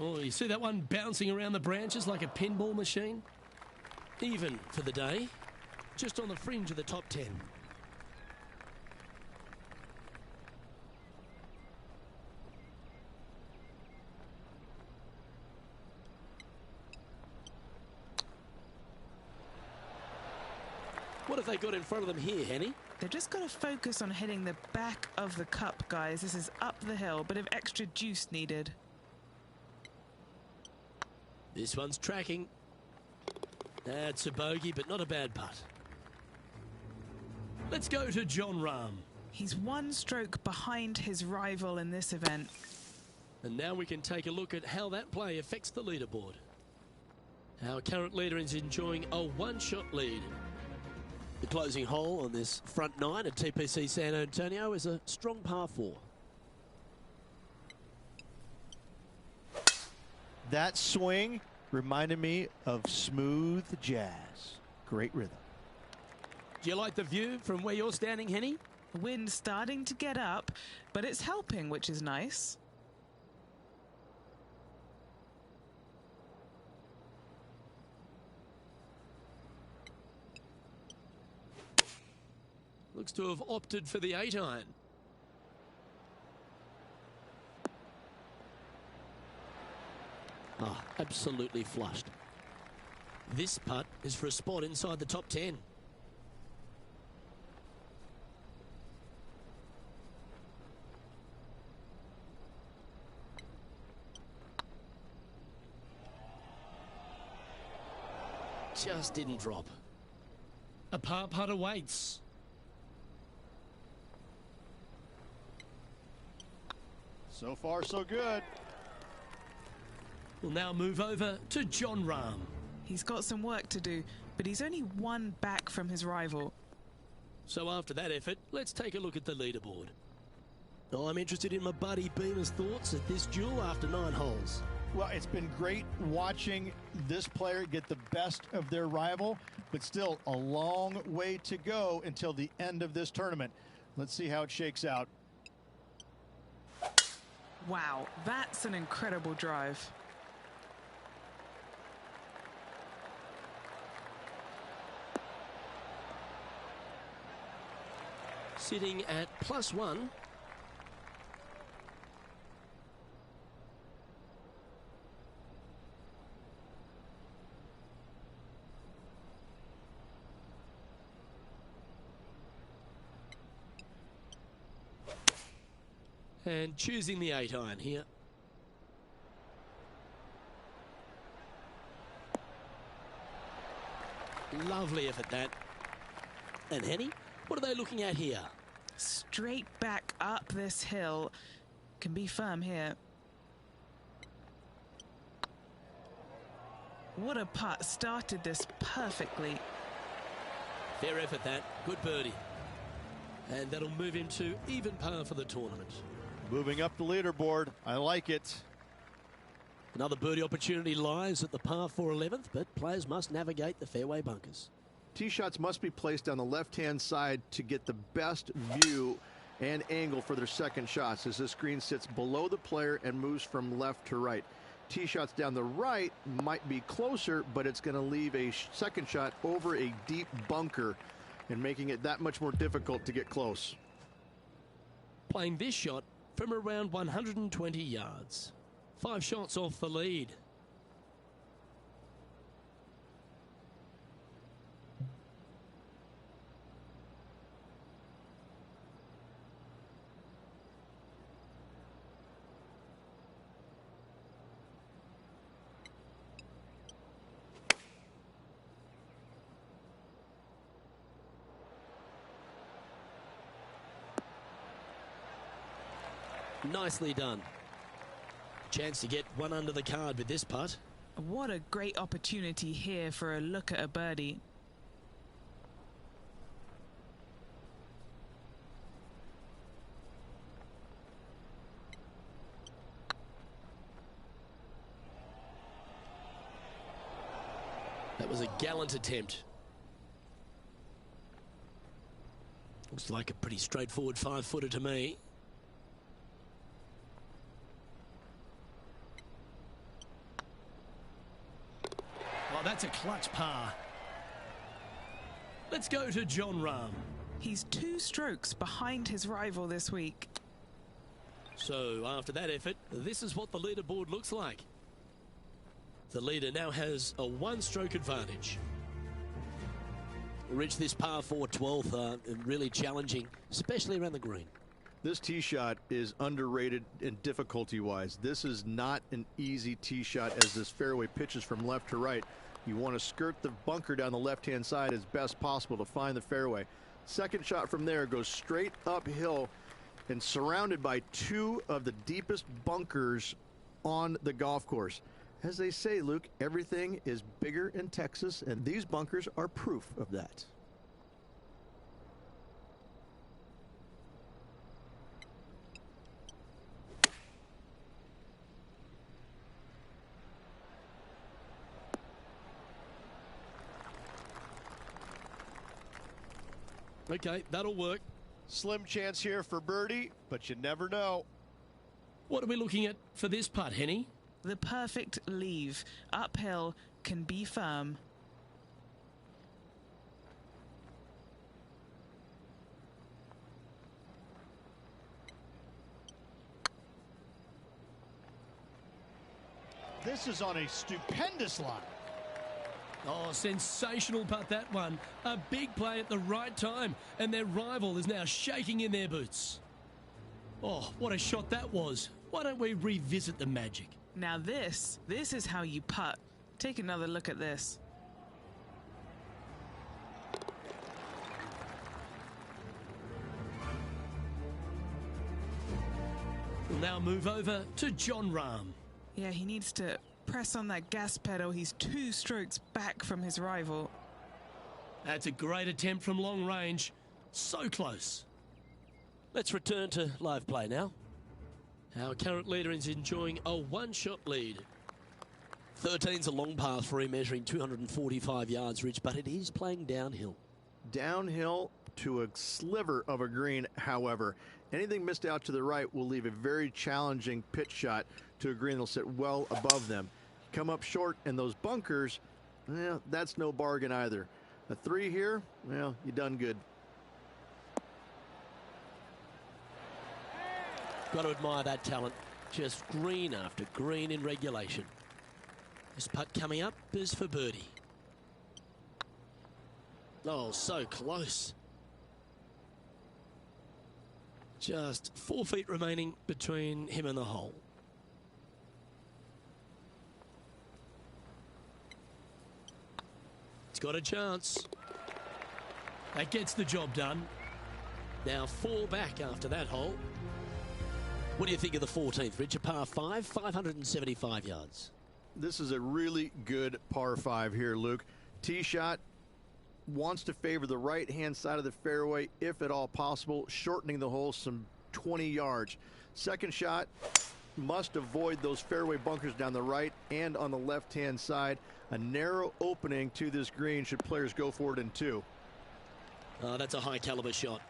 Oh, you see that one bouncing around the branches like a pinball machine? Even for the day, just on the fringe of the top 10. have they got in front of them here, Henny? They've just got to focus on hitting the back of the cup, guys. This is up the hill, bit of extra juice needed. This one's tracking. That's a bogey, but not a bad putt. Let's go to Jon Rahm. He's one stroke behind his rival in this event. And now we can take a look at how that play affects the leaderboard. Our current leader is enjoying a one-shot lead. The closing hole on this front nine at TPC San Antonio is a strong par 4. That swing reminded me of smooth jazz. Great rhythm. Do you like the view from where you're standing, Henny? The wind's starting to get up, but it's helping, which is nice. Looks to have opted for the 8-iron. Ah, absolutely flushed. This putt is for a spot inside the top 10. Just didn't drop. A par putt awaits. So far, so good. We'll now move over to Jon Rahm. He's got some work to do, but he's only one back from his rival. So after that effort, let's take a look at the leaderboard. I'm interested in my buddy Beamer's thoughts at this duel after 9 holes. Well, it's been great watching this player get the best of their rival, but still a long way to go until the end of this tournament. Let's see how it shakes out. Wow, that's an incredible drive. Sitting at +1. And choosing the 8-iron here. Lovely effort that. And Henny, what are they looking at here? Straight back up this hill. Can be firm here. What a putt. Started this perfectly. Fair effort that. Good birdie. And that'll move him to even par for the tournament. Moving up the leaderboard. I like it. Another birdie opportunity lies at the par 4 11th, but players must navigate the fairway bunkers. Tee shots must be placed on the left-hand side to get the best view and angle for their second shots, as this green sits below the player and moves from left to right. Tee shots down the right might be closer, but it's going to leave a second shot over a deep bunker and making it that much more difficult to get close. Playing this shot from around 120 yards. 5 shots off the lead. Nicely done. Chance to get one under the card with this putt. What a great opportunity here for a look at a birdie. That was a gallant attempt. Looks like a pretty straightforward 5-footer to me. Oh, that's a clutch par. Let's go to Jon Rahm. He's 2 strokes behind his rival this week. So after that effort, this is what the leaderboard looks like. The leader now has a 1-stroke advantage. Rich, this par 4 12th, really challenging, especially around the green. This tee shot is underrated in difficulty-wise. This is not an easy tee shot as this fairway pitches from left to right. You want to skirt the bunker down the left-hand side as best possible to find the fairway. Second shot from there goes straight uphill and surrounded by two of the deepest bunkers on the golf course. As they say, Luke, everything is bigger in Texas, and these bunkers are proof of that. Okay, that'll work. Slim chance here for birdie, but you never know. What are we looking at for this putt, Henny? The perfect leave. Uphill, can be firm. This is on a stupendous line. Oh, sensational putt, that one. A big play at the right time, and their rival is now shaking in their boots. Oh, what a shot that was. Why don't we revisit the magic? Now this is how you putt. Take another look at this. We'll now move over to Jon Rahm. Yeah, he needs to press on that gas pedal. He's 2 strokes back from his rival. That's a great attempt from long range. So close. Let's return to live play now. Our current leader is enjoying a one-shot lead. 13's a long par 3 measuring 245 yards, Rich, but it is playing downhill. Downhill to a sliver of a green, however. Anything missed out to the right will leave a very challenging pitch shot to a green that'll sit well above them. Come up short, and those bunkers, well, that's no bargain either. A 3 here, well, you done good. Got to admire that talent. Just green after green in regulation. This putt coming up is for birdie. Oh, so close. Just 4 feet remaining between him and the hole. It's got a chance. That gets the job done. Now 4 back after that hole. What do you think of the 14th, Rich? A par 5, 575 yards. This is a really good par 5 here, Luke. Tee shot wants to favor the right-hand side of the fairway, if at all possible, shortening the hole some 20 yards. Second shot must avoid those fairway bunkers down the right and on the left-hand side. A narrow opening to this green should players go for it in 2. That's a high-caliber shot.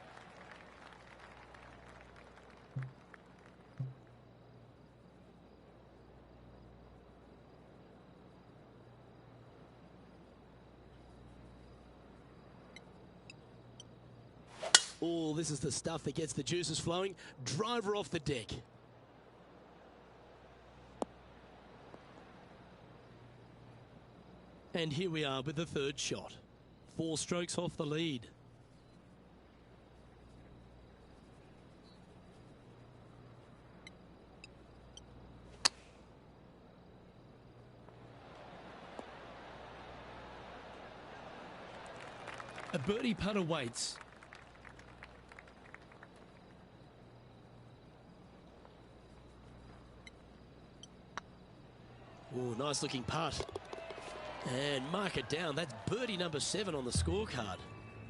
Oh, this is the stuff that gets the juices flowing. Driver off the deck. And here we are with the 3rd shot. 4 strokes off the lead. A birdie putt awaits. Oh, nice looking putt. And mark it down. That's birdie number 7 on the scorecard.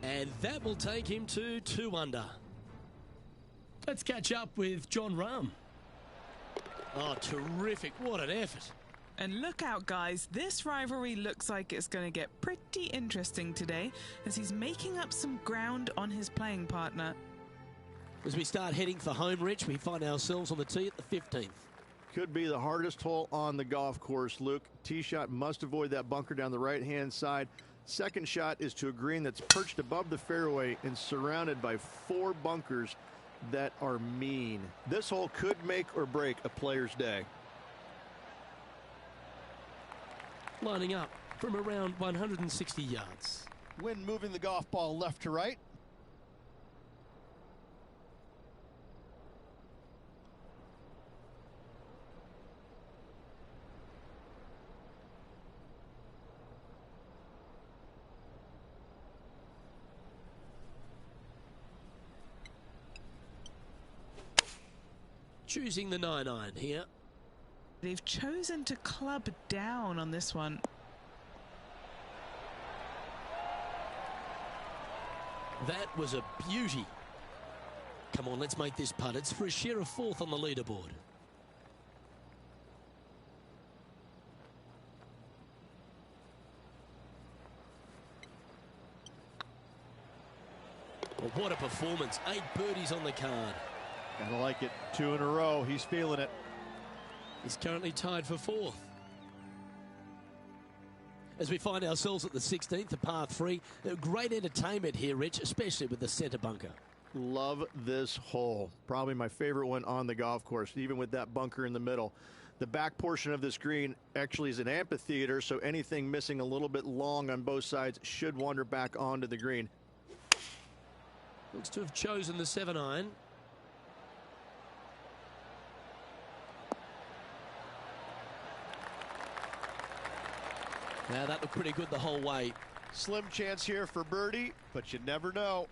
And that will take him to 2 under. Let's catch up with Jon Rahm. Oh, terrific. What an effort. And look out, guys. This rivalry looks like it's going to get pretty interesting today as he's making up some ground on his playing partner. As we start heading for home, Rich, we find ourselves on the tee at the 15th. Could be the hardest hole on the golf course, Luke. Tee shot must avoid that bunker down the right-hand side. Second shot is to a green that's perched above the fairway and surrounded by 4 bunkers that are mean. This hole could make or break a player's day. Lining up from around 160 yards. Wind moving the golf ball left to right. Choosing the 9-iron here. They've chosen to club down on this one. That was a beauty. Come on, let's make this putt. It's for a share of 4th on the leaderboard. Well, what a performance. 8 birdies on the card. Gotta like it. 2 in a row. He's feeling it. He's currently tied for 4th. As we find ourselves at the 16th, the par 3. Great entertainment here, Rich, especially with the centre bunker. Love this hole. Probably my favorite one on the golf course, even with that bunker in the middle. The back portion of this green actually is an amphitheater, so anything missing a little bit long on both sides should wander back onto the green. Looks to have chosen the 7-iron. Now that looked pretty good the whole way. Slim chance here for birdie, but you never know.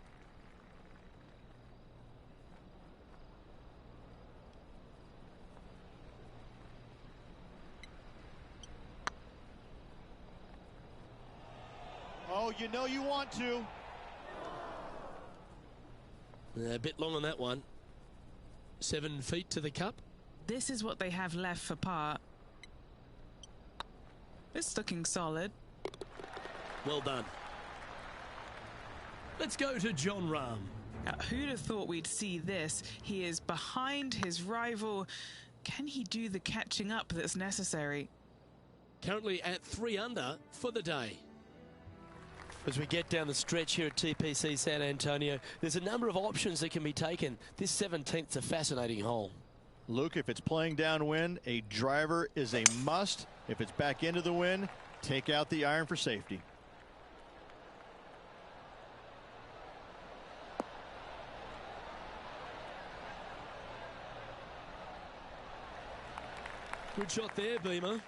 Oh, you know you want to. A bit long on that one. 7 feet to the cup. This is what they have left for par. It's looking solid. Well done. Let's go to Jon Rahm. Now, who'd have thought we'd see this? He is behind his rival. Can he do the catching up that's necessary? Currently at 3 under for the day. As we get down the stretch here at TPC San Antonio, there's a number of options that can be taken. This 17th's a fascinating hole. Luke, if it's playing downwind, a driver is a must. If it's back into the wind, take out the iron for safety. Good shot there, Beamer.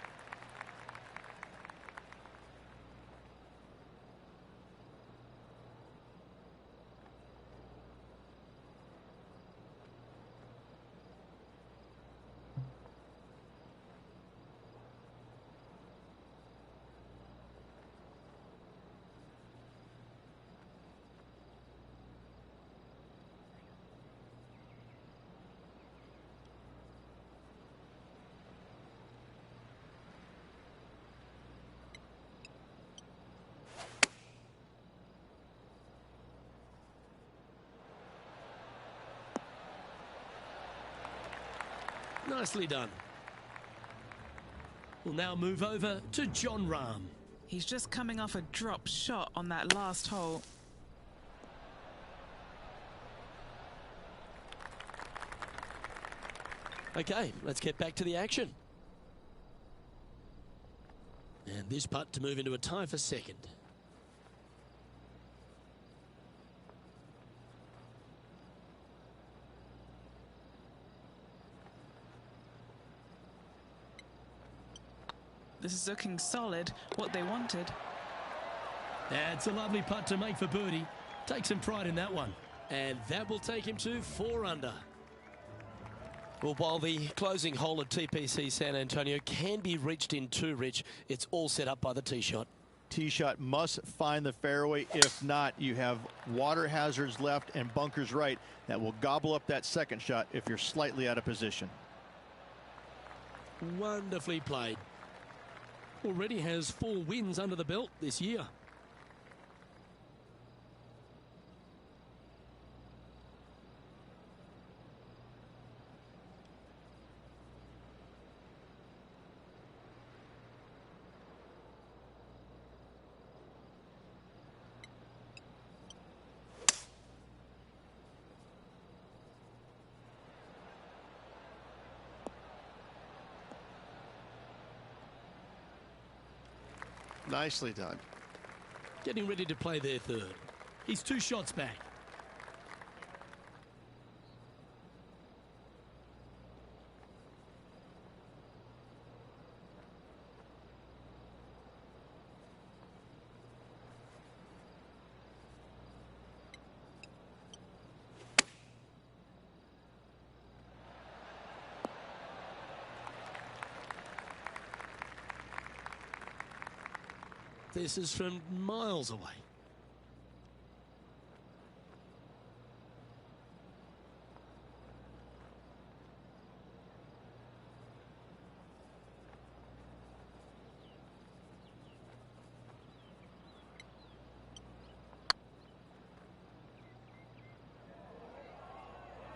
Nicely done. We'll now move over to Jon Rahm. He's just coming off a drop shot on that last hole. Okay, let's get back to the action. And this putt to move into a tie for 2nd. This is looking solid, what they wanted. That's a lovely putt to make for birdie. Take some pride in that one. And that will take him to 4 under. Well, while the closing hole at TPC San Antonio can be reached in 2, Rich, it's all set up by the tee shot. Tee shot must find the fairway. If not, you have water hazards left and bunkers right that will gobble up that second shot if you're slightly out of position. Wonderfully played. Already has 4 wins under the belt this year. Nicely done. getting ready to play their third. He's 2 shots back. This is from miles away.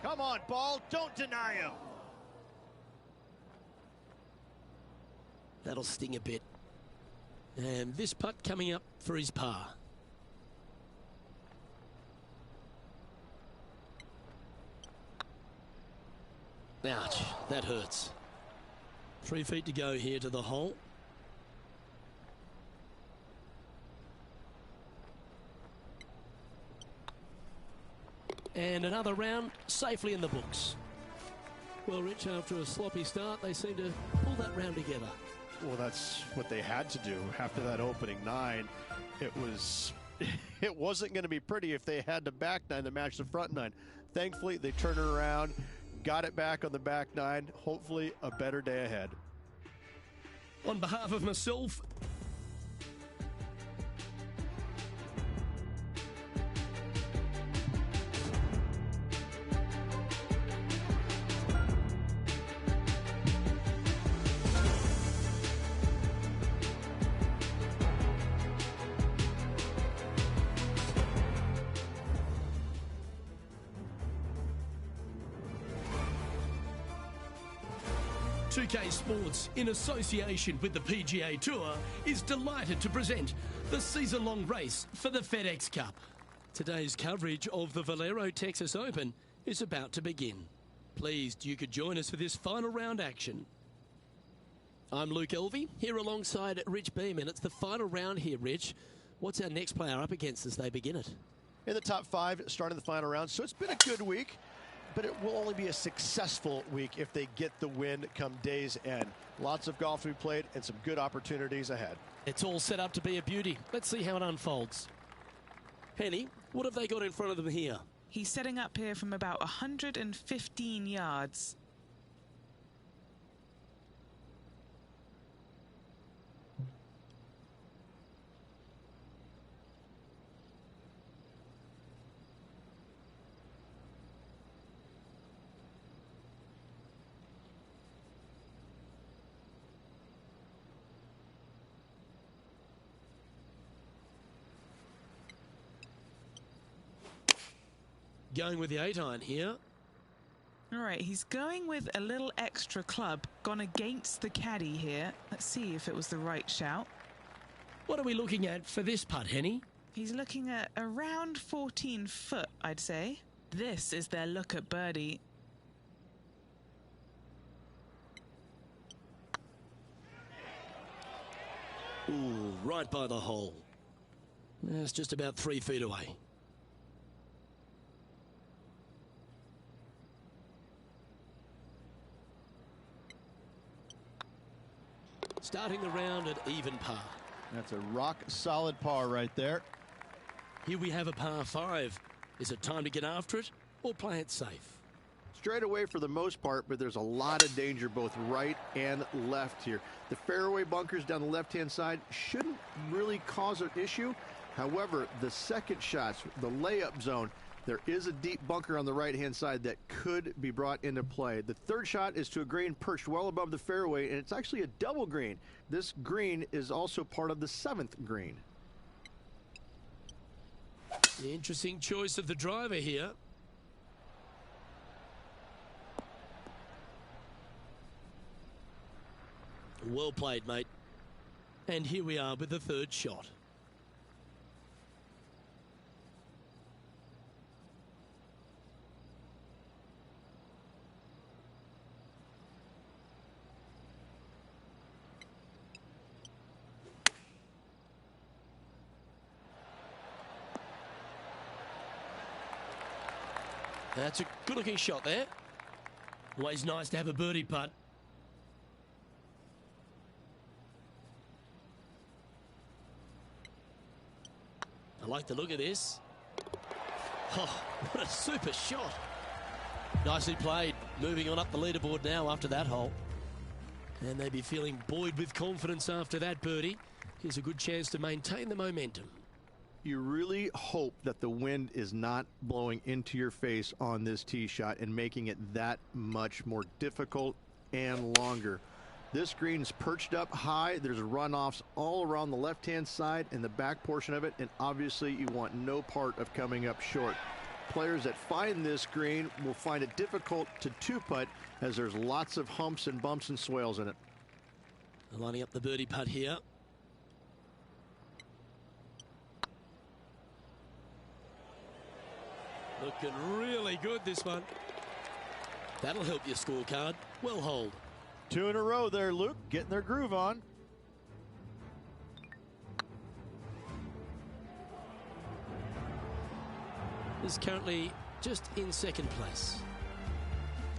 Come on, ball. Don't deny him. That'll sting a bit. And this putt coming up for his par. Ouch, that hurts. 3 feet to go here to the hole. And another round safely in the books. Well, Rich, after a sloppy start, they seem to pull that round together. Well, that's what they had to do after that opening 9. It wasn't going to be pretty if they had the back 9 to match the front 9. Thankfully, they turned it around, got it back on the back 9. Hopefully, a better day ahead. On behalf of myself, PGA Sports, in association with the PGA Tour, is delighted to present the season-long race for the FedEx Cup. Today's coverage of the Valero Texas Open is about to begin. Pleased you could join us for this final round action. I'm Luke Elvey, here alongside Rich Beeman. It's the final round here, Rich. What's our next player up against as they begin it? In the top 5, starting the final round. So it's been a good week, but it will only be a successful week if they get the win come day's end. Lots of golf to be played and some good opportunities ahead. It's all set up to be a beauty. Let's see how it unfolds. Henny, what have they got in front of them here? He's setting up here from about 115 yards. Going with the 8-iron here. All right, he's going with a little extra club, gone against the caddy here. Let's see if it was the right shout. What are we looking at for this putt, Henny? He's looking at around 14 foot, I'd say. This is their look at birdie. Ooh, right by the hole. It's just about 3 feet away. Starting the round at even par. That's a rock-solid par right there. Here we have a par 5. Is it time to get after it or play it safe? Straight away for the most part, but there's a lot of danger both right and left here. The fairway bunkers down the left-hand side shouldn't really cause an issue. However, the second shots, the layup zone, there is a deep bunker on the right-hand side that could be brought into play. The third shot is to a green perched well above the fairway, and it's actually a double green. This green is also part of the 7th green. The interesting choice of the driver here. Well played, mate. And here we are with the third shot. That's a good-looking shot there. Always nice to have a birdie putt. I like the look of this. Oh, what a super shot. Nicely played. Moving on up the leaderboard now after that hole. And they'd be feeling buoyed with confidence after that birdie. Here's a good chance to maintain the momentum. You really hope that the wind is not blowing into your face on this tee shot and making it that much more difficult and longer. This green's perched up high. There's runoffs all around the left-hand side and the back portion of it, and obviously you want no part of coming up short. Players that find this green will find it difficult to two-putt as there's lots of humps and bumps and swales in it. Lining up the birdie putt here. Looking really good, this one. That'll help your scorecard. Well holed. 2 in a row there, Luke, getting their groove on. Is currently just in second place.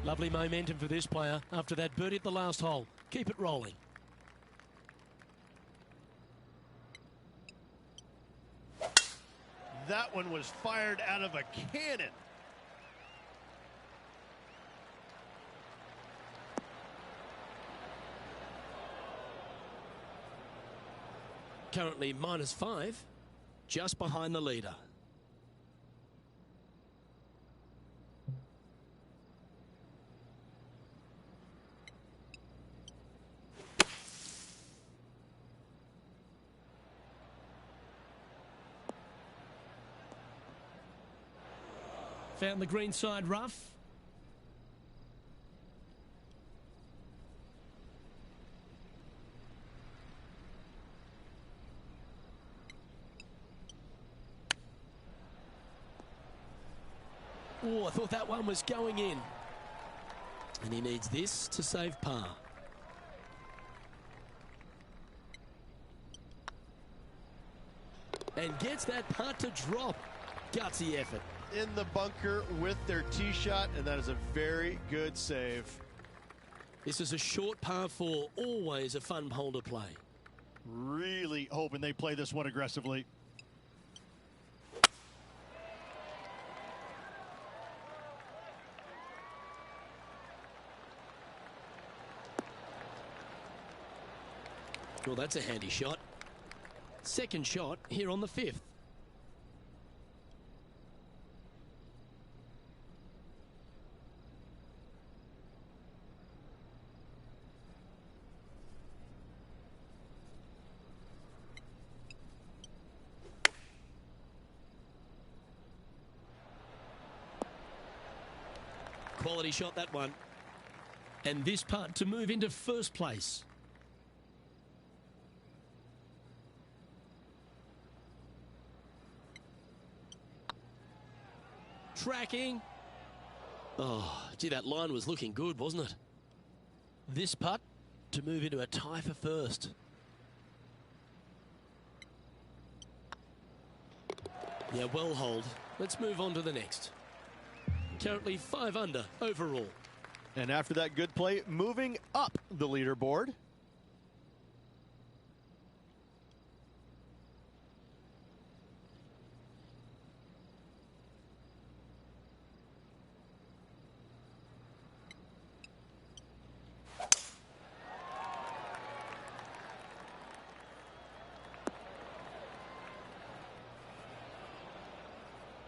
Lovely momentum for this player after that birdie at the last hole. Keep it rolling. That one was fired out of a cannon. Currently -5, just behind the leader. Found the green side rough. Oh, I thought that one was going in. And he needs this to save par. And gets that putt to drop. Gutsy effort. In the bunker with their tee shot, and that is a very good save. This is a short par 4, always a fun hole to play. Really hoping they play this one aggressively. Well, that's a handy shot. Second shot here on the 5th. Quality shot, that one. And this putt to move into first place. Tracking. Oh, gee, that line was looking good, wasn't it? This putt to move into a tie for first. Yeah, well holed. Let's move on to the next. Currently 5 under overall. And after that good play, moving up the leaderboard.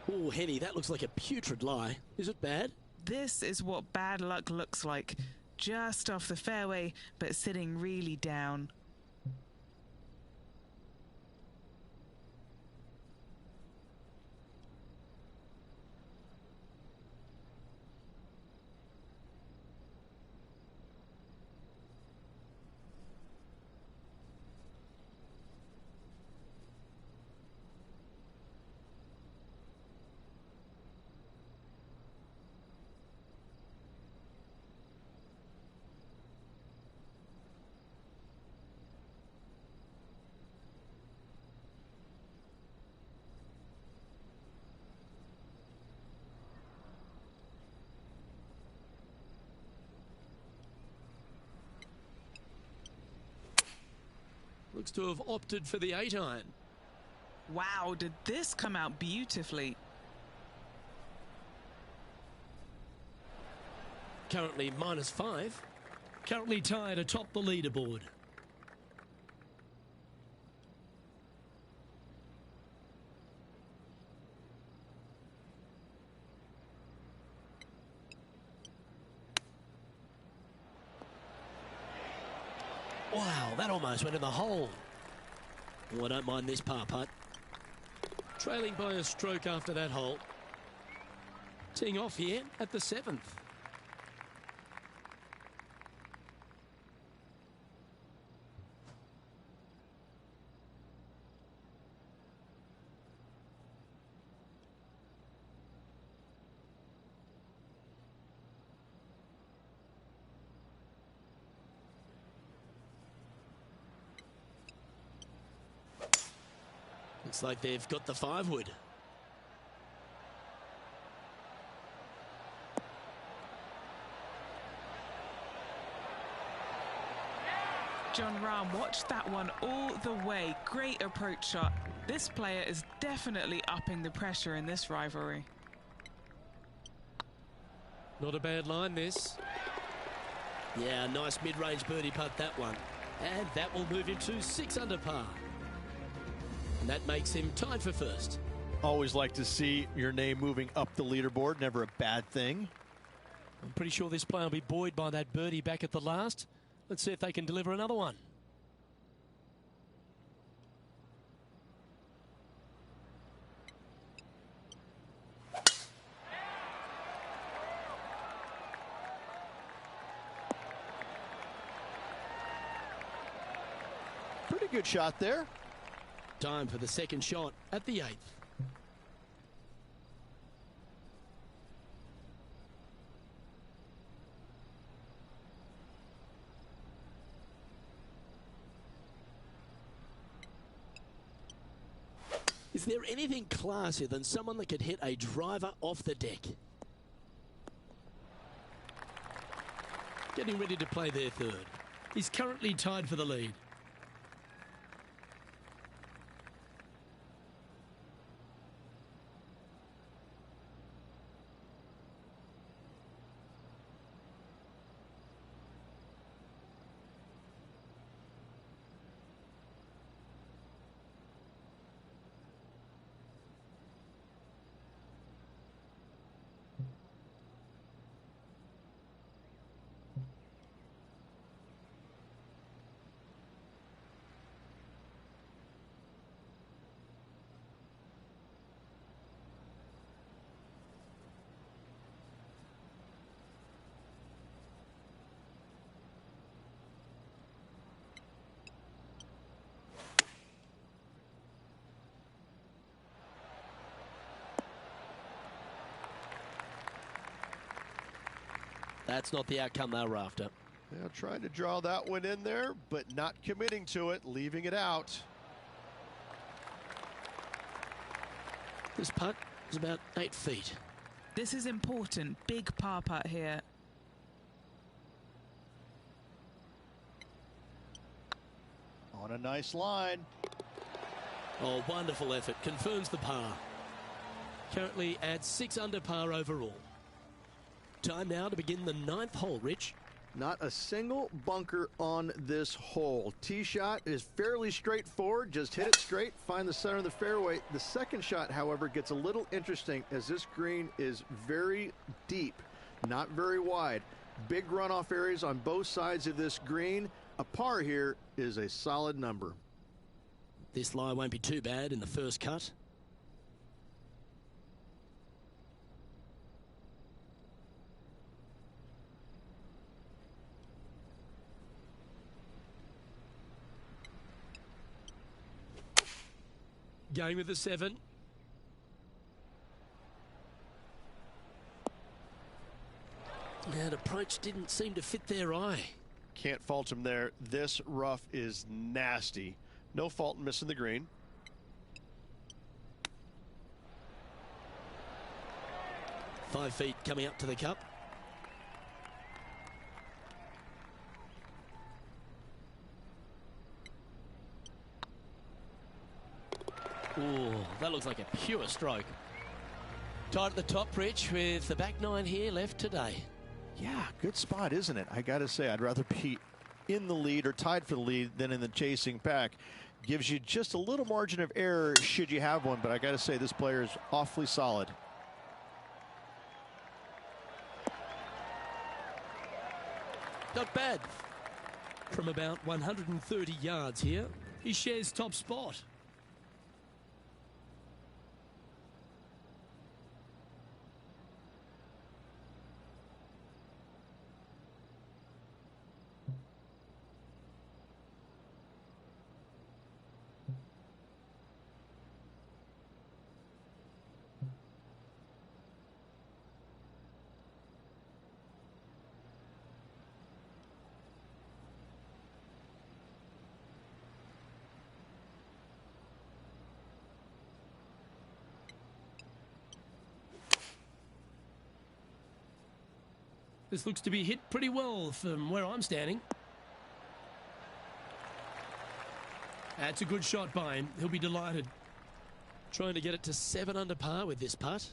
Oh, Henny, that looks like a putrid lie. Is it bad? This is what bad luck looks like. Just off the fairway, but sitting really down. Looks to have opted for the 8-iron. Wow, did this come out beautifully? Currently -5. Currently tied atop the leaderboard. Wow, that almost went in the hole. Oh, I don't mind this par putt. Trailing by a stroke after that hole. Teeing off here at the 7th. Looks like they've got the 5-wood. John Rahm watched that one all the way. Great approach shot. This player is definitely upping the pressure in this rivalry. Not a bad line, this. Yeah, nice mid-range birdie putt, that one. And that will move him to 6 under par. And that makes him tied for first. Always like to see your name moving up the leaderboard. Never a bad thing. I'm pretty sure this player will be buoyed by that birdie back at the last. Let's see if they can deliver another one. Pretty good shot there. Time for the second shot at the 8th. Is there anything classier than someone that could hit a driver off the deck? Getting ready to play their third. He's currently tied for the lead. That's not the outcome they were after. Yeah, trying to draw that one in there, but not committing to it, leaving it out. This putt is about 8 feet. This is important. Big par putt here. On a nice line. Oh, wonderful effort. Confirms the par. Currently at 6 under par overall. Time now to begin the 9th hole, Rich. Not a single bunker on this hole. Tee shot is fairly straightforward. Just hit it straight, find the center of the fairway. The second shot, however, gets a little interesting as this green is very deep, not very wide. Big runoff areas on both sides of this green. A par here is a solid number. This lie won't be too bad in the first cut. Going with the 7. That approach didn't seem to fit their eye. Can't fault him there. This rough is nasty. No fault in missing the green. Five feet coming up to the cup. Ooh, that looks like a pure stroke. Tied at the top, Rich, with the back nine here left today. Yeah, good spot, isn't it? I got to say, I'd rather be in the lead or tied for the lead than in the chasing pack. Gives you just a little margin of error should you have one, but I got to say, this player is awfully solid. Not bad. From about 130 yards here, he shares top spot. This looks to be hit pretty well from where I'm standing. That's a good shot by him. He'll be delighted. Trying to get it to 7 under par with this putt.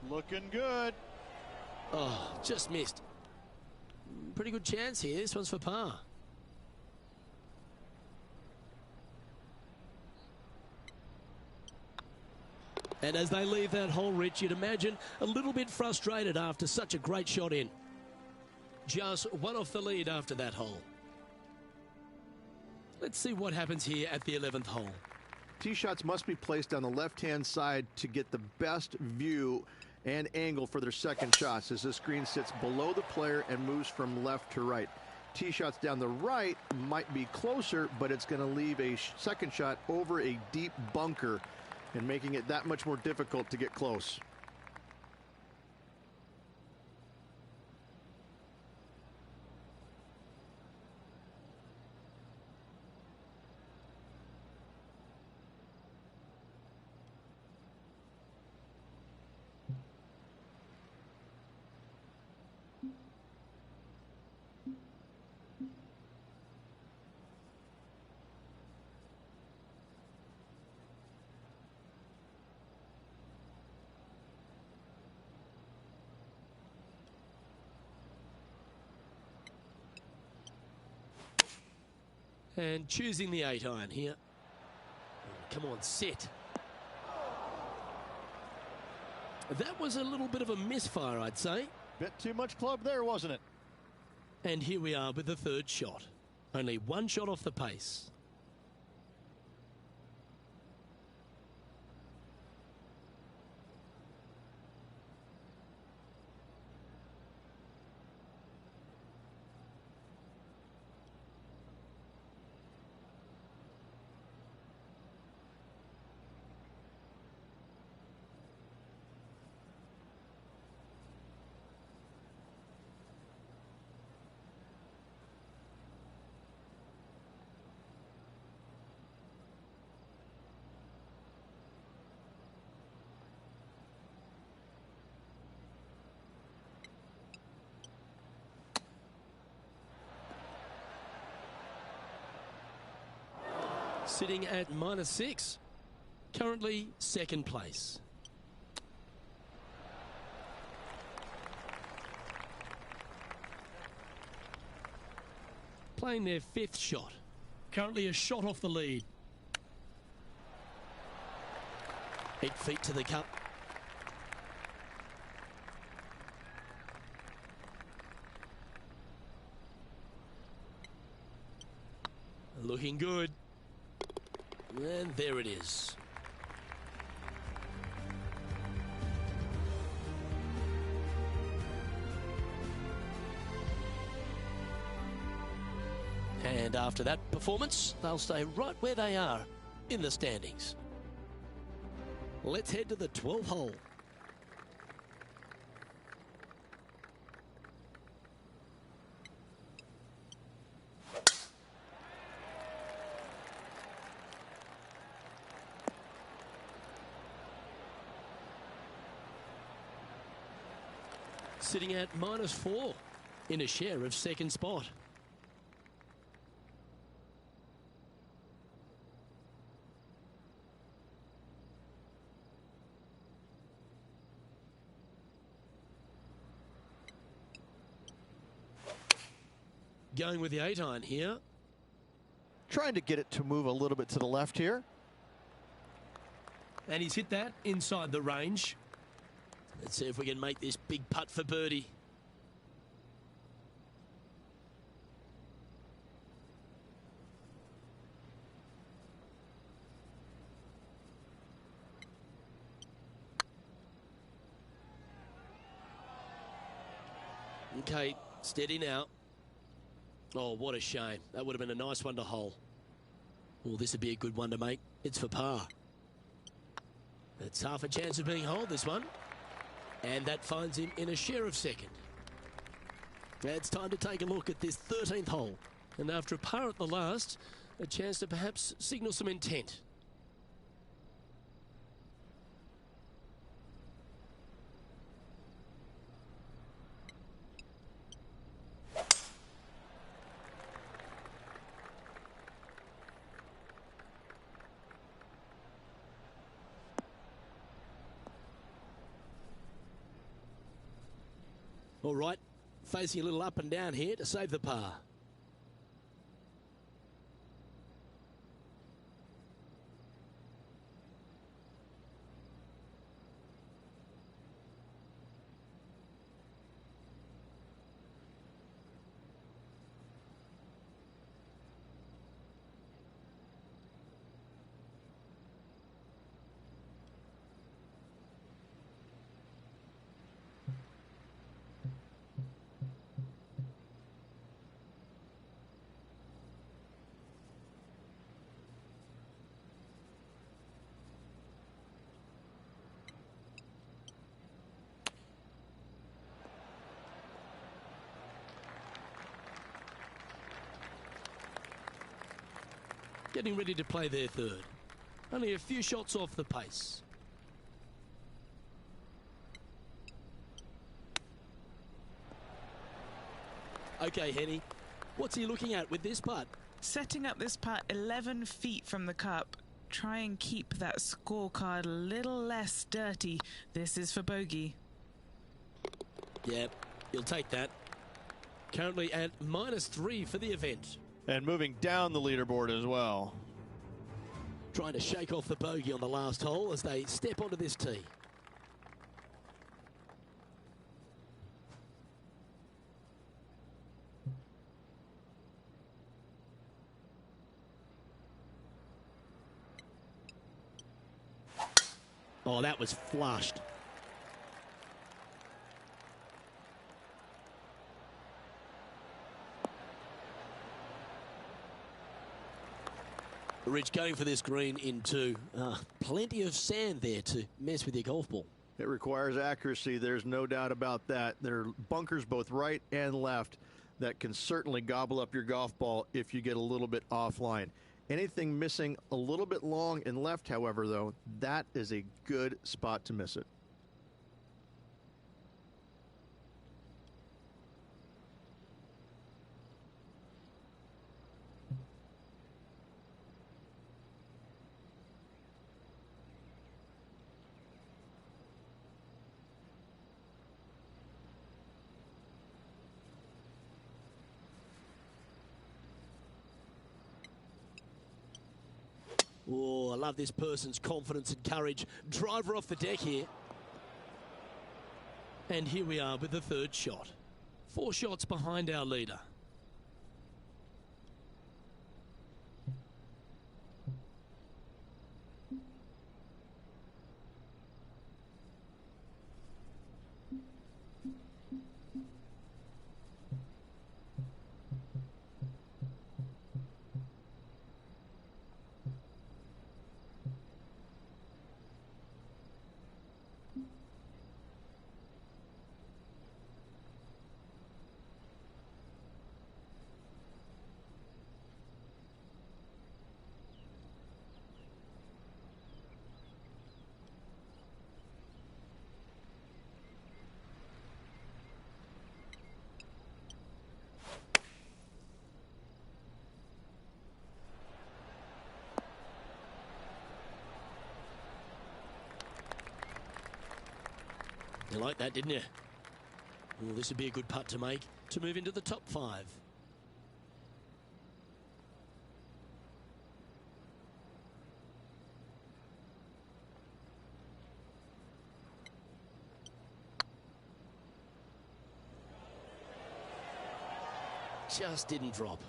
Looking good. Oh, just missed. Pretty good chance here. This one's for par. And as they leave that hole, Rich, you'd imagine a little bit frustrated after such a great shot in. Just one off the lead after that hole. Let's see what happens here at the 11th hole. Tee shots must be placed on the left-hand side to get the best view and angle for their second shots, as this green sits below the player and moves from left to right. Tee shots down the right might be closer, but it's going to leave a second shot over a deep bunker and making it that much more difficult to get close. And choosing the 8-iron here. Come on, sit. That was a little bit of a misfire, I'd say. Bit too much club there, wasn't it? And here we are with the third shot. Only one shot off the pace. Sitting at -6. Currently second place. Playing their 5th shot. Currently a shot off the lead. 8 feet to the cup. Looking good. And there it is. And after that performance, they'll stay right where they are in the standings. Let's head to the 12th hole. Sitting at -4. in a share of second spot. Going with the 8-iron here. Trying to get it to move a little bit to the left here. And he's hit that inside the range. Let's see if we can make this big putt for birdie. Okay, steady now. Oh, what a shame. That would have been a nice one to hole. Well, this would be a good one to make. It's for par. It's half a chance of being holed, this one. And that finds him in a share of second. Now it's time to take a look at this 13th hole. And after a par at the last, a chance to perhaps signal some intent. All right, facing a little up and down here to save the par. Getting ready to play their third. Only a few shots off the pace. Okay, Henny, what's he looking at with this putt? Setting up this putt 11 feet from the cup. Try and keep that scorecard a little less dirty. This is for bogey. Yep, he'll take that. Currently at -3 for the event. And moving down the leaderboard as well. Trying to shake off the bogey on the last hole as they step onto this tee. Oh, that was flushed. Rich going for this green in two. Plenty of sand there to mess with your golf ball. It requires accuracy. There's no doubt about that. There are bunkers both right and left that can certainly gobble up your golf ball if you get a little bit offline. Anything missing a little bit long and left, however, though, that is a good spot to miss it. Oh, I love this person's confidence and courage. Driver off the deck here. And here we are with the third shot. 4 shots behind our leader. like that, didn't you? Well, this would be a good putt to make to move into the top 5. Just didn't drop.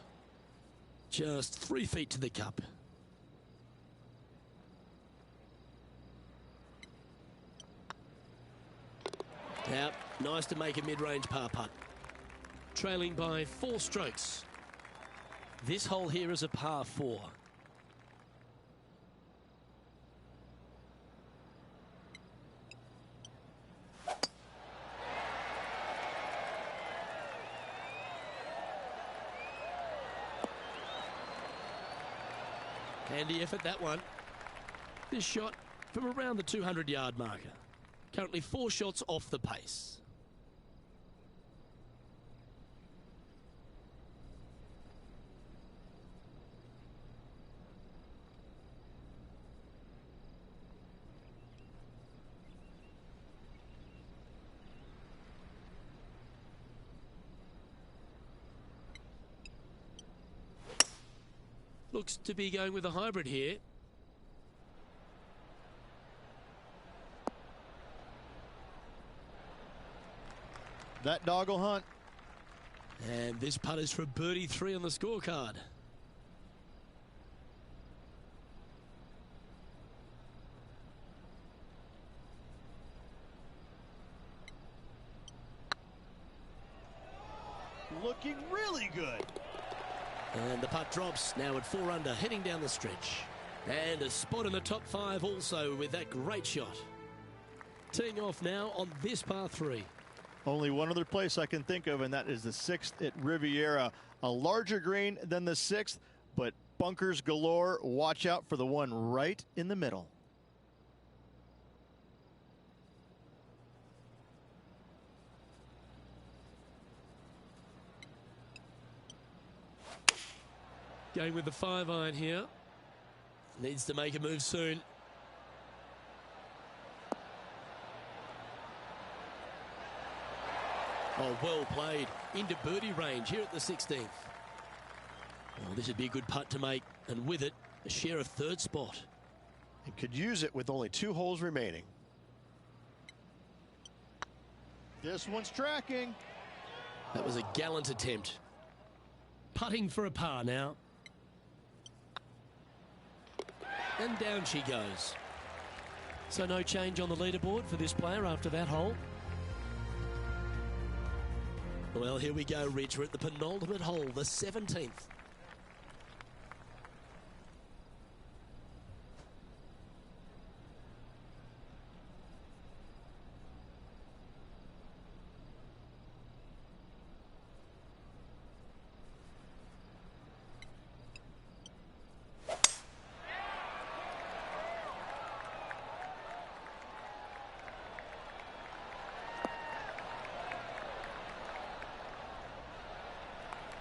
Just 3 feet to the cup. Out. Nice to make a mid-range par putt. Trailing by 4 strokes. This hole here is a par 4. Handy effort, that one. This shot from around the 200-yard marker. Currently 4 shots off the pace. Looks to be going with a hybrid here. That dog will hunt. And this putt is for birdie 3 on the scorecard. Looking really good. And the putt drops now at 4 under, heading down the stretch. And a spot in the top 5 also with that great shot. Teeing off now on this par 3. Only one other place I can think of, and that is the 6th at Riviera. A larger green than the 6th, but bunkers galore. Watch out for the one right in the middle. Going with the 5-iron here. Needs to make a move soon. Oh, well played. Into birdie range here at the 16th. Oh, this would be a good putt to make. And with it, a share of 3rd spot. And could use it with only 2 holes remaining. This one's tracking. That was a gallant attempt. Putting for a par now. And down she goes. So no change on the leaderboard for this player after that hole. Well, here we go, Rich. We're at the penultimate hole, the 17th.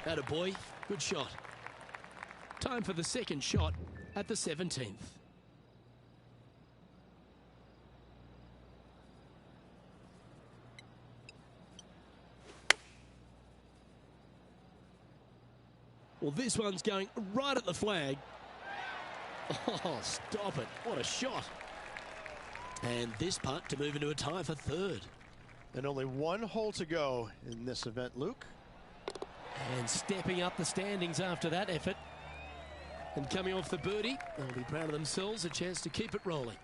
Attaboy, good shot. Time for the 2nd shot at the 17th. Well, this one's going right at the flag. Oh, stop it. What a shot. And this putt to move into a tie for 3rd. And only 1 hole to go in this event, Luke. And stepping up the standings after that effort. And coming off the birdie, they'll be proud of themselves, a chance to keep it rolling.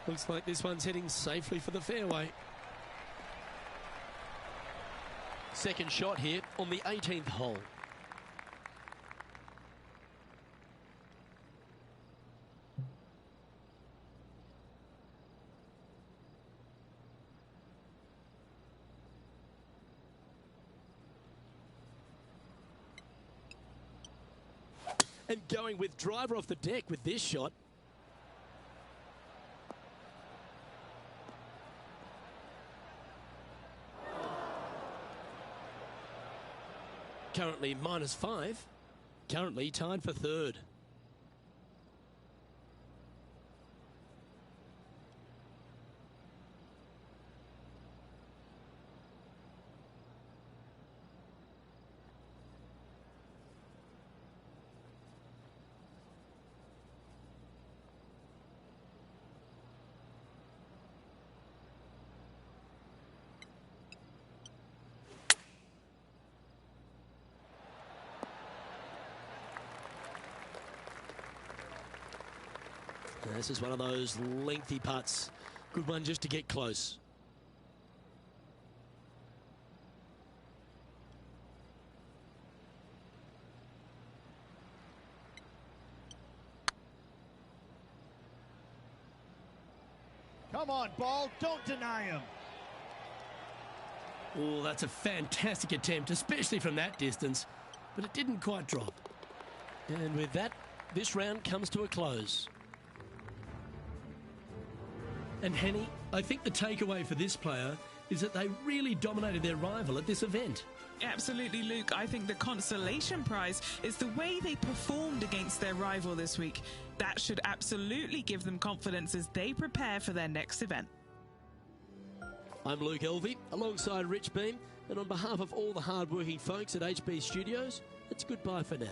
Looks like this one's heading safely for the fairway. 2nd shot here on the 18th hole. And going with driver off the deck with this shot. Currently -5. currently tied for third. This is one of those lengthy putts. Good one just to get close. Come on, ball. Don't deny him. Oh, that's a fantastic attempt, especially from that distance. But it didn't quite drop. And with that, this round comes to a close. And Henny, I think the takeaway for this player is that they really dominated their rival at this event. Absolutely, Luke. I think the consolation prize is the way they performed against their rival this week. That should absolutely give them confidence as they prepare for their next event. I'm Luke Elvey, alongside Rich Beam, and on behalf of all the hard-working folks at HB Studios, it's goodbye for now.